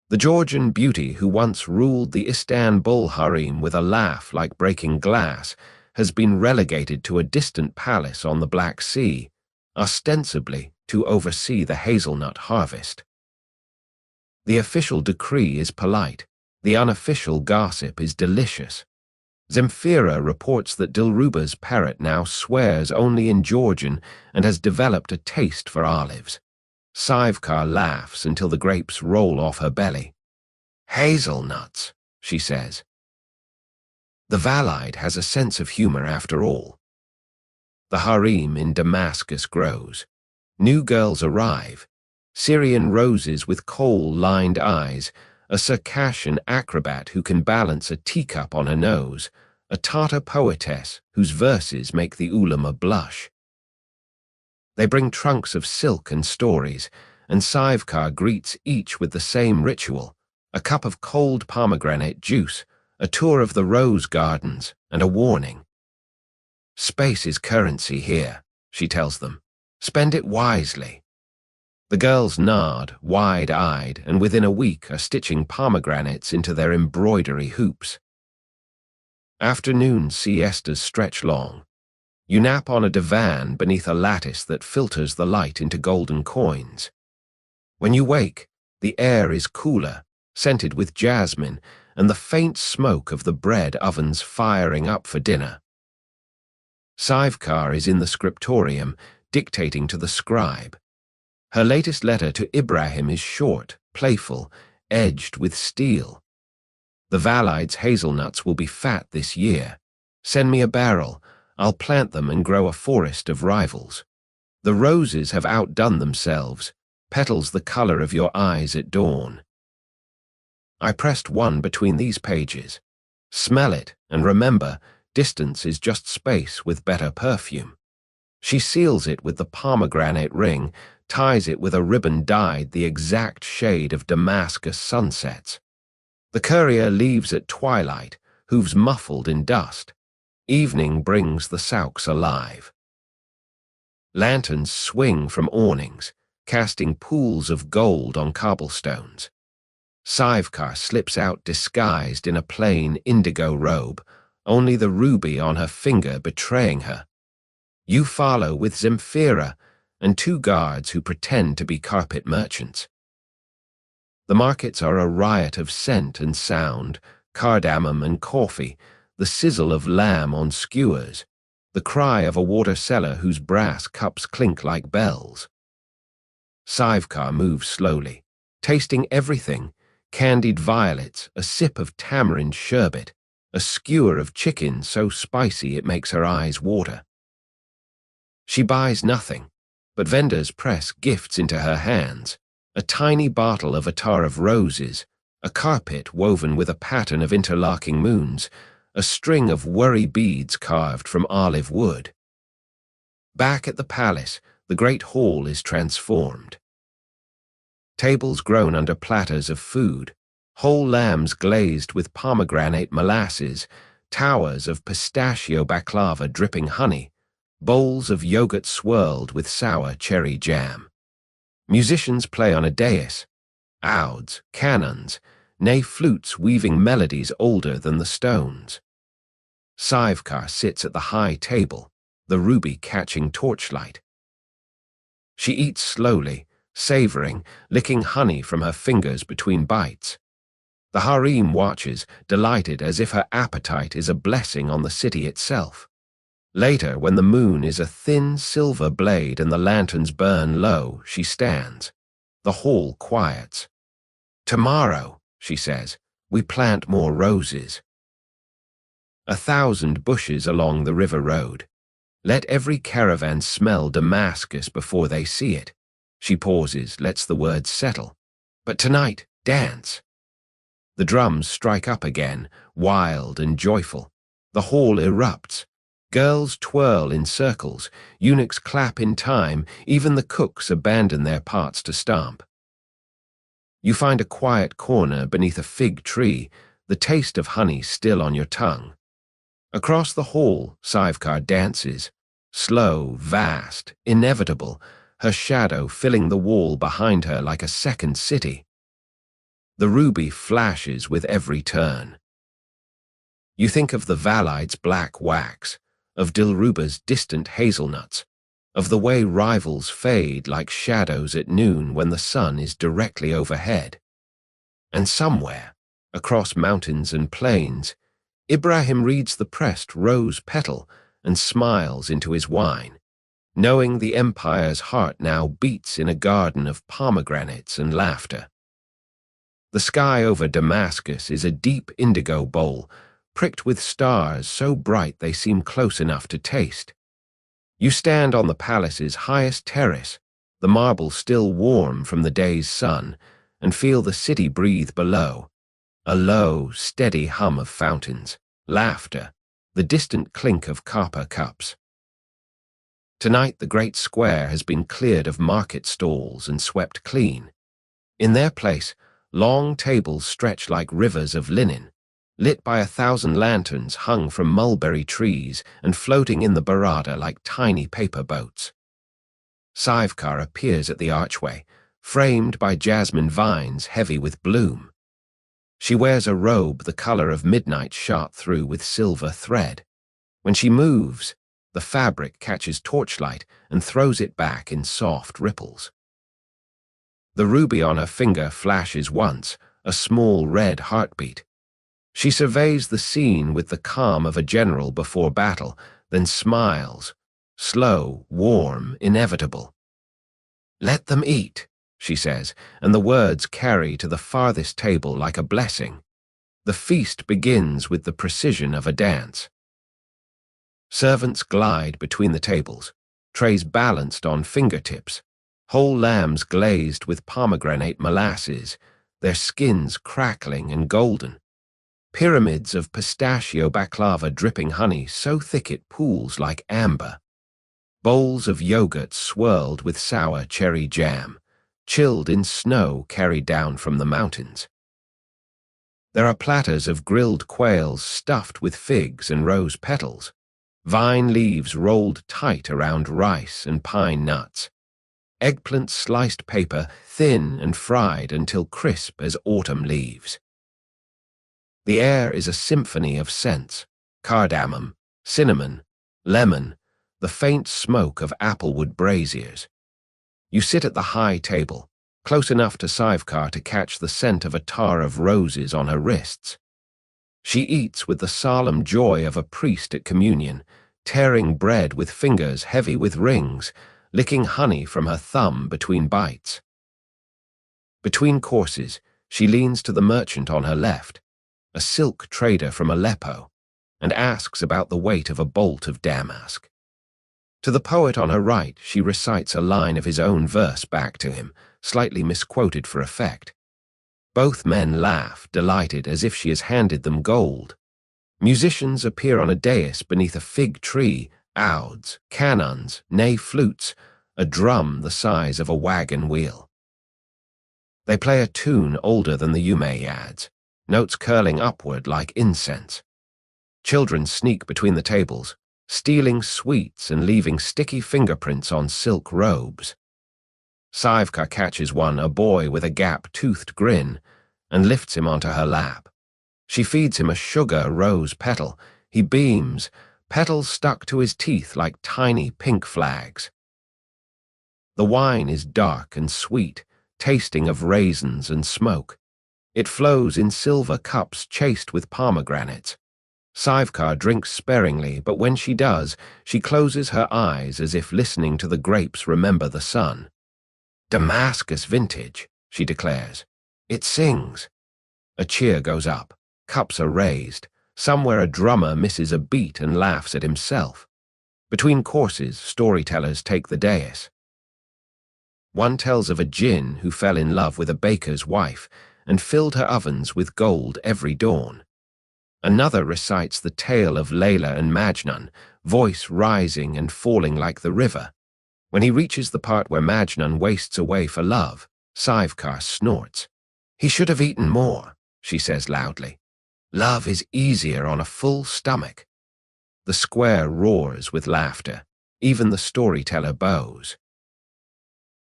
The Georgian beauty who once ruled the Istanbul harem with a laugh like breaking glass has been relegated to a distant palace on the Black Sea, ostensibly to oversee the hazelnut harvest. The official decree is polite. The unofficial gossip is delicious. Zemfira reports that Dilruba's parrot now swears only in Georgian and has developed a taste for olives. Sivekar laughs until the grapes roll off her belly. Hazelnuts, she says. The Valide has a sense of humor after all. The harem in Damascus grows. New girls arrive. Syrian roses with coal-lined eyes, a Circassian acrobat who can balance a teacup on her nose, a Tatar poetess whose verses make the ulama blush. They bring trunks of silk and stories, and Sivekar greets each with the same ritual, a cup of cold pomegranate juice, a tour of the rose gardens, and a warning. Space is currency here, she tells them. Spend it wisely. The girls nod, wide-eyed, and within a week are stitching pomegranates into their embroidery hoops. Afternoon siestas stretch long. You nap on a divan beneath a lattice that filters the light into golden coins. When you wake, the air is cooler, scented with jasmine, and the faint smoke of the bread ovens firing up for dinner. Sivekar is in the scriptorium, dictating to the scribe. Her latest letter to Ibrahim is short, playful, edged with steel. The Valide's hazelnuts will be fat this year. Send me a barrel. I'll plant them and grow a forest of rivals. The roses have outdone themselves, petals the color of your eyes at dawn. I pressed one between these pages. Smell it, and remember, distance is just space with better perfume. She seals it with the pomegranate ring, ties it with a ribbon dyed the exact shade of Damascus sunsets. The courier leaves at twilight, hooves muffled in dust. Evening brings the souks alive. Lanterns swing from awnings, casting pools of gold on cobblestones. Şivekar slips out disguised in a plain indigo robe, only the ruby on her finger betraying her. You follow with Zemfira and two guards who pretend to be carpet merchants. The markets are a riot of scent and sound, cardamom and coffee, the sizzle of lamb on skewers, the cry of a water seller whose brass cups clink like bells. Şivekar moves slowly, tasting everything: candied violets, a sip of tamarind sherbet, a skewer of chicken so spicy it makes her eyes water. She buys nothing, but vendors press gifts into her hands: a tiny bottle of attar of roses, a carpet woven with a pattern of interlocking moons, a string of worry beads carved from olive wood. Back at the palace, the great hall is transformed. Tables groan under platters of food, whole lambs glazed with pomegranate molasses, towers of pistachio baklava dripping honey, bowls of yogurt swirled with sour cherry jam. Musicians play on a dais, ouds, cannons, nay flutes weaving melodies older than the stones. Şivekar sits at the high table, the ruby catching torchlight. She eats slowly, savoring, licking honey from her fingers between bites. The harem watches, delighted as if her appetite is a blessing on the city itself. Later, when the moon is a thin silver blade and the lanterns burn low, she stands. The hall quiets. "Tomorrow," she says, "we plant more roses." 1,000 bushes along the river road. Let every caravan smell Damascus before they see it. She pauses, lets the words settle. "But tonight, dance." The drums strike up again, wild and joyful. The hall erupts. Girls twirl in circles, eunuchs clap in time, even the cooks abandon their pots to stomp. You find a quiet corner beneath a fig tree, the taste of honey still on your tongue. Across the hall, Şivekar dances, slow, vast, inevitable, her shadow filling the wall behind her like a second city. The ruby flashes with every turn. You think of the Valite's black wax, of Dilruba's distant hazelnuts, of the way rivals fade like shadows at noon when the sun is directly overhead. And somewhere, across mountains and plains, Ibrahim reads the pressed rose petal and smiles into his wine, knowing the empire's heart now beats in a garden of pomegranates and laughter. The sky over Damascus is a deep indigo bowl, pricked with stars so bright they seem close enough to taste. You stand on the palace's highest terrace, the marble still warm from the day's sun, and feel the city breathe below. A low, steady hum of fountains, laughter, the distant clink of copper cups. Tonight the great square has been cleared of market stalls and swept clean. In their place, long tables stretch like rivers of linen, lit by 1,000 lanterns hung from mulberry trees and floating in the barada like tiny paper boats. Şivekar appears at the archway, framed by jasmine vines heavy with bloom. She wears a robe the color of midnight shot through with silver thread. When she moves, the fabric catches torchlight and throws it back in soft ripples. The ruby on her finger flashes once, a small red heartbeat. She surveys the scene with the calm of a general before battle, then smiles, slow, warm, inevitable. "Let them eat," she says, and the words carry to the farthest table like a blessing. The feast begins with the precision of a dance. Servants glide between the tables, trays balanced on fingertips, whole lambs glazed with pomegranate molasses, their skins crackling and golden. Pyramids of pistachio baklava dripping honey so thick it pools like amber. Bowls of yogurt swirled with sour cherry jam, chilled in snow carried down from the mountains. There are platters of grilled quails stuffed with figs and rose petals, vine leaves rolled tight around rice and pine nuts, eggplant sliced paper thin and fried until crisp as autumn leaves. The air is a symphony of scents: cardamom, cinnamon, lemon, the faint smoke of applewood braziers. You sit at the high table, close enough to Şivekar to catch the scent of attar of roses on her wrists. She eats with the solemn joy of a priest at communion, tearing bread with fingers heavy with rings, licking honey from her thumb between bites. Between courses, she leans to the merchant on her left, a silk trader from Aleppo, and asks about the weight of a bolt of damask. To the poet on her right, she recites a line of his own verse back to him, slightly misquoted for effect. Both men laugh, delighted, as if she has handed them gold. Musicians appear on a dais beneath a fig tree, ouds, cannons, nay flutes, a drum the size of a wagon wheel. They play a tune older than the Umayyads, notes curling upward like incense. Children sneak between the tables, stealing sweets and leaving sticky fingerprints on silk robes. Şivekar catches one, a boy with a gap-toothed grin, and lifts him onto her lap. She feeds him a sugar rose petal. He beams, petals stuck to his teeth like tiny pink flags. The wine is dark and sweet, tasting of raisins and smoke. It flows in silver cups chased with pomegranates. Şivekar drinks sparingly, but when she does, she closes her eyes as if listening to the grapes remember the sun. "Damascus vintage," she declares. "It sings." A cheer goes up. Cups are raised. Somewhere a drummer misses a beat and laughs at himself. Between courses, storytellers take the dais. One tells of a djinn who fell in love with a baker's wife and filled her ovens with gold every dawn. Another recites the tale of Layla and Majnun, voice rising and falling like the river. When he reaches the part where Majnun wastes away for love, Şivekar snorts. "He should have eaten more," she says loudly. "Love is easier on a full stomach." The square roars with laughter. Even the storyteller bows.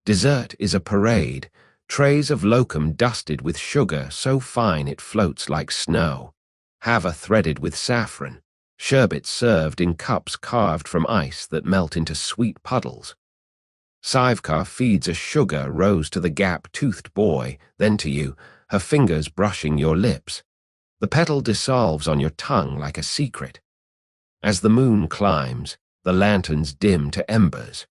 Dessert is a parade, trays of lokum dusted with sugar so fine it floats like snow, hava threaded with saffron, sherbet served in cups carved from ice that melt into sweet puddles. Şivekar feeds a sugar rose to the gap-toothed boy, then to you, her fingers brushing your lips. The petal dissolves on your tongue like a secret. As the moon climbs, the lanterns dim to embers.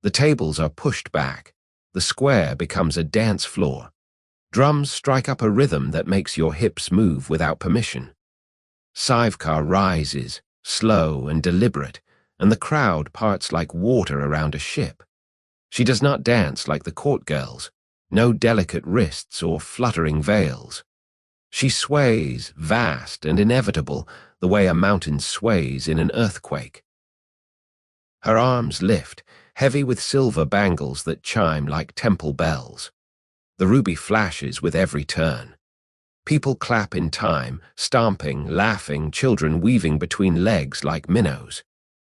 The tables are pushed back. The square becomes a dance floor. Drums strike up a rhythm that makes your hips move without permission. Şivekar rises, slow and deliberate, and the crowd parts like water around a ship. She does not dance like the court girls, no delicate wrists or fluttering veils. She sways, vast and inevitable, the way a mountain sways in an earthquake. Her arms lift, heavy with silver bangles that chime like temple bells. The ruby flashes with every turn. People clap in time, stomping, laughing, children weaving between legs like minnows.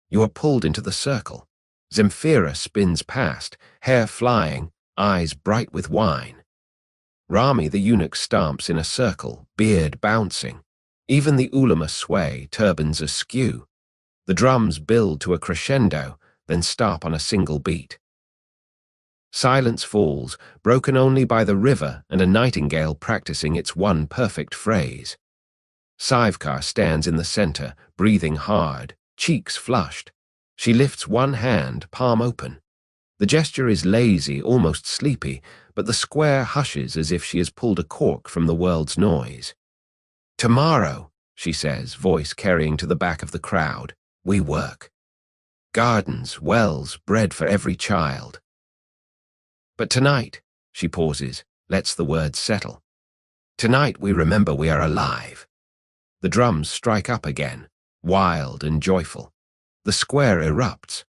You are pulled into the circle. Zemfira spins past, hair flying, eyes bright with wine. Rami the eunuch stamps in a circle, beard bouncing. Even the ulama sway, turbans askew. The drums build to a crescendo, then stop on a single beat. Silence falls, broken only by the river and a nightingale practicing its one perfect phrase. Şivekar stands in the center, breathing hard, cheeks flushed. She lifts one hand, palm open. The gesture is lazy, almost sleepy, but the square hushes as if she has pulled a cork from the world's noise. "Tomorrow," she says, voice carrying to the back of the crowd, "we work. Gardens, wells, bread for every child. But tonight," she pauses, lets the words settle. "Tonight we remember we are alive." The drums strike up again, wild and joyful. The square erupts.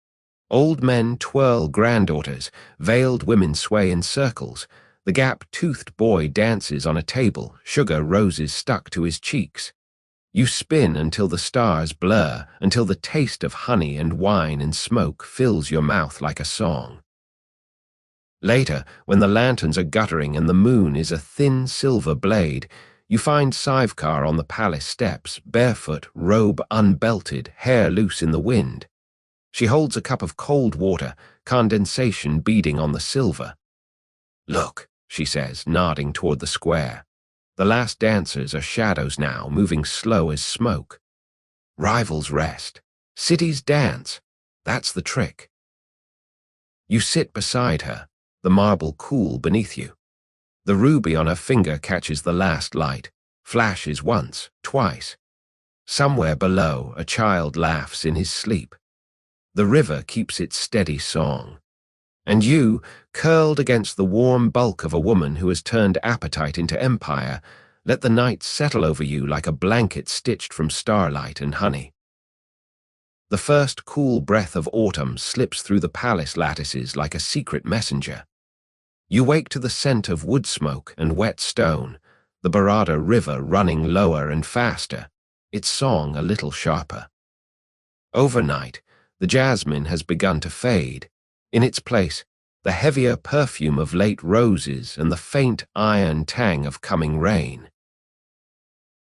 Old men twirl granddaughters, veiled women sway in circles. The gap-toothed boy dances on a table, sugar roses stuck to his cheeks. You spin until the stars blur, until the taste of honey and wine and smoke fills your mouth like a song. Later, when the lanterns are guttering and the moon is a thin silver blade, you find Şivekar on the palace steps, barefoot, robe unbelted, hair loose in the wind. She holds a cup of cold water, condensation beading on the silver. "Look," she says, nodding toward the square. The last dancers are shadows now, moving slow as smoke. Rivals rest. Cities dance. That's the trick. You sit beside her, the marble cool beneath you. The ruby on her finger catches the last light, flashes once, twice. Somewhere below, a child laughs in his sleep. The river keeps its steady song. And you, curled against the warm bulk of a woman who has turned appetite into empire, let the night settle over you like a blanket stitched from starlight and honey. The first cool breath of autumn slips through the palace lattices like a secret messenger. You wake to the scent of wood smoke and wet stone, the Barada River running lower and faster, its song a little sharper. Overnight, the jasmine has begun to fade. In its place, the heavier perfume of late roses and the faint iron tang of coming rain.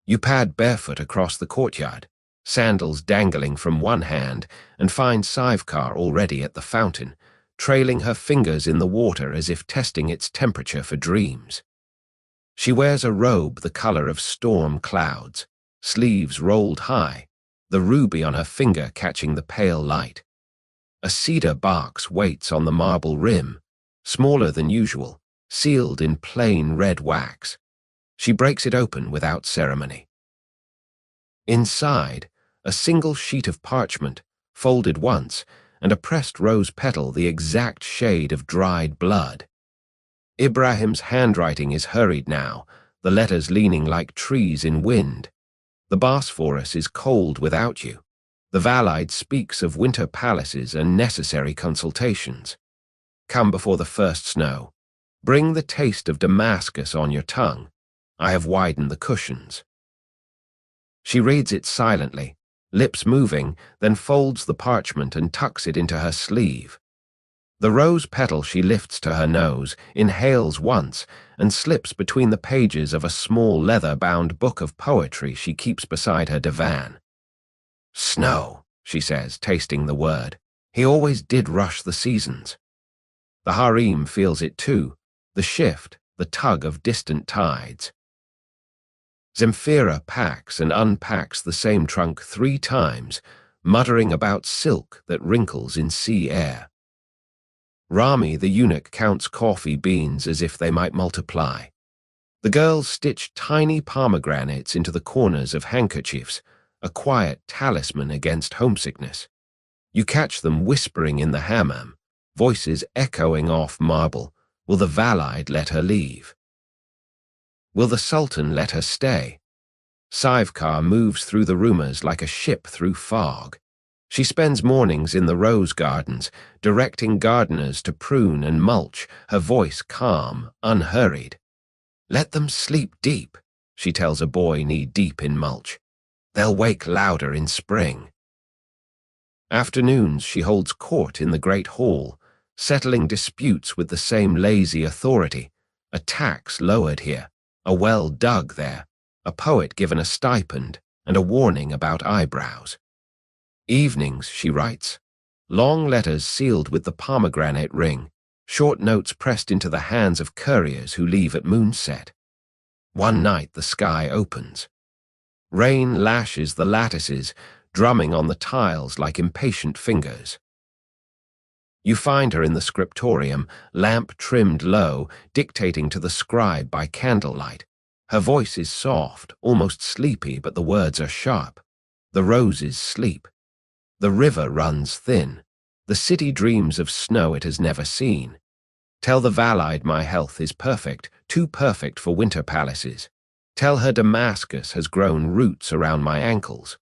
You pad barefoot across the courtyard, sandals dangling from one hand, and find Şivekar already at the fountain, trailing her fingers in the water as if testing its temperature for dreams. She wears a robe the color of storm clouds, sleeves rolled high, the ruby on her finger catching the pale light. A cedar box waits on the marble rim, smaller than usual, sealed in plain red wax. She breaks it open without ceremony. Inside, a single sheet of parchment, folded once, and a pressed rose petal the exact shade of dried blood. Ibrahim's handwriting is hurried now, the letters leaning like trees in wind. The Bosphorus is cold without you. The Valide speaks of winter palaces and necessary consultations. Come before the first snow. Bring the taste of Damascus on your tongue. I have widened the cushions. She reads it silently, lips moving, then folds the parchment and tucks it into her sleeve. The rose petal she lifts to her nose, inhales once, and slips between the pages of a small leather-bound book of poetry she keeps beside her divan. "Snow," she says, tasting the word. "He always did rush the seasons." The harem feels it too, the shift, the tug of distant tides. Zemfira packs and unpacks the same trunk 3 times, muttering about silk that wrinkles in sea air. Rami, the eunuch, counts coffee beans as if they might multiply. The girls stitch tiny pomegranates into the corners of handkerchiefs, a quiet talisman against homesickness. You catch them whispering in the hammam, voices echoing off marble. Will the Valide let her leave? Will the Sultan let her stay? Şivekar moves through the rumors like a ship through fog. She spends mornings in the rose gardens, directing gardeners to prune and mulch, her voice calm, unhurried. "Let them sleep deep," she tells a boy knee-deep in mulch. "They'll wake louder in spring." Afternoons she holds court in the great hall, settling disputes with the same lazy authority, a tax lowered here, a well dug there, a poet given a stipend, and a warning about eyebrows. Evenings, she writes, long letters sealed with the pomegranate ring, short notes pressed into the hands of couriers who leave at moonset. One night the sky opens. Rain lashes the lattices, drumming on the tiles like impatient fingers. You find her in the scriptorium, lamp trimmed low, dictating to the scribe by candlelight. Her voice is soft, almost sleepy, but the words are sharp. The roses sleep. The river runs thin. The city dreams of snow it has never seen. Tell the Valide my health is perfect, too perfect for winter palaces. Tell her Damascus has grown roots around my ankles.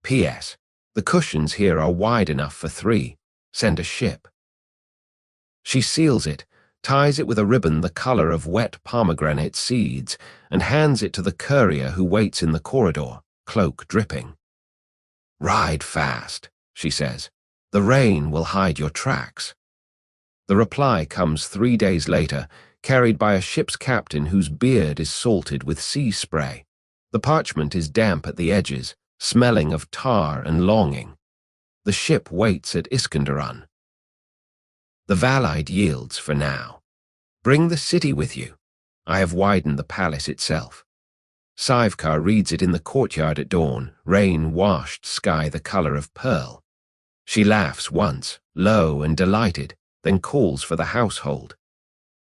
P.S. The cushions here are wide enough for 3. Send a ship. She seals it, ties it with a ribbon the color of wet pomegranate seeds, and hands it to the courier who waits in the corridor, cloak dripping. "Ride fast," she says. "The rain will hide your tracks." The reply comes 3 days later, carried by a ship's captain whose beard is salted with sea spray. The parchment is damp at the edges, smelling of tar and longing. The ship waits at Iskenderun. The Valide yields for now. "Bring the city with you. I have widened the palace itself." Sivekar reads it in the courtyard at dawn, rain-washed sky the color of pearl. She laughs once, low and delighted, then calls for the household.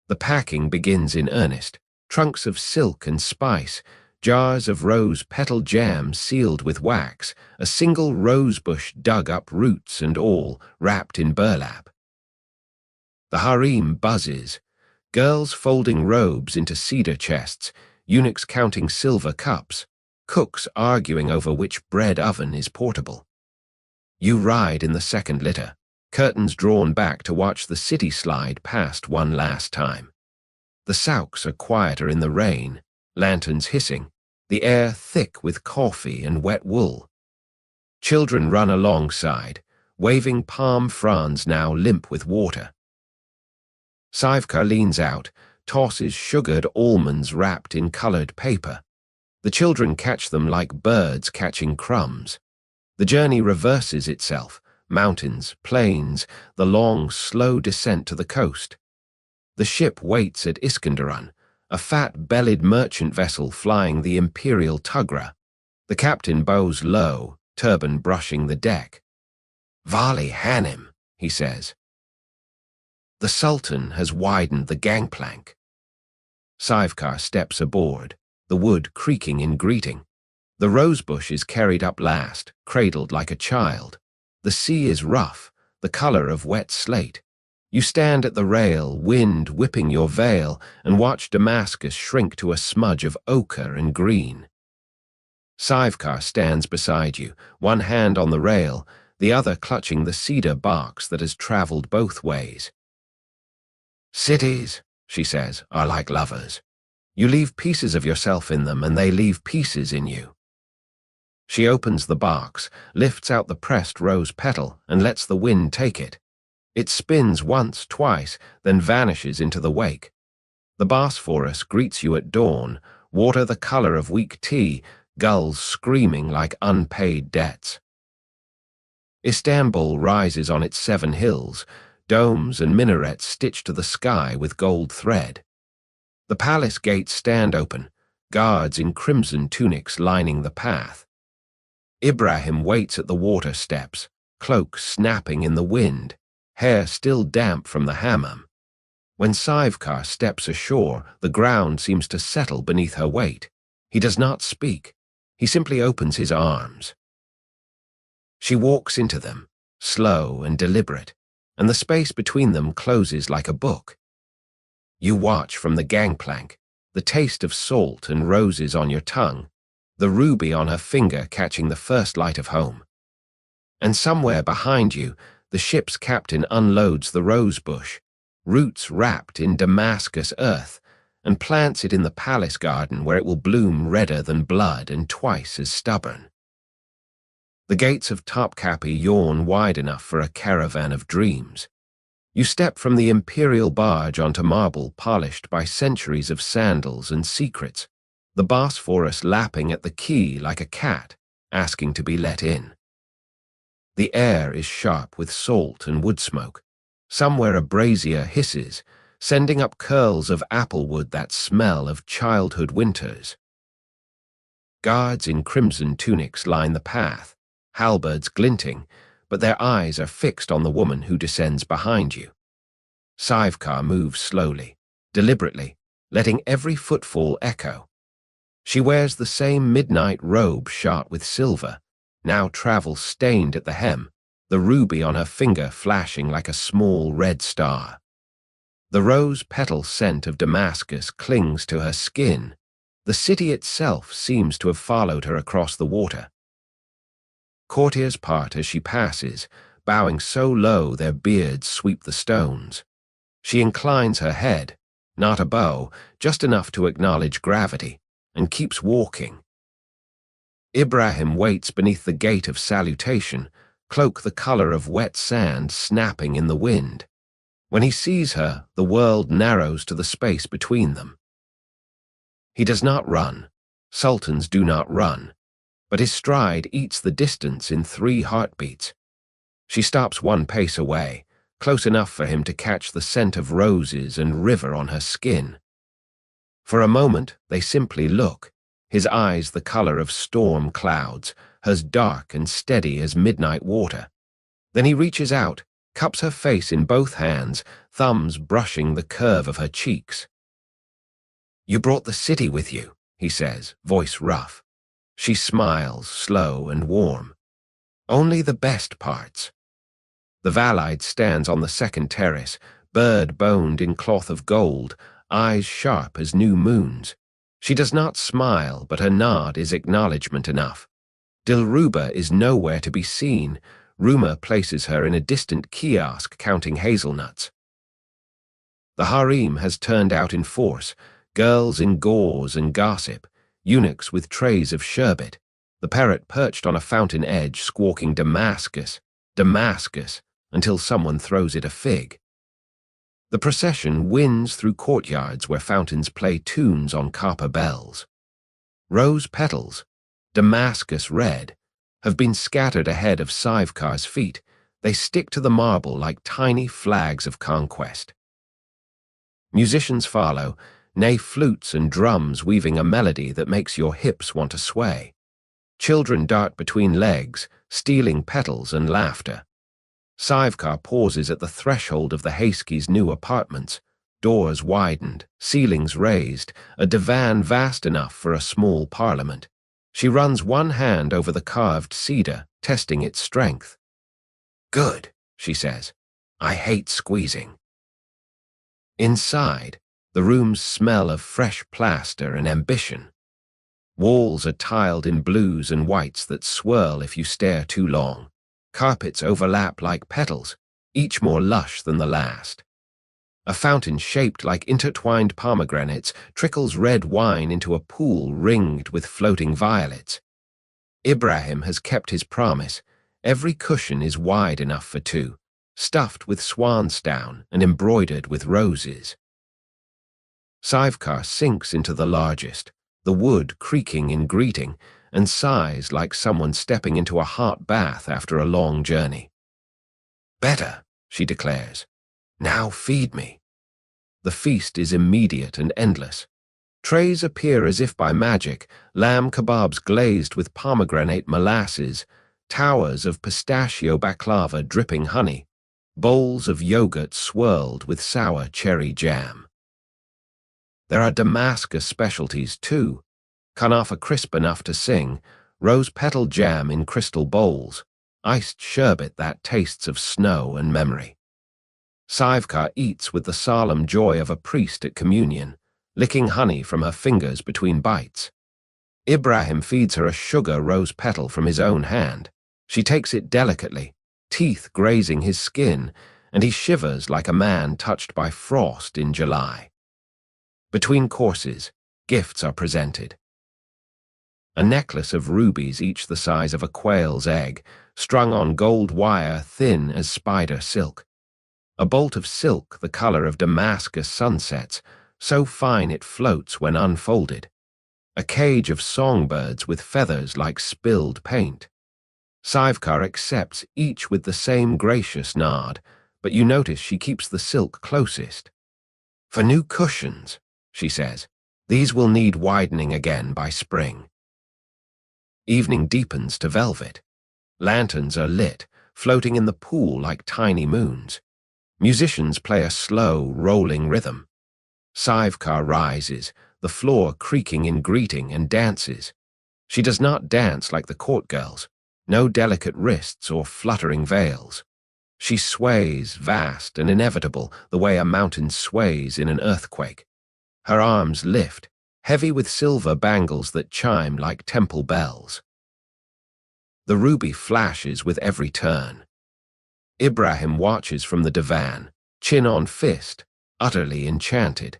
The packing begins in earnest, trunks of silk and spice, jars of rose-petal jam sealed with wax, a single rosebush dug up roots and all, wrapped in burlap. The harem buzzes, girls folding robes into cedar chests, eunuchs counting silver cups, cooks arguing over which bread oven is portable. You ride in the second litter, curtains drawn back to watch the city slide past one last time. The souks are quieter in the rain, lanterns hissing, the air thick with coffee and wet wool. Children run alongside, waving palm fronds now limp with water. Sivekar leans out, tosses sugared almonds wrapped in colored paper. The children catch them like birds catching crumbs. The journey reverses itself, mountains, plains, the long, slow descent to the coast. The ship waits at Iskenderun, a fat-bellied merchant vessel flying the Imperial Tugra. The captain bows low, turban brushing the deck. "Vali Hanem," he says. The Sultan has widened the gangplank. Sivekar steps aboard, the wood creaking in greeting. The rosebush is carried up last, cradled like a child. The sea is rough, the color of wet slate. You stand at the rail, wind whipping your veil, and watch Damascus shrink to a smudge of ochre and green. Sivekar stands beside you, one hand on the rail, the other clutching the cedar barks that has traveled both ways. "Cities," she says, "are like lovers. You leave pieces of yourself in them, and they leave pieces in you." She opens the barks, lifts out the pressed rose petal, and lets the wind take it. It spins once, twice, then vanishes into the wake. The Bosphorus greets you at dawn, water the color of weak tea, gulls screaming like unpaid debts. Istanbul rises on its 7 hills, domes and minarets stitched to the sky with gold thread. The palace gates stand open, guards in crimson tunics lining the path. Ibrahim waits at the water steps, cloak snapping in the wind, hair still damp from the hammam. When Sivekar steps ashore, the ground seems to settle beneath her weight. He does not speak. He simply opens his arms. She walks into them, slow and deliberate, and the space between them closes like a book. You watch from the gangplank, the taste of salt and roses on your tongue, the ruby on her finger catching the first light of home. And somewhere behind you, the ship's captain unloads the rosebush, roots wrapped in Damascus earth, and plants it in the palace garden where it will bloom redder than blood and twice as stubborn. The gates of Topkapi yawn wide enough for a caravan of dreams. You step from the imperial barge onto marble polished by centuries of sandals and secrets, the Bosphorus lapping at the quay like a cat, asking to be let in. The air is sharp with salt and wood smoke. Somewhere a brazier hisses, sending up curls of applewood that smell of childhood winters. Guards in crimson tunics line the path, halberds glinting, but their eyes are fixed on the woman who descends behind you. Sivekar moves slowly, deliberately, letting every footfall echo. She wears the same midnight robe shot with silver, now travel-stained at the hem, the ruby on her finger flashing like a small red star. The rose-petal scent of Damascus clings to her skin. The city itself seems to have followed her across the water. Courtiers part as she passes, bowing so low their beards sweep the stones. She inclines her head, not a bow, just enough to acknowledge gravity, and keeps walking. Ibrahim waits beneath the gate of salutation, cloak the color of wet sand snapping in the wind. When he sees her, the world narrows to the space between them. He does not run. Sultans do not run. But his stride eats the distance in 3 heartbeats. She stops 1 pace away, close enough for him to catch the scent of roses and river on her skin. For a moment, they simply look, his eyes the color of storm clouds, hers dark and steady as midnight water. Then he reaches out, cups her face in both hands, thumbs brushing the curve of her cheeks. "You brought the city with you," he says, voice rough. She smiles, slow and warm. "Only the best parts." The Valide stands on the second terrace, bird-boned in cloth of gold, eyes sharp as new moons. She does not smile, but her nod is acknowledgement enough. Dilruba is nowhere to be seen. Rumor places her in a distant kiosk counting hazelnuts. The harem has turned out in force, girls in gauze and gossip, eunuchs with trays of sherbet, the parrot perched on a fountain edge squawking Damascus, Damascus, until someone throws it a fig. The procession winds through courtyards where fountains play tunes on copper bells. Rose petals, Damascus red, have been scattered ahead of Sivekar's feet. They stick to the marble like tiny flags of conquest. Musicians follow, nay flutes and drums weaving a melody that makes your hips want to sway. Children dart between legs, stealing petals and laughter. Sivekar pauses at the threshold of the Hayski's new apartments, doors widened, ceilings raised, a divan vast enough for a small parliament. She runs 1 hand over the carved cedar, testing its strength. "Good," she says. "I hate squeezing." Inside, the rooms smell of fresh plaster and ambition. Walls are tiled in blues and whites that swirl if you stare too long. Carpets overlap like petals, each more lush than the last. A fountain shaped like intertwined pomegranates trickles red wine into a pool ringed with floating violets. Ibrahim has kept his promise. Every cushion is wide enough for 2, stuffed with swansdown and embroidered with roses. Sivekar sinks into the largest, the wood creaking in greeting, and sighs like someone stepping into a hot bath after a long journey. "Better," she declares. "Now feed me." The feast is immediate and endless. Trays appear as if by magic, lamb kebabs glazed with pomegranate molasses, towers of pistachio baklava dripping honey, bowls of yogurt swirled with sour cherry jam. There are Damascus specialties too, kanafa crisp enough to sing, rose petal jam in crystal bowls, iced sherbet that tastes of snow and memory. Sivekar eats with the solemn joy of a priest at communion, licking honey from her fingers between bites. Ibrahim feeds her a sugar rose petal from his own hand. She takes it delicately, teeth grazing his skin, and he shivers like a man touched by frost in July. Between courses, gifts are presented. A necklace of rubies each the size of a quail's egg, strung on gold wire thin as spider silk. A bolt of silk the color of Damascus sunsets, so fine it floats when unfolded. A cage of songbirds with feathers like spilled paint. Sivekar accepts each with the same gracious nod, but you notice she keeps the silk closest. "For new cushions," she says, "these will need widening again by spring." Evening deepens to velvet. Lanterns are lit, floating in the pool like tiny moons. Musicians play a slow, rolling rhythm. Sivekar rises, the floor creaking in greeting, and dances. She does not dance like the court girls, no delicate wrists or fluttering veils. She sways, vast and inevitable, the way a mountain sways in an earthquake. Her arms lift, heavy with silver bangles that chime like temple bells. The ruby flashes with every turn. Ibrahim watches from the divan, chin on fist, utterly enchanted.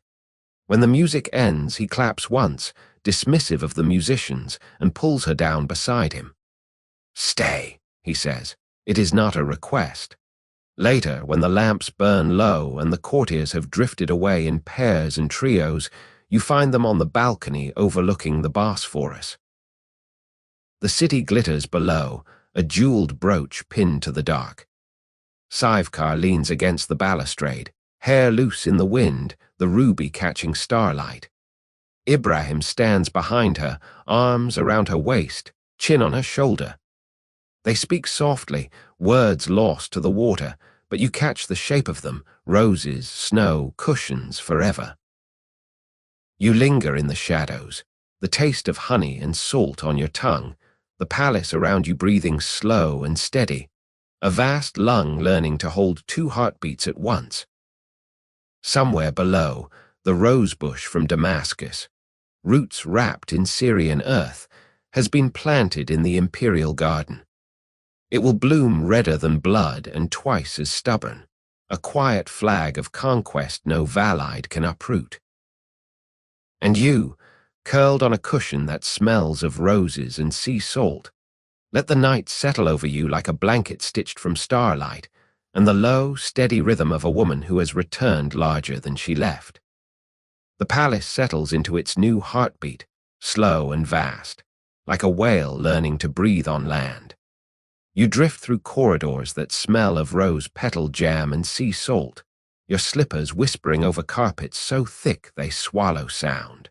When the music ends, he claps once, dismissive of the musicians, and pulls her down beside him. "Stay," he says. "It is not a request." Later, when the lamps burn low and the courtiers have drifted away in pairs and trios, you find them on the balcony overlooking the Bosphorus. The city glitters below, a jeweled brooch pinned to the dock. Şivekar leans against the balustrade, hair loose in the wind, the ruby catching starlight. Ibrahim stands behind her, arms around her waist, chin on her shoulder. They speak softly, words lost to the water, but you catch the shape of them, roses, snow, cushions, forever. You linger in the shadows, the taste of honey and salt on your tongue, the palace around you breathing slow and steady, a vast lung learning to hold two heartbeats at once. Somewhere below, the rosebush from Damascus, roots wrapped in Syrian earth, has been planted in the imperial garden. It will bloom redder than blood and twice as stubborn, a quiet flag of conquest no valide can uproot. And you, curled on a cushion that smells of roses and sea salt, let the night settle over you like a blanket stitched from starlight, and the low, steady rhythm of a woman who has returned larger than she left. The palace settles into its new heartbeat, slow and vast, like a whale learning to breathe on land. You drift through corridors that smell of rose petal jam and sea salt, your slippers whispering over carpets so thick they swallow sound.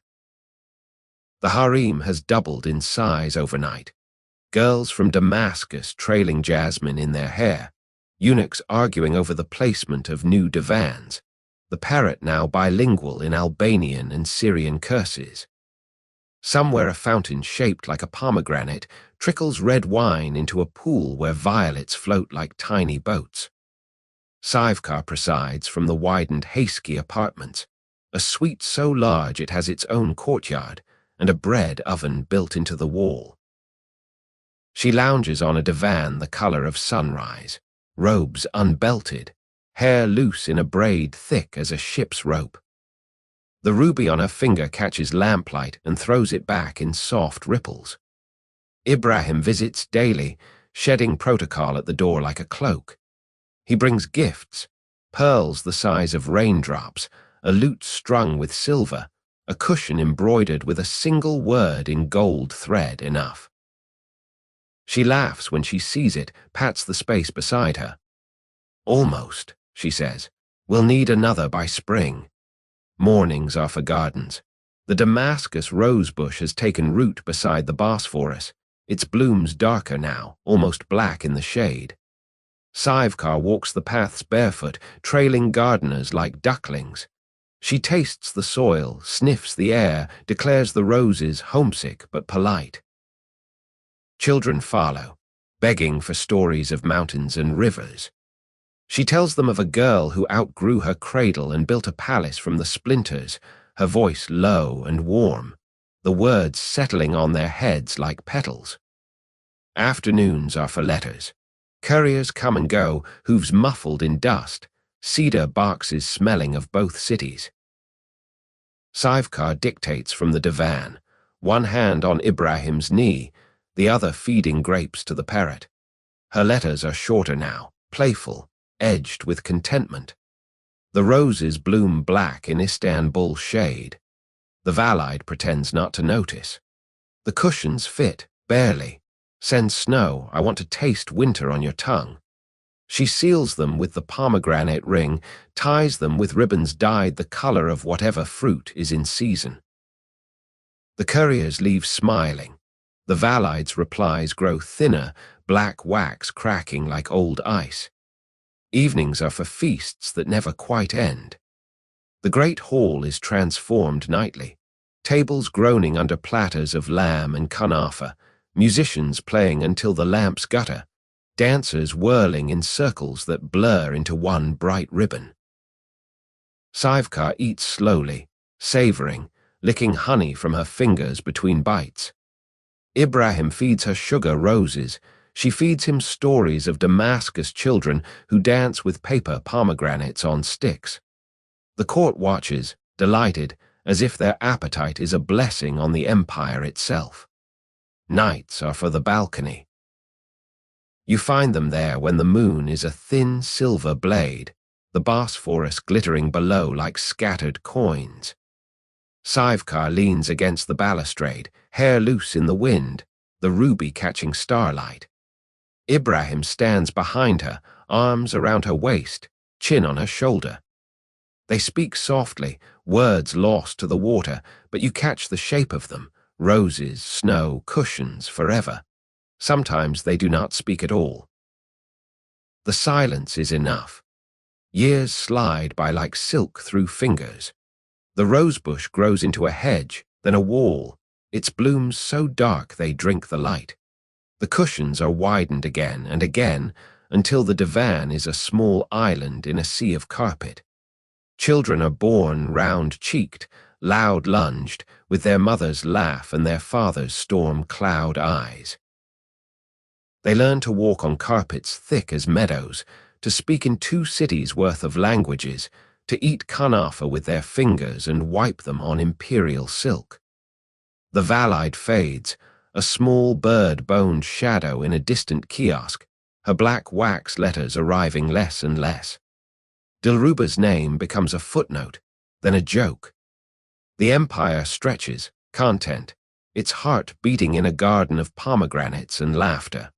The harem has doubled in size overnight. Girls from Damascus trailing jasmine in their hair, eunuchs arguing over the placement of new divans, the parrot now bilingual in Albanian and Syrian curses. Somewhere a fountain shaped like a pomegranate trickles red wine into a pool where violets float like tiny boats. Şivekar presides from the widened Hayski apartments, a suite so large it has its own courtyard and a bread oven built into the wall. She lounges on a divan the color of sunrise, robes unbelted, hair loose in a braid thick as a ship's rope. The ruby on her finger catches lamplight and throws it back in soft ripples. Ibrahim visits daily, shedding protocol at the door like a cloak. He brings gifts, pearls the size of raindrops, a lute strung with silver, a cushion embroidered with a single word in gold thread enough. She laughs when she sees it, pats the space beside her. "Almost," she says. "We'll need another by spring." Mornings are for gardens. The Damascus rosebush has taken root beside the Bosphorus, its blooms darker now, almost black in the shade. Şivekar walks the paths barefoot, trailing gardeners like ducklings. She tastes the soil, sniffs the air, declares the roses homesick but polite. Children follow, begging for stories of mountains and rivers. She tells them of a girl who outgrew her cradle and built a palace from the splinters, her voice low and warm, the words settling on their heads like petals. Afternoons are for letters. Couriers come and go, hooves muffled in dust, cedar boxes smelling of both cities. Şivekar dictates from the divan, one hand on Ibrahim's knee, the other feeding grapes to the parrot. Her letters are shorter now, playful, edged with contentment. The roses bloom black in Istanbul shade. The valide pretends not to notice. The cushions fit, barely. "Send snow, I want to taste winter on your tongue." She seals them with the pomegranate ring, ties them with ribbons dyed the color of whatever fruit is in season. The couriers leave smiling. The valide's replies grow thinner, black wax cracking like old ice. Evenings are for feasts that never quite end. The great hall is transformed nightly, tables groaning under platters of lamb and kunafa, musicians playing until the lamps gutter, dancers whirling in circles that blur into one bright ribbon. Şivekar eats slowly, savoring, licking honey from her fingers between bites. Ibrahim feeds her sugar roses. She feeds him stories of Damascus children who dance with paper pomegranates on sticks. The court watches, delighted, as if their appetite is a blessing on the empire itself. Nights are for the balcony. You find them there when the moon is a thin silver blade, the Bosphorus glittering below like scattered coins. Şivekar leans against the balustrade, hair loose in the wind, the ruby catching starlight. Ibrahim stands behind her, arms around her waist, chin on her shoulder. They speak softly, words lost to the water, but you catch the shape of them, roses, snow, cushions, forever. Sometimes they do not speak at all. The silence is enough. Years slide by like silk through fingers. The rosebush grows into a hedge, then a wall, its blooms so dark they drink the light. The cushions are widened again and again until the divan is a small island in a sea of carpet. Children are born round-cheeked, loud-lunged, with their mother's laugh and their father's storm-cloud eyes. They learn to walk on carpets thick as meadows, to speak in 2 cities' worth of languages, to eat kanafa with their fingers and wipe them on imperial silk. The valide fades, a small bird-boned shadow in a distant kiosk, her black wax letters arriving less and less. Dilruba's name becomes a footnote, then a joke. The empire stretches, content, its heart beating in a garden of pomegranates and laughter.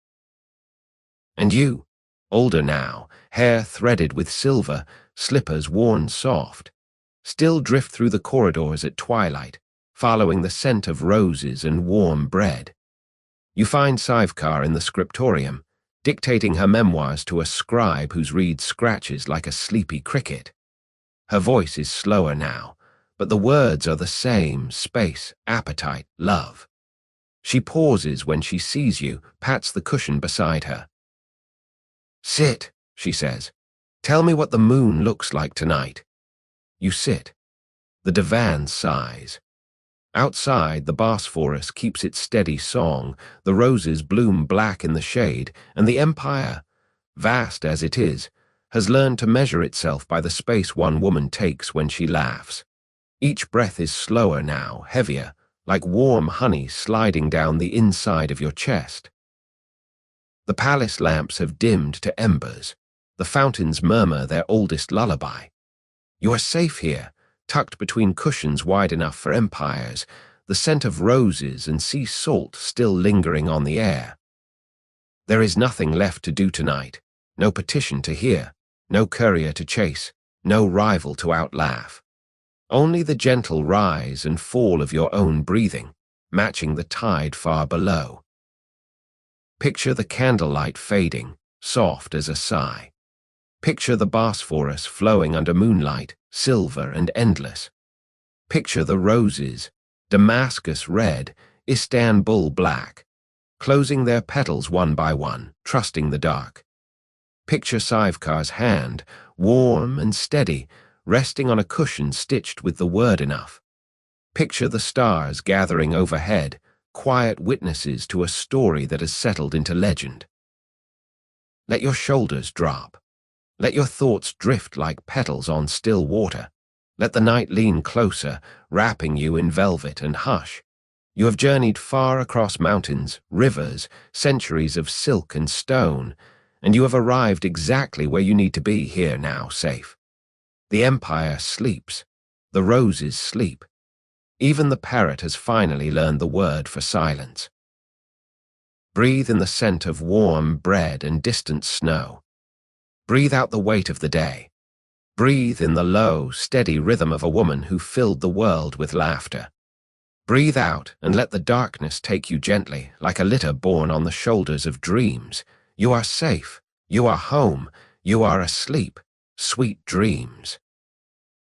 And you, older now, hair threaded with silver, slippers worn soft, still drift through the corridors at twilight, following the scent of roses and warm bread. You find Şivekar in the scriptorium, dictating her memoirs to a scribe whose reed scratches like a sleepy cricket. Her voice is slower now, but the words are the same: space, appetite, love. She pauses when she sees you, pats the cushion beside her. "Sit," she says. "Tell me what the moon looks like tonight." You sit. The divan sighs. Outside, the Bosphorus keeps its steady song, the roses bloom black in the shade, and the empire, vast as it is, has learned to measure itself by the space one woman takes when she laughs. Each breath is slower now, heavier, like warm honey sliding down the inside of your chest. The palace lamps have dimmed to embers. The fountains murmur their oldest lullaby. You are safe here, tucked between cushions wide enough for empires, the scent of roses and sea salt still lingering on the air. There is nothing left to do tonight, no petition to hear, no courier to chase, no rival to outlaugh. Only the gentle rise and fall of your own breathing, matching the tide far below. Picture the candlelight fading, soft as a sigh. Picture the Bosphorus flowing under moonlight, silver and endless. Picture the roses, Damascus red, Istanbul black, closing their petals one by one, trusting the dark. Picture Şivekar's hand, warm and steady, resting on a cushion stitched with the word enough. Picture the stars gathering overhead, quiet witnesses to a story that has settled into legend. Let your shoulders drop. Let your thoughts drift like petals on still water. Let the night lean closer, wrapping you in velvet, and hush. You have journeyed far across mountains, rivers, centuries of silk and stone, and you have arrived exactly where you need to be here now, safe. The empire sleeps. The roses sleep. Even the parrot has finally learned the word for silence. Breathe in the scent of warm bread and distant snow. Breathe out the weight of the day. Breathe in the low, steady rhythm of a woman who filled the world with laughter. Breathe out and let the darkness take you gently, like a litter borne on the shoulders of dreams. You are safe. You are home. You are asleep. Sweet dreams.